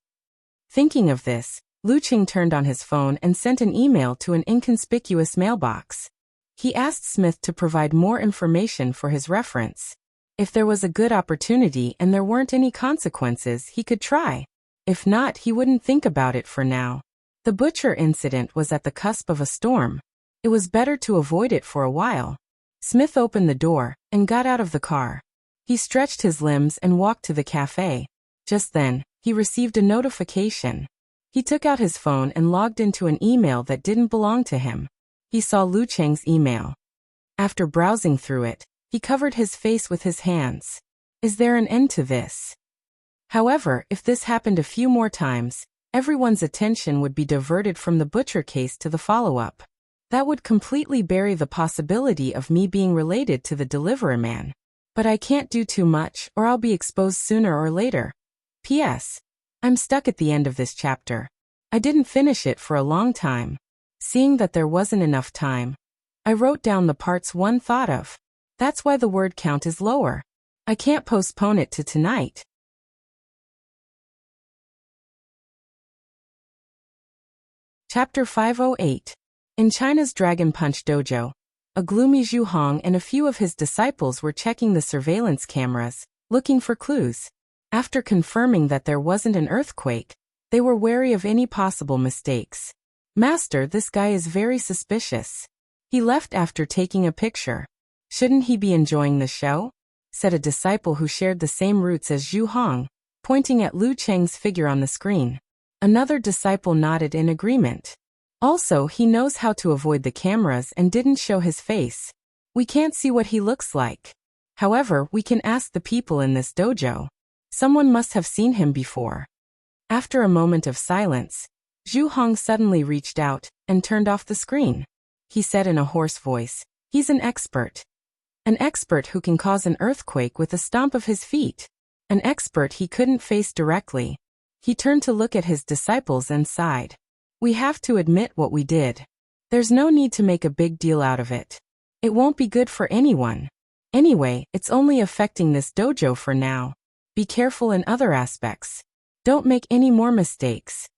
Thinking of this, Lu Qing turned on his phone and sent an email to an inconspicuous mailbox. He asked Smith to provide more information for his reference. If there was a good opportunity and there weren't any consequences, he could try. If not, he wouldn't think about it for now. The butcher incident was at the cusp of a storm. It was better to avoid it for a while. Smith opened the door and got out of the car. He stretched his limbs and walked to the cafe. Just then, he received a notification. He took out his phone and logged into an email that didn't belong to him. He saw Lu Cheng's email. After browsing through it, he covered his face with his hands. Is there an end to this? However, if this happened a few more times, everyone's attention would be diverted from the butcher case to the follow-up. That would completely bury the possibility of me being related to the delivery man. But I can't do too much or I'll be exposed sooner or later. P.S. I'm stuck at the end of this chapter. I didn't finish it for a long time. Seeing that there wasn't enough time, I wrote down the parts one thought of. That's why the word count is lower. I can't postpone it to tonight. Chapter 508. In China's Dragon Punch Dojo, a gloomy Zhu Hong and a few of his disciples were checking the surveillance cameras, looking for clues. After confirming that there wasn't an earthquake, they were wary of any possible mistakes. Master, this guy is very suspicious. He left after taking a picture. Shouldn't he be enjoying the show? Said a disciple who shared the same roots as Zhu Hong, pointing at Lu Cheng's figure on the screen. Another disciple nodded in agreement. Also, he knows how to avoid the cameras and didn't show his face. We can't see what he looks like. However, we can ask the people in this dojo. Someone must have seen him before. After a moment of silence, Zhu Hong suddenly reached out and turned off the screen. He said in a hoarse voice, "He's an expert. An expert who can cause an earthquake with a stomp of his feet. An expert he couldn't face directly." He turned to look at his disciples and sighed. "We have to admit what we did. There's no need to make a big deal out of it. It won't be good for anyone. Anyway, it's only affecting this dojo for now. Be careful in other aspects. Don't make any more mistakes."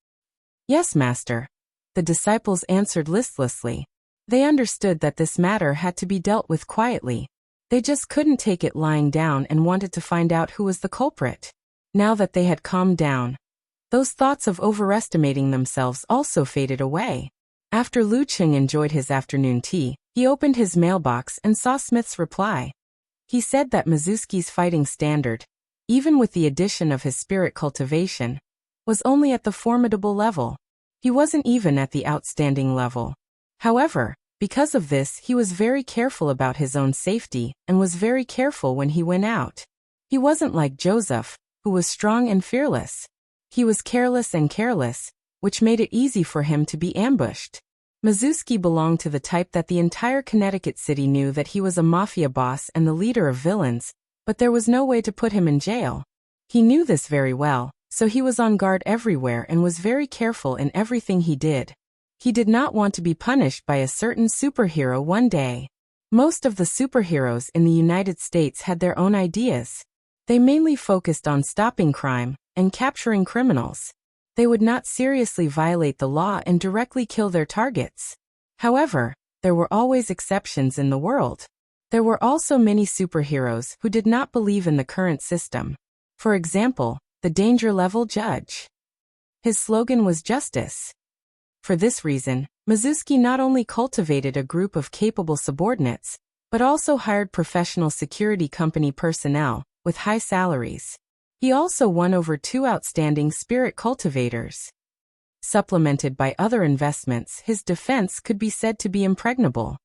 "Yes, Master," the disciples answered listlessly. They understood that this matter had to be dealt with quietly. They just couldn't take it lying down and wanted to find out who was the culprit. Now that they had calmed down, those thoughts of overestimating themselves also faded away. After Lu Qing enjoyed his afternoon tea, he opened his mailbox and saw Smith's reply. He said that Mizuski's fighting standard, even with the addition of his spirit cultivation, was only at the formidable level. He wasn't even at the outstanding level. However, because of this, he was very careful about his own safety and was very careful when he went out. He wasn't like Joseph, who was strong and fearless. He was careless and careless, which made it easy for him to be ambushed. Mizuski belonged to the type that the entire Connecticut city knew that he was a mafia boss and the leader of villains, but there was no way to put him in jail. He knew this very well, so he was on guard everywhere and was very careful in everything he did. He did not want to be punished by a certain superhero one day. Most of the superheroes in the United States had their own ideas. They mainly focused on stopping crime and capturing criminals. They would not seriously violate the law and directly kill their targets. However, there were always exceptions in the world. There were also many superheroes who did not believe in the current system. For example, the danger level judge. His slogan was justice. For this reason, Mizuski not only cultivated a group of capable subordinates, but also hired professional security company personnel with high salaries. He also won over 2 outstanding spirit cultivators. Supplemented by other investments, his defense could be said to be impregnable.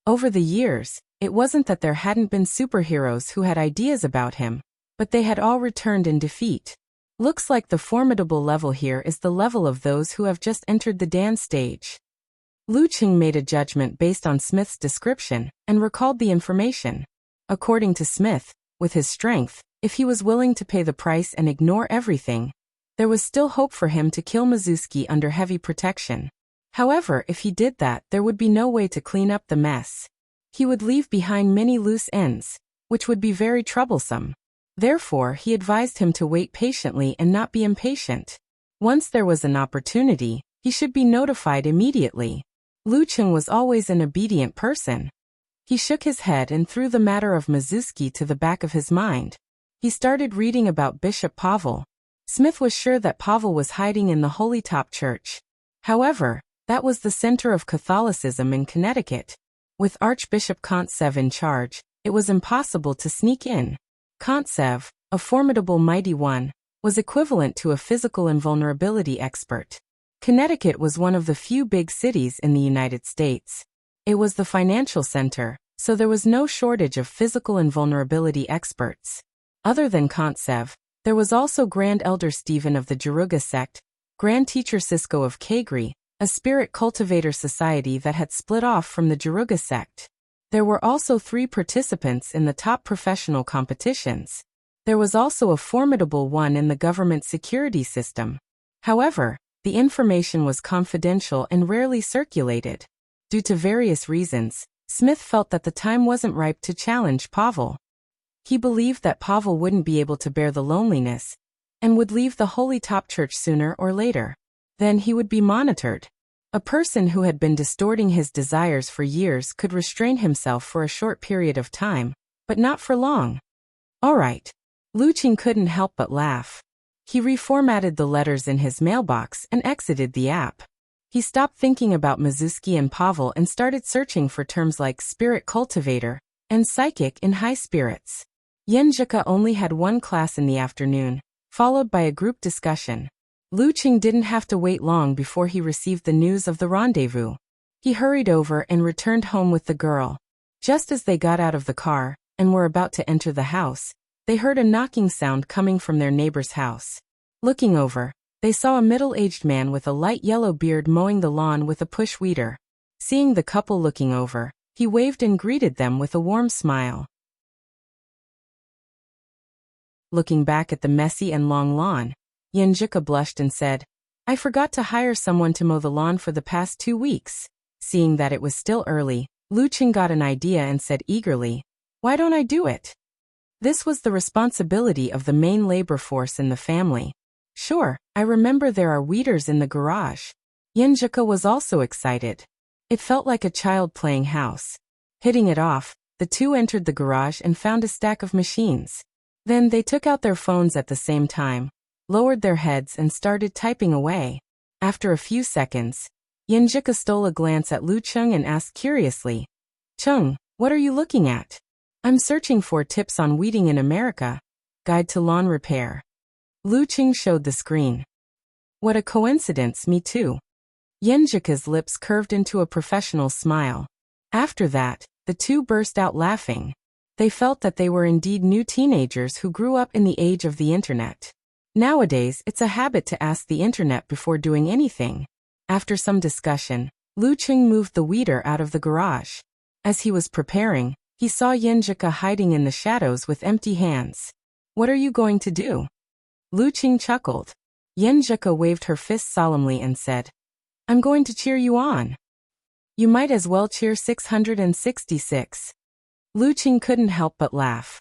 Over the years, it wasn't that there hadn't been superheroes who had ideas about him, but they had all returned in defeat. Looks like the formidable level here is the level of those who have just entered the dance stage. Lu Qing made a judgment based on Smith's description, and recalled the information. According to Smith, with his strength, if he was willing to pay the price and ignore everything, there was still hope for him to kill Mizuski under heavy protection. However, if he did that, there would be no way to clean up the mess. He would leave behind many loose ends, which would be very troublesome. Therefore, he advised him to wait patiently and not be impatient. Once there was an opportunity, he should be notified immediately. Lu Qing was always an obedient person. He shook his head and threw the matter of Mizuski to the back of his mind. He started reading about Bishop Pavel. Smith was sure that Pavel was hiding in the Holy Top Church. However, that was the center of Catholicism in Connecticut. With Archbishop Kontsev in charge, it was impossible to sneak in. Kontsev, a formidable mighty one, was equivalent to a physical invulnerability expert. Connecticut was one of the few big cities in the United States. It was the financial center, so there was no shortage of physical invulnerability experts. Other than Kontsev, there was also Grand Elder Stephen of the Jaruga sect, Grand Teacher Cisco of Kagri, a spirit cultivator society that had split off from the Jaruga sect. There were also 3 participants in the top professional competitions. There was also a formidable one in the government security system. However, the information was confidential and rarely circulated. Due to various reasons, Smith felt that the time wasn't ripe to challenge Pavel. He believed that Pavel wouldn't be able to bear the loneliness, and would leave the Holy Top Church sooner or later. Then he would be monitored. A person who had been distorting his desires for years could restrain himself for a short period of time, but not for long. All right. Lu Qing couldn't help but laugh. He reformatted the letters in his mailbox and exited the app. He stopped thinking about Mizuski and Pavel and started searching for terms like spirit cultivator and psychic in high spirits. Yenjika only had one class in the afternoon, followed by a group discussion. Lu Qing didn't have to wait long before he received the news of the rendezvous. He hurried over and returned home with the girl. Just as they got out of the car and were about to enter the house, they heard a knocking sound coming from their neighbor's house. Looking over, they saw a middle-aged man with a light yellow beard mowing the lawn with a push weeder. Seeing the couple looking over, he waved and greeted them with a warm smile. Looking back at the messy and long lawn, Yenjika blushed and said, "I forgot to hire someone to mow the lawn for the past 2 weeks." Seeing that it was still early, Lu Qing got an idea and said eagerly, "Why don't I do it?" This was the responsibility of the main labor force in the family. "Sure, I remember there are weeders in the garage." Yenjika was also excited. It felt like a child playing house. Hitting it off, the two entered the garage and found a stack of machines. Then they took out their phones at the same time, lowered their heads and started typing away. After a few seconds, Yenjika stole a glance at Lu Qing and asked curiously, "Chung, what are you looking at?" "I'm searching for tips on weeding in America. Guide to lawn repair." Lu Qing showed the screen. "What a coincidence, me too." Yenjika's lips curved into a professional smile. After that, the two burst out laughing. They felt that they were indeed new teenagers who grew up in the age of the internet. Nowadays, it's a habit to ask the internet before doing anything. After some discussion, Lu Qing moved the weeder out of the garage. As he was preparing, he saw Yenjika hiding in the shadows with empty hands. "What are you going to do?" Lu Qing chuckled. Yenjika waved her fist solemnly and said, "I'm going to cheer you on." "You might as well cheer 666. Lu Qing couldn't help but laugh.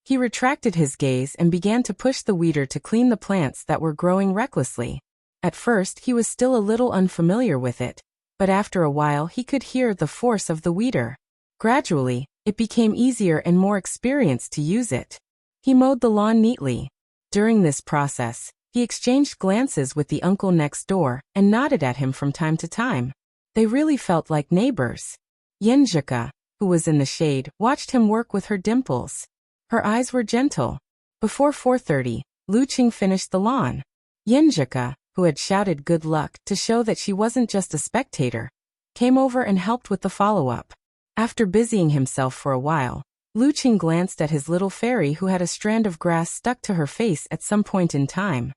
He retracted his gaze and began to push the weeder to clean the plants that were growing recklessly. At first he was still a little unfamiliar with it, but after a while he could hear the force of the weeder. Gradually, it became easier and more experienced to use it. He mowed the lawn neatly. During this process, he exchanged glances with the uncle next door and nodded at him from time to time. They really felt like neighbors. Yenjika, who was in the shade, watched him work with her dimples. Her eyes were gentle. Before 4:30, Lu Qing finished the lawn. Yenjika, who had shouted good luck to show that she wasn't just a spectator, came over and helped with the follow-up. After busying himself for a while, Lu Qing glanced at his little fairy who had a strand of grass stuck to her face at some point in time.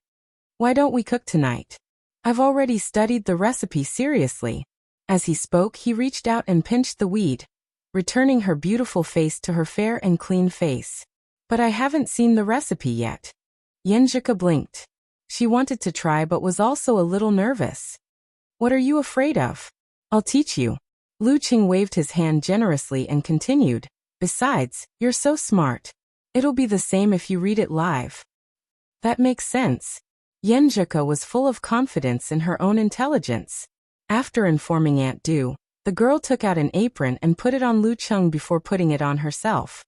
Why don't we cook tonight? I've already studied the recipe seriously. As he spoke, he reached out and pinched the weed, returning her beautiful face to her fair and clean face. But I haven't seen the recipe yet. Yenjika blinked. She wanted to try but was also a little nervous. What are you afraid of? I'll teach you. Lu Qing waved his hand generously and continued. Besides, you're so smart. It'll be the same if you read it live. That makes sense. Yenjika was full of confidence in her own intelligence. After informing Aunt Du, the girl took out an apron and put it on Lu Qing before putting it on herself.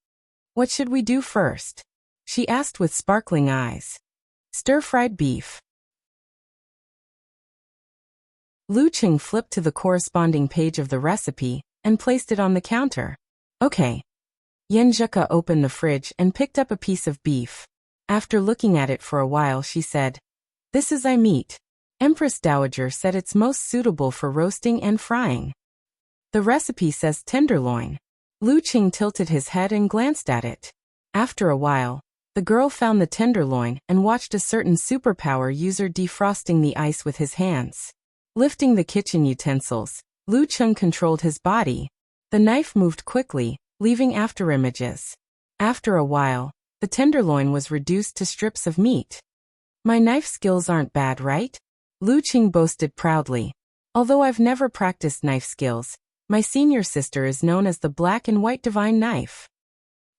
What should we do first? She asked with sparkling eyes. Stir-fried beef. Lu Qing flipped to the corresponding page of the recipe and placed it on the counter. Okay. Yenjika opened the fridge and picked up a piece of beef. After looking at it for a while, she said, "This is meat. Empress Dowager said it's most suitable for roasting and frying. The recipe says tenderloin." Lu Qing tilted his head and glanced at it. After a while, the girl found the tenderloin and watched a certain superpower user defrosting the ice with his hands. Lifting the kitchen utensils, Lu Qing controlled his body. The knife moved quickly, leaving afterimages. After a while, the tenderloin was reduced to strips of meat. My knife skills aren't bad, right? Lu Qing boasted proudly. Although I've never practiced knife skills, my senior sister is known as the Black and White Divine Knife.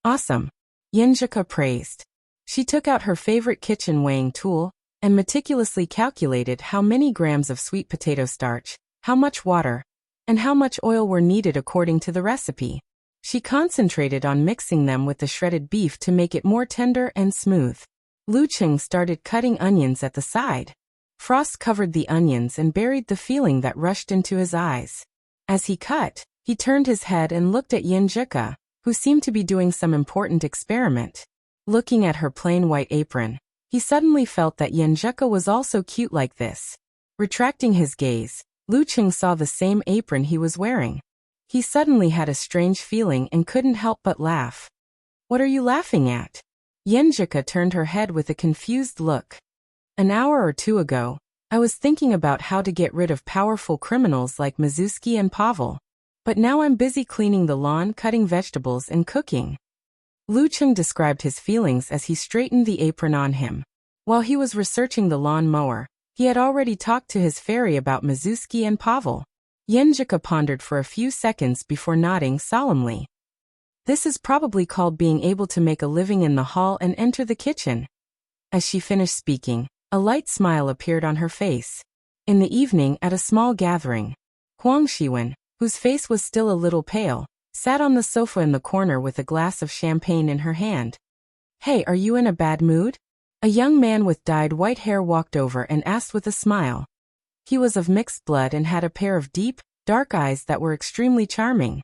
Awesome. Yenjika praised. She took out her favorite kitchen weighing tool and meticulously calculated how many grams of sweet potato starch, how much water, and how much oil were needed according to the recipe. She concentrated on mixing them with the shredded beef to make it more tender and smooth. Lu Qing started cutting onions at the side. Frost covered the onions and buried the feeling that rushed into his eyes. As he cut, he turned his head and looked at Yenjika, who seemed to be doing some important experiment. Looking at her plain white apron, he suddenly felt that Yenjika was also cute like this. Retracting his gaze, Lu Qing saw the same apron he was wearing. He suddenly had a strange feeling and couldn't help but laugh. What are you laughing at? Yenjika turned her head with a confused look. An hour or two ago, I was thinking about how to get rid of powerful criminals like Mizuski and Pavel. But now I'm busy cleaning the lawn, cutting vegetables, and cooking. Lu Qing described his feelings as he straightened the apron on him. While he was researching the lawn mower, he had already talked to his fairy about Mizuski and Pavel. Yenjika pondered for a few seconds before nodding solemnly. This is probably called being able to make a living in the hall and enter the kitchen. As she finished speaking, a light smile appeared on her face. In the evening, at a small gathering, Huang Shiwen, whose face was still a little pale, sat on the sofa in the corner with a glass of champagne in her hand. Hey, are you in a bad mood? A young man with dyed white hair walked over and asked with a smile. He was of mixed blood and had a pair of deep, dark eyes that were extremely charming.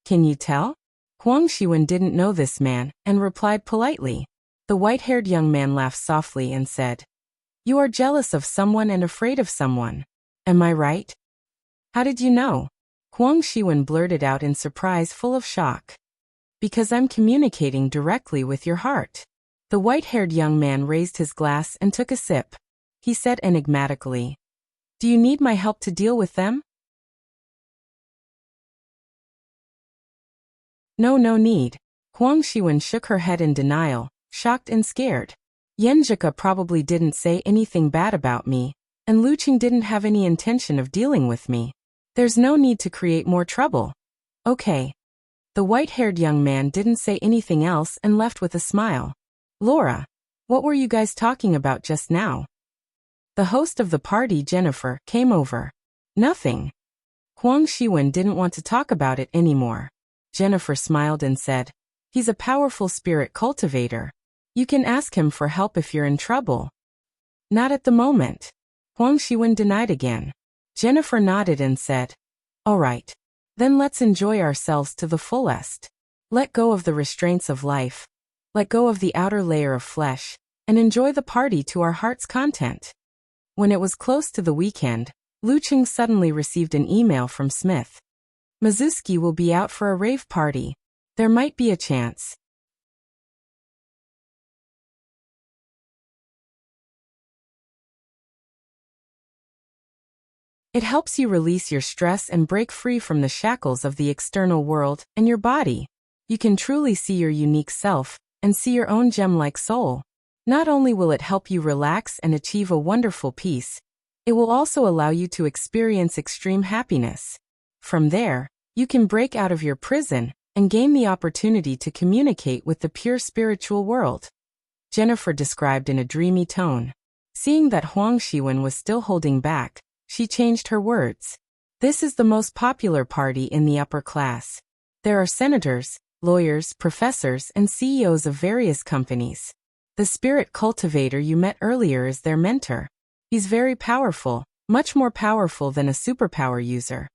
Can you tell? Huang Shiwen didn't know this man, and replied politely. The white-haired young man laughed softly and said, "You are jealous of someone and afraid of someone. Am I right?" "How did you know?" Huang Shiwen blurted out in surprise, full of shock. "Because I'm communicating directly with your heart." The white-haired young man raised his glass and took a sip. He said enigmatically, "Do you need my help to deal with them?" No need. Huang Shiwen shook her head in denial, shocked and scared. Yenjika probably didn't say anything bad about me, and Lu Qing didn't have any intention of dealing with me. There's no need to create more trouble. Okay. The white-haired young man didn't say anything else and left with a smile. Laura, what were you guys talking about just now? The host of the party, Jennifer, came over. Nothing. Huang Shiwen didn't want to talk about it anymore. Jennifer smiled and said, "He's a powerful spirit cultivator. You can ask him for help if you're in trouble." "Not at the moment." Huang Shiwen denied again. Jennifer nodded and said, "All right. Then let's enjoy ourselves to the fullest. Let go of the restraints of life. Let go of the outer layer of flesh, and enjoy the party to our heart's content. When it was close to the weekend, Lu Cheng suddenly received an email from Smith. Mizuki will be out for a rave party. There might be a chance. It helps you release your stress and break free from the shackles of the external world and your body. You can truly see your unique self and see your own gem-like soul. Not only will it help you relax and achieve a wonderful peace, it will also allow you to experience extreme happiness. From there, you can break out of your prison and gain the opportunity to communicate with the pure spiritual world. Jennifer described in a dreamy tone. Seeing that Huang Shiwen was still holding back, she changed her words. This is the most popular party in the upper class. There are senators, lawyers, professors, and CEOs of various companies. The spirit cultivator you met earlier is their mentor. He's very powerful, much more powerful than a superpower user.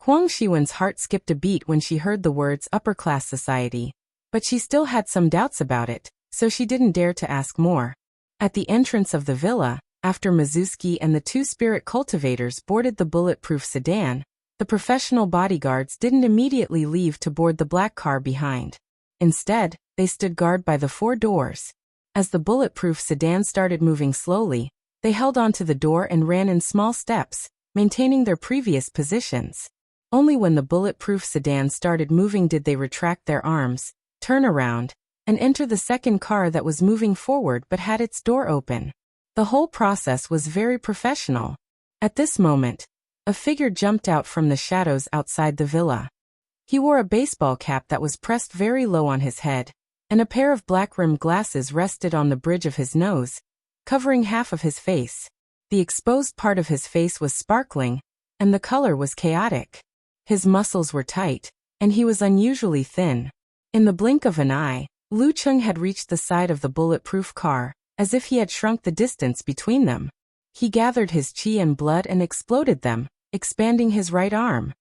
Huang Shiwen's heart skipped a beat when she heard the words upper-class society, but she still had some doubts about it, so she didn't dare to ask more. At the entrance of the villa, after Mizuki and the two spirit cultivators boarded the bulletproof sedan, the professional bodyguards didn't immediately leave to board the black car behind. Instead, they stood guard by the 4 doors. As the bulletproof sedan started moving slowly, they held onto the door and ran in small steps, maintaining their previous positions. Only when the bulletproof sedan started moving did they retract their arms, turn around, and enter the second car that was moving forward but had its door open. The whole process was very professional. At this moment, a figure jumped out from the shadows outside the villa. He wore a baseball cap that was pressed very low on his head, and a pair of black-rimmed glasses rested on the bridge of his nose, covering half of his face. The exposed part of his face was sparkling, and the color was chaotic. His muscles were tight, and he was unusually thin. In the blink of an eye, Lu Cheng had reached the side of the bulletproof car, as if he had shrunk the distance between them. He gathered his chi and blood and exploded them, expanding his right arm.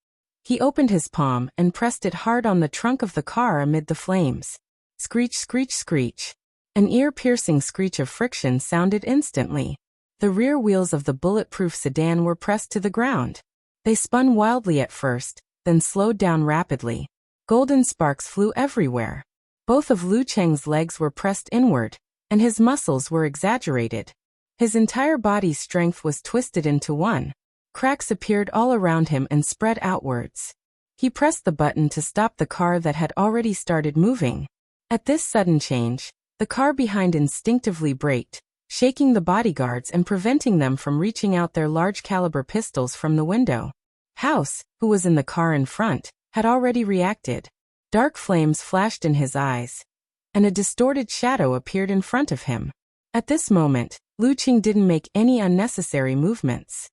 He opened his palm and pressed it hard on the trunk of the car amid the flames. Screech, screech, screech. An ear-piercing screech of friction sounded instantly. The rear wheels of the bulletproof sedan were pressed to the ground. They spun wildly at first, then slowed down rapidly. Golden sparks flew everywhere. Both of Lu Cheng's legs were pressed inward, and his muscles were exaggerated. His entire body's strength was twisted into one. Cracks appeared all around him and spread outwards. He pressed the button to stop the car that had already started moving. At this sudden change, the car behind instinctively braked, shaking the bodyguards and preventing them from reaching out their large-caliber pistols from the window. House, who was in the car in front, had already reacted. Dark flames flashed in his eyes, and a distorted shadow appeared in front of him. At this moment, Lu Cheng didn't make any unnecessary movements.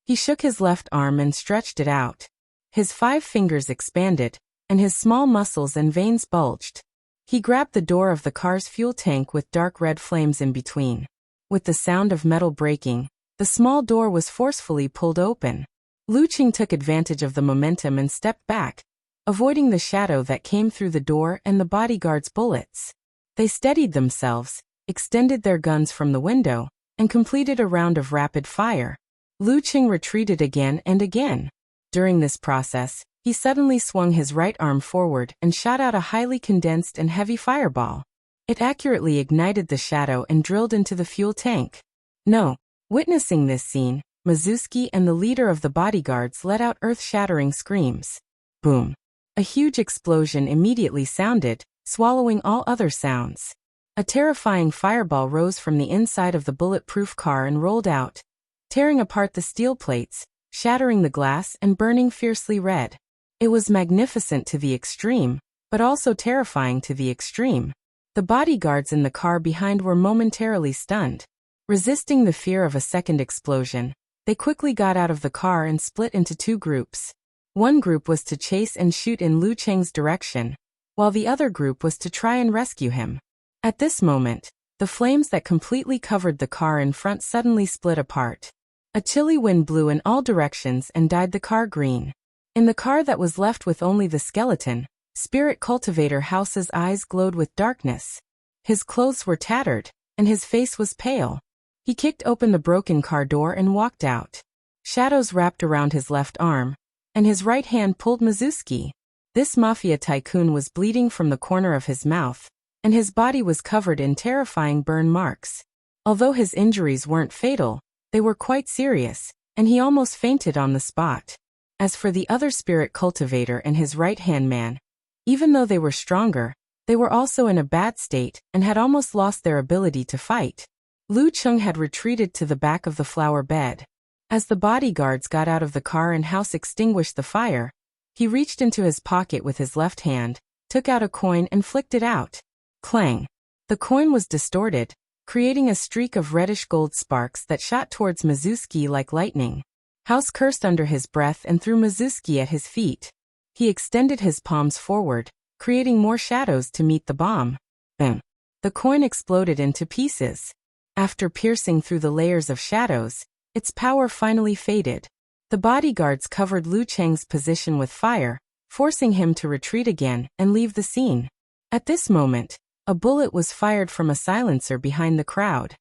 He shook his left arm and stretched it out. His 5 fingers expanded, and his small muscles and veins bulged. He grabbed the door of the car's fuel tank with dark red flames in between. With the sound of metal breaking, the small door was forcefully pulled open. Lu Cheng took advantage of the momentum and stepped back, avoiding the shadow that came through the door and the bodyguard's bullets. They steadied themselves, extended their guns from the window, and completed a round of rapid fire. Lu Cheng retreated again and again. During this process, he suddenly swung his right arm forward and shot out a highly condensed and heavy fireball. It accurately ignited the shadow and drilled into the fuel tank. No. Witnessing this scene, Mizuki and the leader of the bodyguards let out earth-shattering screams. Boom. A huge explosion immediately sounded, swallowing all other sounds. A terrifying fireball rose from the inside of the bulletproof car and rolled out, tearing apart the steel plates, shattering the glass and burning fiercely red. It was magnificent to the extreme, but also terrifying to the extreme. The bodyguards in the car behind were momentarily stunned. Resisting the fear of a second explosion, they quickly got out of the car and split into 2 groups. One group was to chase and shoot in Lu Cheng's direction, while the other group was to try and rescue him. At this moment, the flames that completely covered the car in front suddenly split apart. A chilly wind blew in all directions and dyed the car green. In the car that was left with only the skeleton, Spirit Cultivator House's eyes glowed with darkness. His clothes were tattered, and his face was pale. He kicked open the broken car door and walked out. Shadows wrapped around his left arm, and his right hand pulled Mizuki. This mafia tycoon was bleeding from the corner of his mouth, and his body was covered in terrifying burn marks. Although his injuries weren't fatal, they were quite serious, and he almost fainted on the spot. As for the other spirit cultivator and his right-hand man, even though they were stronger, they were also in a bad state and had almost lost their ability to fight. Lu Cheng had retreated to the back of the flower bed. As the bodyguards got out of the car and House extinguished the fire, he reached into his pocket with his left hand, took out a coin and flicked it out. Clang! The coin was distorted, creating a streak of reddish gold sparks that shot towards Mizuki like lightning. House cursed under his breath and threw Mizuki at his feet. He extended his palms forward, creating more shadows to meet the bomb. Bam! The coin exploded into pieces. After piercing through the layers of shadows, its power finally faded. The bodyguards covered Lu Cheng's position with fire, forcing him to retreat again and leave the scene. At this moment, a bullet was fired from a silencer behind the crowd.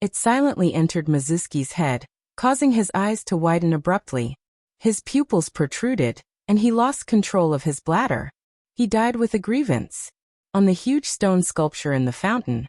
It silently entered Mizuki's head, causing his eyes to widen abruptly. His pupils protruded, and he lost control of his bladder. He died with a grievance. On the huge stone sculpture in the fountain,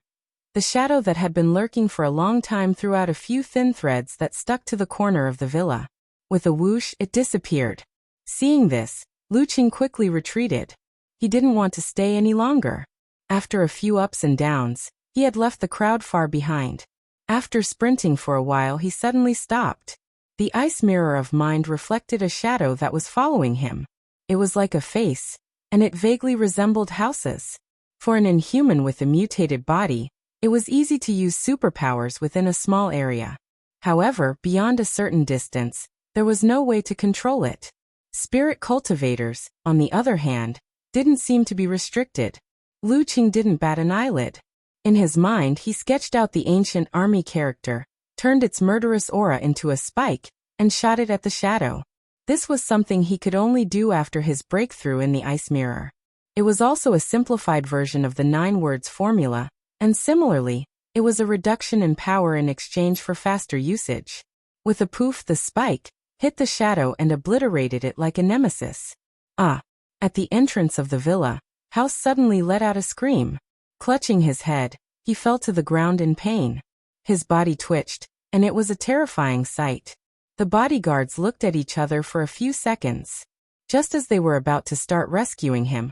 the shadow that had been lurking for a long time threw out a few thin threads that stuck to the corner of the villa. With a whoosh, it disappeared. Seeing this, Lu Cheng quickly retreated. He didn't want to stay any longer. After a few ups and downs, he had left the crowd far behind. After sprinting for a while, he suddenly stopped. The ice mirror of mind reflected a shadow that was following him. It was like a face, and it vaguely resembled House's. For an inhuman with a mutated body, it was easy to use superpowers within a small area. However, beyond a certain distance, there was no way to control it. Spirit cultivators, on the other hand, didn't seem to be restricted. Lu Cheng didn't bat an eyelid. In his mind, he sketched out the ancient army character, turned its murderous aura into a spike, and shot it at the shadow. This was something he could only do after his breakthrough in the ice mirror. It was also a simplified version of the 9 words formula, and similarly, it was a reduction in power in exchange for faster usage. With a poof, the spike hit the shadow and obliterated it like a nemesis. Ah! At the entrance of the villa, House suddenly let out a scream. Clutching his head, he fell to the ground in pain. His body twitched, and it was a terrifying sight. The bodyguards looked at each other for a few seconds. Just as they were about to start rescuing him,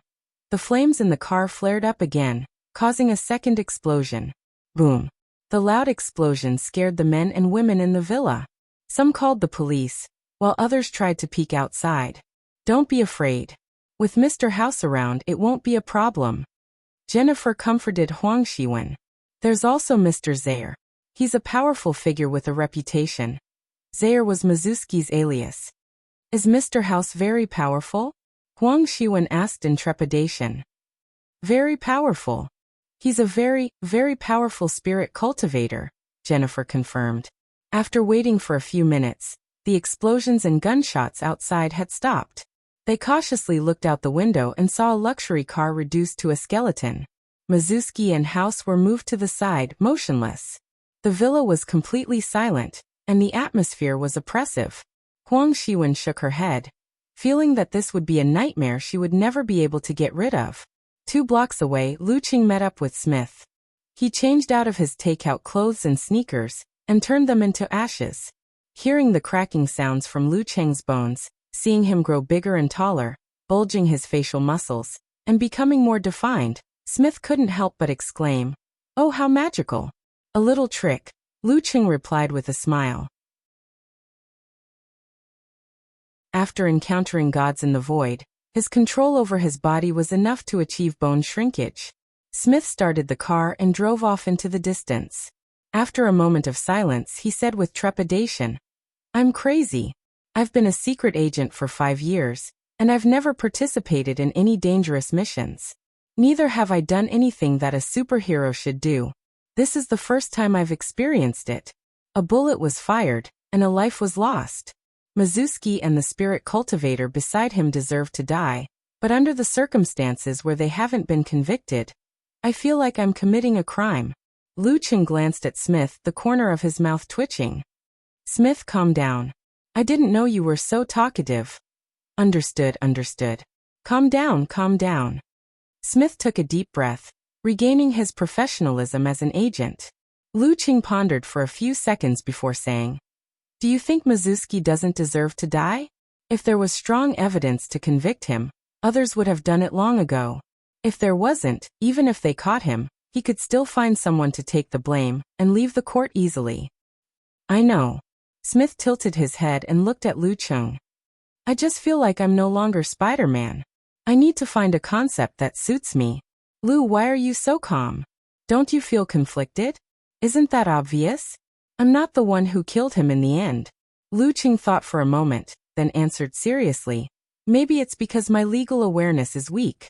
the flames in the car flared up again, causing a second explosion. Boom! The loud explosion scared the men and women in the villa. Some called the police, while others tried to peek outside. Don't be afraid. With Mr. House around, it won't be a problem. Jennifer comforted Huang Shiwen. There's also Mr. Zaire. He's a powerful figure with a reputation. Zaire was Mizuki's alias. Is Mr. House very powerful? Huang Shiwen asked in trepidation. Very powerful. He's a very, very powerful spirit cultivator, Jennifer confirmed. After waiting for a few minutes, the explosions and gunshots outside had stopped. They cautiously looked out the window and saw a luxury car reduced to a skeleton. Mizuki and House were moved to the side, motionless. The villa was completely silent, and the atmosphere was oppressive. Huang Shiwen shook her head, feeling that this would be a nightmare she would never be able to get rid of. 2 blocks away, Lu Cheng met up with Smith. He changed out of his takeout clothes and sneakers, and turned them into ashes. Hearing the cracking sounds from Lu Cheng's bones, seeing him grow bigger and taller, bulging his facial muscles, and becoming more defined, Smith couldn't help but exclaim, "Oh, how magical!" "A little trick," Lu Cheng replied with a smile. After encountering gods in the void, his control over his body was enough to achieve bone shrinkage. Smith started the car and drove off into the distance. After a moment of silence, he said with trepidation, "I'm crazy. I've been a secret agent for 5 years, and I've never participated in any dangerous missions. Neither have I done anything that a superhero should do. This is the first time I've experienced it. A bullet was fired, and a life was lost. Mizuski and the spirit cultivator beside him deserve to die, but under the circumstances where they haven't been convicted, I feel like I'm committing a crime. Lu Cheng glanced at Smith, the corner of his mouth twitching. Smith, calm down. I didn't know you were so talkative. Understood. Calm down. Smith took a deep breath, regaining his professionalism as an agent. Lu Cheng pondered for a few seconds before saying, Do you think Mizuski doesn't deserve to die? If there was strong evidence to convict him, others would have done it long ago. If there wasn't, even if they caught him, he could still find someone to take the blame and leave the court easily. I know. Smith tilted his head and looked at Lu Cheng. I just feel like I'm no longer Spider-Man. I need to find a concept that suits me. Lu, why are you so calm? Don't you feel conflicted? Isn't that obvious? I'm not the one who killed him in the end. Lu Cheng thought for a moment, then answered seriously. Maybe it's because my legal awareness is weak.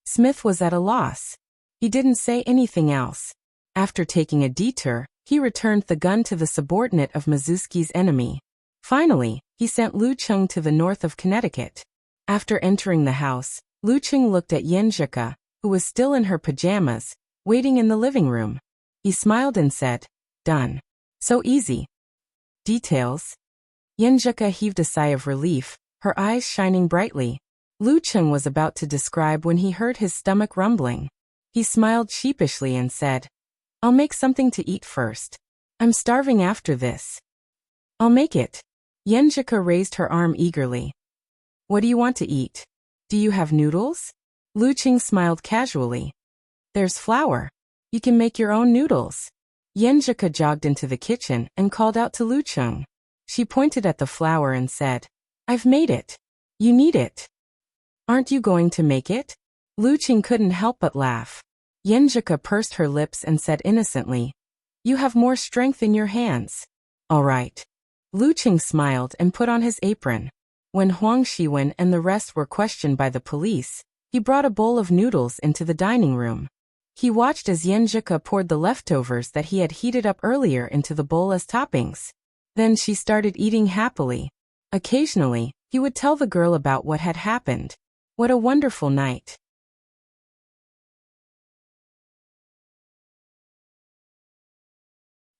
Smith was at a loss. He didn't say anything else. After taking a detour, he returned the gun to the subordinate of Mizuski's enemy. Finally, he sent Lu Cheng to the north of Connecticut. After entering the house, Lu Cheng looked at Yenjika, who was still in her pajamas, waiting in the living room. He smiled and said, Done. So easy. Details? Yenjika heaved a sigh of relief, her eyes shining brightly. Lu Cheng was about to describe when he heard his stomach rumbling. He smiled sheepishly and said, I'll make something to eat first. I'm starving after this. I'll make it. Yenjika raised her arm eagerly. What do you want to eat? Do you have noodles? Lu Cheng smiled casually. There's flour. You can make your own noodles. Yenjika jogged into the kitchen and called out to Lu Cheng. She pointed at the flour and said, I've made it. You need it. Aren't you going to make it? Lu Cheng couldn't help but laugh. Yenjika pursed her lips and said innocently, You have more strength in your hands. All right. Lu Cheng smiled and put on his apron. When Huang Shiwen and the rest were questioned by the police, he brought a bowl of noodles into the dining room. He watched as Yenjika poured the leftovers that he had heated up earlier into the bowl as toppings. Then she started eating happily. Occasionally, he would tell the girl about what had happened. What a wonderful night.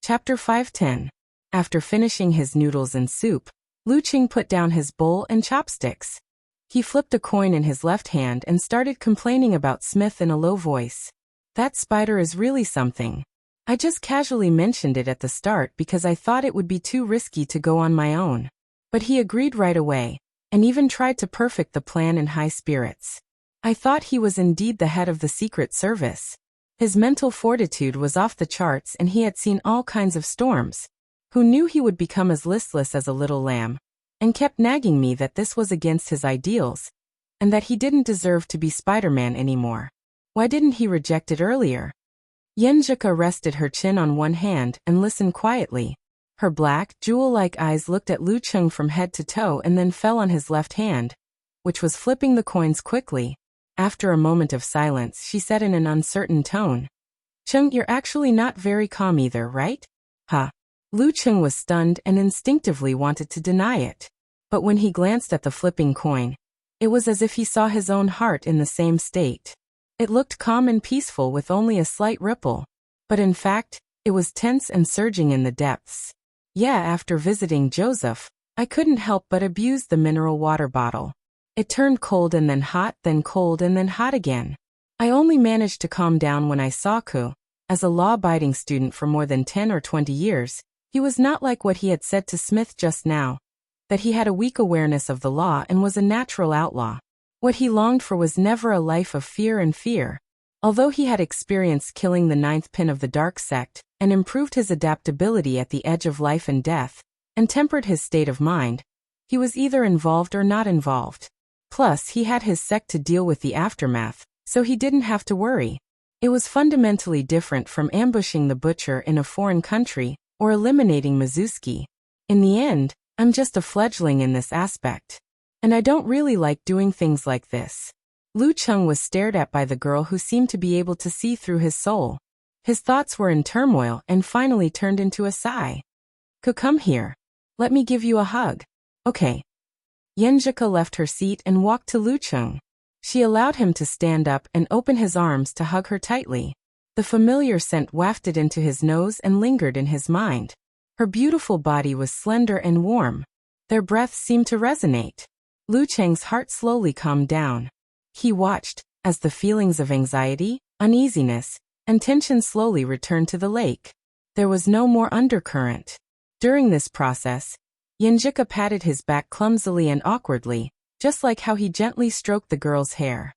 Chapter 510. After finishing his noodles and soup, Lu Cheng put down his bowl and chopsticks. He flipped a coin in his left hand and started complaining about Smith in a low voice. That spider is really something. I just casually mentioned it at the start because I thought it would be too risky to go on my own. But he agreed right away, and even tried to perfect the plan in high spirits. I thought he was indeed the head of the Secret Service. His mental fortitude was off the charts and he had seen all kinds of storms. Who knew he would become as listless as a little lamb, and kept nagging me that this was against his ideals, and that he didn't deserve to be Spider-Man anymore. Why didn't he reject it earlier? Yenjika rested her chin on one hand and listened quietly. Her black, jewel-like eyes looked at Lu Cheng from head to toe and then fell on his left hand, which was flipping the coins quickly. After a moment of silence, she said in an uncertain tone, Cheng, you're actually not very calm either, right? Huh. Lu Cheng was stunned and instinctively wanted to deny it. But when he glanced at the flipping coin, it was as if he saw his own heart in the same state. It looked calm and peaceful with only a slight ripple. But in fact, it was tense and surging in the depths. Yeah, after visiting Joseph, I couldn't help but abuse the mineral water bottle. It turned cold and then hot, then cold and then hot again. I only managed to calm down when I saw Ku. As a law-abiding student for more than 10 or 20 years, he was not like what he had said to Smith just now, that he had a weak awareness of the law and was a natural outlaw. What he longed for was never a life of fear and fear. Although he had experienced killing the ninth pin of the dark sect, and improved his adaptability at the edge of life and death, and tempered his state of mind, he was either involved or not involved. Plus, he had his sect to deal with the aftermath, so he didn't have to worry. It was fundamentally different from ambushing the butcher in a foreign country, or eliminating Mizuski. In the end, I'm just a fledgling in this aspect. And I don't really like doing things like this. Lu Cheng was stared at by the girl who seemed to be able to see through his soul. His thoughts were in turmoil and finally turned into a sigh. Come here. Let me give you a hug. Okay. Yenjika left her seat and walked to Lucheng. She allowed him to stand up and open his arms to hug her tightly. The familiar scent wafted into his nose and lingered in his mind. Her beautiful body was slender and warm. Their breaths seemed to resonate. Lucheng's heart slowly calmed down. He watched, as the feelings of anxiety, uneasiness, and tension slowly returned to the lake. There was no more undercurrent. During this process, Yenjika patted his back clumsily and awkwardly, just like how he gently stroked the girl's hair.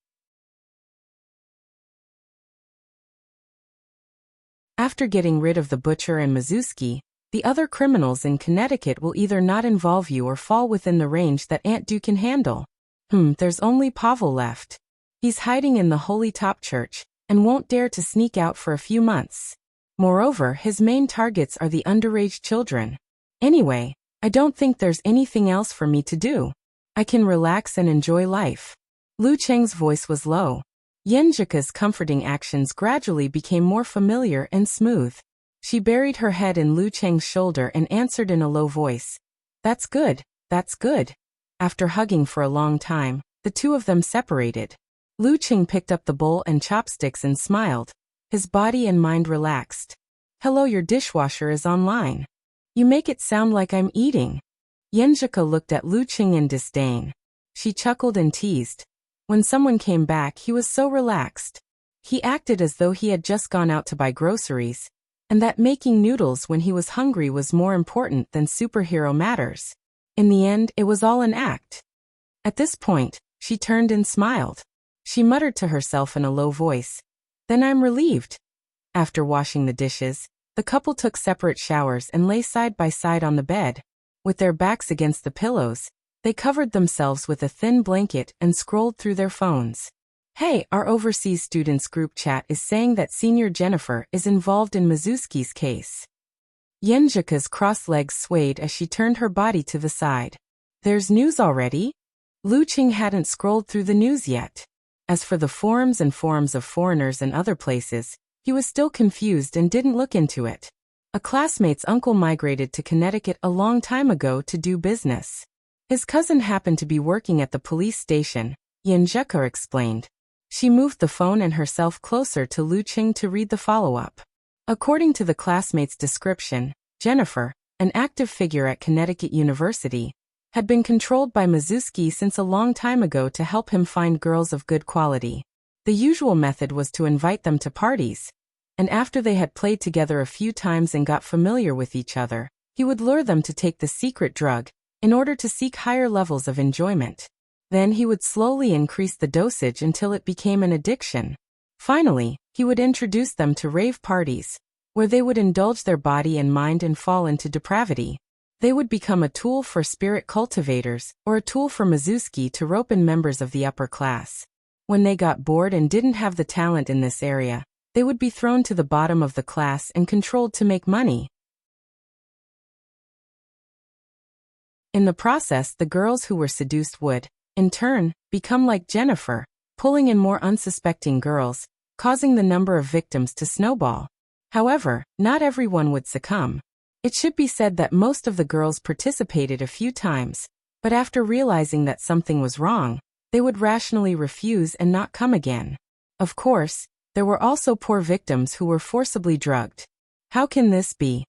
After getting rid of the butcher and Mizuski, the other criminals in Connecticut will either not involve you or fall within the range that Aunt Du can handle. There's only Pavel left. He's hiding in the Holy Top Church, and won't dare to sneak out for a few months. Moreover, his main targets are the underage children. Anyway, I don't think there's anything else for me to do. I can relax and enjoy life. Lucheng's voice was low. Yenjika's comforting actions gradually became more familiar and smooth. She buried her head in Lucheng's shoulder and answered in a low voice. That's good, that's good. After hugging for a long time, the two of them separated. Lucheng picked up the bowl and chopsticks and smiled. His body and mind relaxed. Hello, your dishwasher is online. You make it sound like I'm eating. Yenjika looked at Lucheng in disdain. She chuckled and teased. When someone came back, he was so relaxed. He acted as though he had just gone out to buy groceries, and that making noodles when he was hungry was more important than superhero matters. In the end, it was all an act. At this point, she turned and smiled. She muttered to herself in a low voice. Then I'm relieved. After washing the dishes, the couple took separate showers and lay side by side on the bed. With their backs against the pillows, they covered themselves with a thin blanket and scrolled through their phones. Hey, our overseas students group chat is saying that Senior Jennifer is involved in Mizuski's case. Yenjika's crossed legs swayed as she turned her body to the side. There's news already? Lucheng hadn't scrolled through the news yet. As for the forums and forums of foreigners and other places, he was still confused and didn't look into it. A classmate's uncle migrated to Connecticut a long time ago to do business. His cousin happened to be working at the police station, Yenjika explained. She moved the phone and herself closer to Lucheng to read the follow-up. According to the classmate's description, Jennifer, an active figure at Connecticut University, had been controlled by Mizuski since a long time ago to help him find girls of good quality. The usual method was to invite them to parties, and after they had played together a few times and got familiar with each other, he would lure them to take the secret drug, in order to seek higher levels of enjoyment. Then he would slowly increase the dosage until it became an addiction. Finally, he would introduce them to rave parties, where they would indulge their body and mind and fall into depravity. They would become a tool for spirit cultivators, or a tool for Mizuski to rope in members of the upper class. When they got bored and didn't have the talent in this area, they would be thrown to the bottom of the class and controlled to make money. In the process, the girls who were seduced would, in turn, become like Jennifer, pulling in more unsuspecting girls, causing the number of victims to snowball. However, not everyone would succumb. It should be said that most of the girls participated a few times, but after realizing that something was wrong, they would rationally refuse and not come again. Of course, there were also poor victims who were forcibly drugged. How can this be?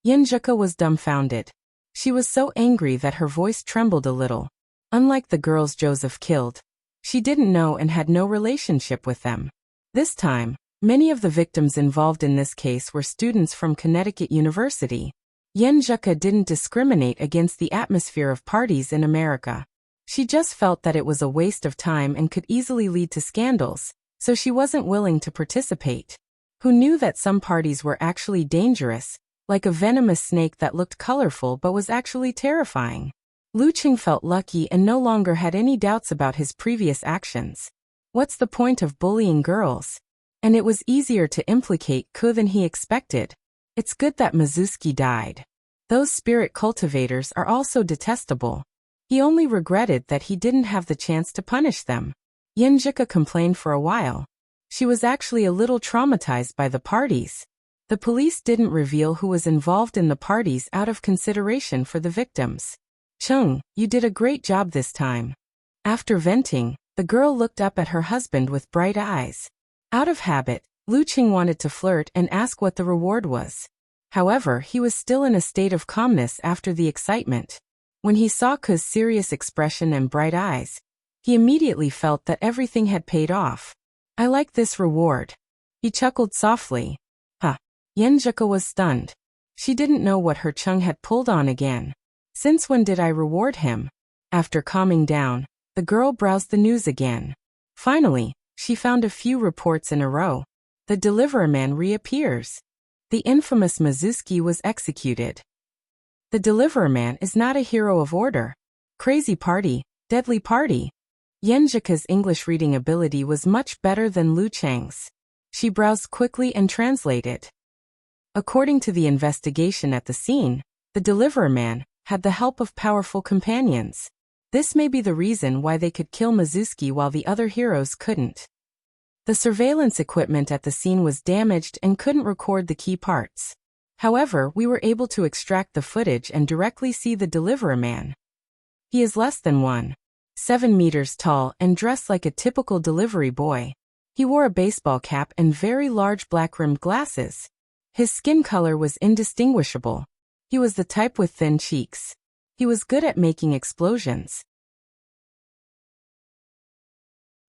Yenjika was dumbfounded. She was so angry that her voice trembled a little. Unlike the girls Joseph killed, she didn't know and had no relationship with them. This time, many of the victims involved in this case were students from Connecticut University. Yenjika didn't discriminate against the atmosphere of parties in America. She just felt that it was a waste of time and could easily lead to scandals, so she wasn't willing to participate. Who knew that some parties were actually dangerous, like a venomous snake that looked colorful but was actually terrifying? Lucheng felt lucky and no longer had any doubts about his previous actions. What's the point of bullying girls? And it was easier to implicate Ku than he expected. It's good that Mizuski died. Those spirit cultivators are also detestable. He only regretted that he didn't have the chance to punish them. Yenjika complained for a while. She was actually a little traumatized by the parties. The police didn't reveal who was involved in the parties out of consideration for the victims. Chung, you did a great job this time. After venting, the girl looked up at her husband with bright eyes. Out of habit, Lu Qing wanted to flirt and ask what the reward was. However, he was still in a state of calmness after the excitement. When he saw Ke's serious expression and bright eyes, he immediately felt that everything had paid off. I like this reward. He chuckled softly. Huh. Yenjika was stunned. She didn't know what her Chung had pulled on again. Since when did I reward him? After calming down, the girl browsed the news again. Finally, she found a few reports in a row. The deliverer man reappears. The infamous Mizuki was executed. The deliverer man is not a hero of order. Crazy party, deadly party. Yenjika's English reading ability was much better than Lu Cheng's. She browsed quickly and translated. According to the investigation at the scene, the deliverer man had the help of powerful companions. This may be the reason why they could kill Mizuki while the other heroes couldn't. The surveillance equipment at the scene was damaged and couldn't record the key parts. However, we were able to extract the footage and directly see the deliverer man. He is less than 1.7 meters tall and dressed like a typical delivery boy. He wore a baseball cap and very large black-rimmed glasses. His skin color was indistinguishable. He was the type with thin cheeks. He was good at making explosions.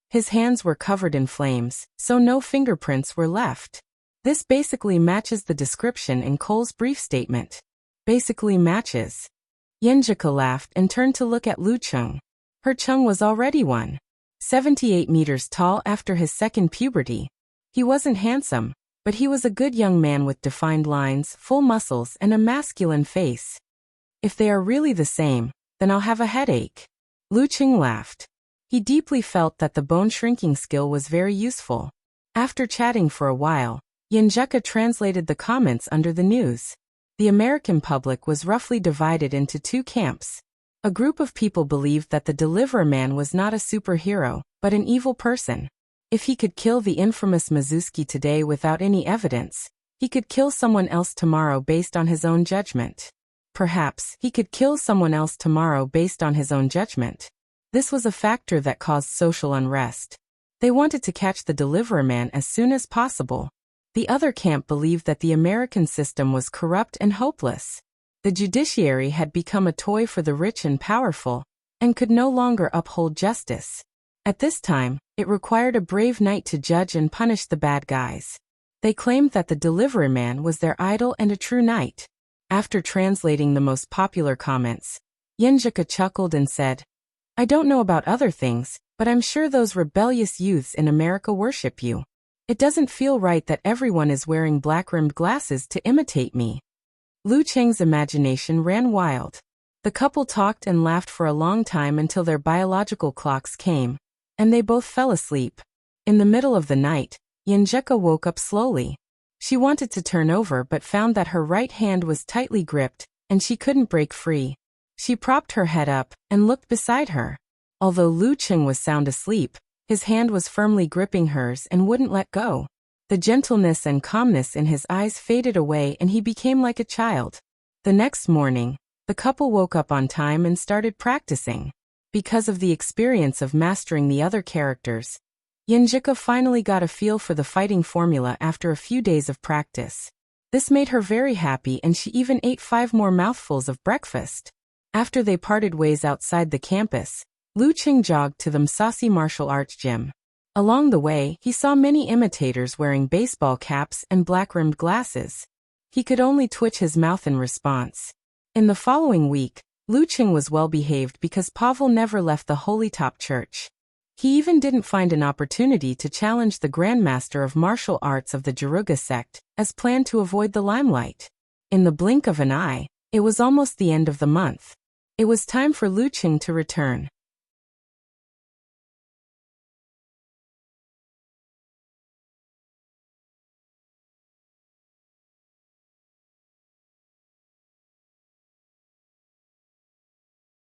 His hands were covered in flames, so no fingerprints were left. This basically matches the description in Cole's brief statement. Basically matches. Yenjika laughed and turned to look at Lu Chung. Her Chung was already 1.78 meters tall after his second puberty. He wasn't handsome, but he was a good young man with defined lines, full muscles, and a masculine face. If they are really the same, then I'll have a headache. Lu Qing laughed. He deeply felt that the bone shrinking skill was very useful. After chatting for a while, Yenjika translated the comments under the news. The American public was roughly divided into two camps. A group of people believed that the deliverer man was not a superhero, but an evil person. If he could kill the infamous Mizuki today without any evidence, he could kill someone else tomorrow based on his own judgment. Perhaps he could kill someone else tomorrow based on his own judgment. This was a factor that caused social unrest. They wanted to catch the deliverer man as soon as possible. The other camp believed that the American system was corrupt and hopeless. The judiciary had become a toy for the rich and powerful, and could no longer uphold justice. At this time, it required a brave knight to judge and punish the bad guys. They claimed that the deliverer man was their idol and a true knight. After translating the most popular comments, Yenjika chuckled and said, I don't know about other things, but I'm sure those rebellious youths in America worship you. It doesn't feel right that everyone is wearing black-rimmed glasses to imitate me. Lu Cheng's imagination ran wild. The couple talked and laughed for a long time until their biological clocks came, and they both fell asleep. In the middle of the night, Yenjika woke up slowly. She wanted to turn over but found that her right hand was tightly gripped, and she couldn't break free. She propped her head up and looked beside her. Although Lu Qing was sound asleep, his hand was firmly gripping hers and wouldn't let go. The gentleness and calmness in his eyes faded away and he became like a child. The next morning, the couple woke up on time and started practicing. Because of the experience of mastering the other characters, Yenjika finally got a feel for the fighting formula after a few days of practice. This made her very happy and she even ate 5 more mouthfuls of breakfast. After they parted ways outside the campus, Lu Qing jogged to the Musashi martial arts gym. Along the way, he saw many imitators wearing baseball caps and black-rimmed glasses. He could only twitch his mouth in response. In the following week, Lu Qing was well-behaved because Pavel never left the Holy Top Church. He even didn't find an opportunity to challenge the Grandmaster of Martial Arts of the Jaruga sect, as planned to avoid the limelight. In the blink of an eye, it was almost the end of the month. It was time for Lu Qing to return.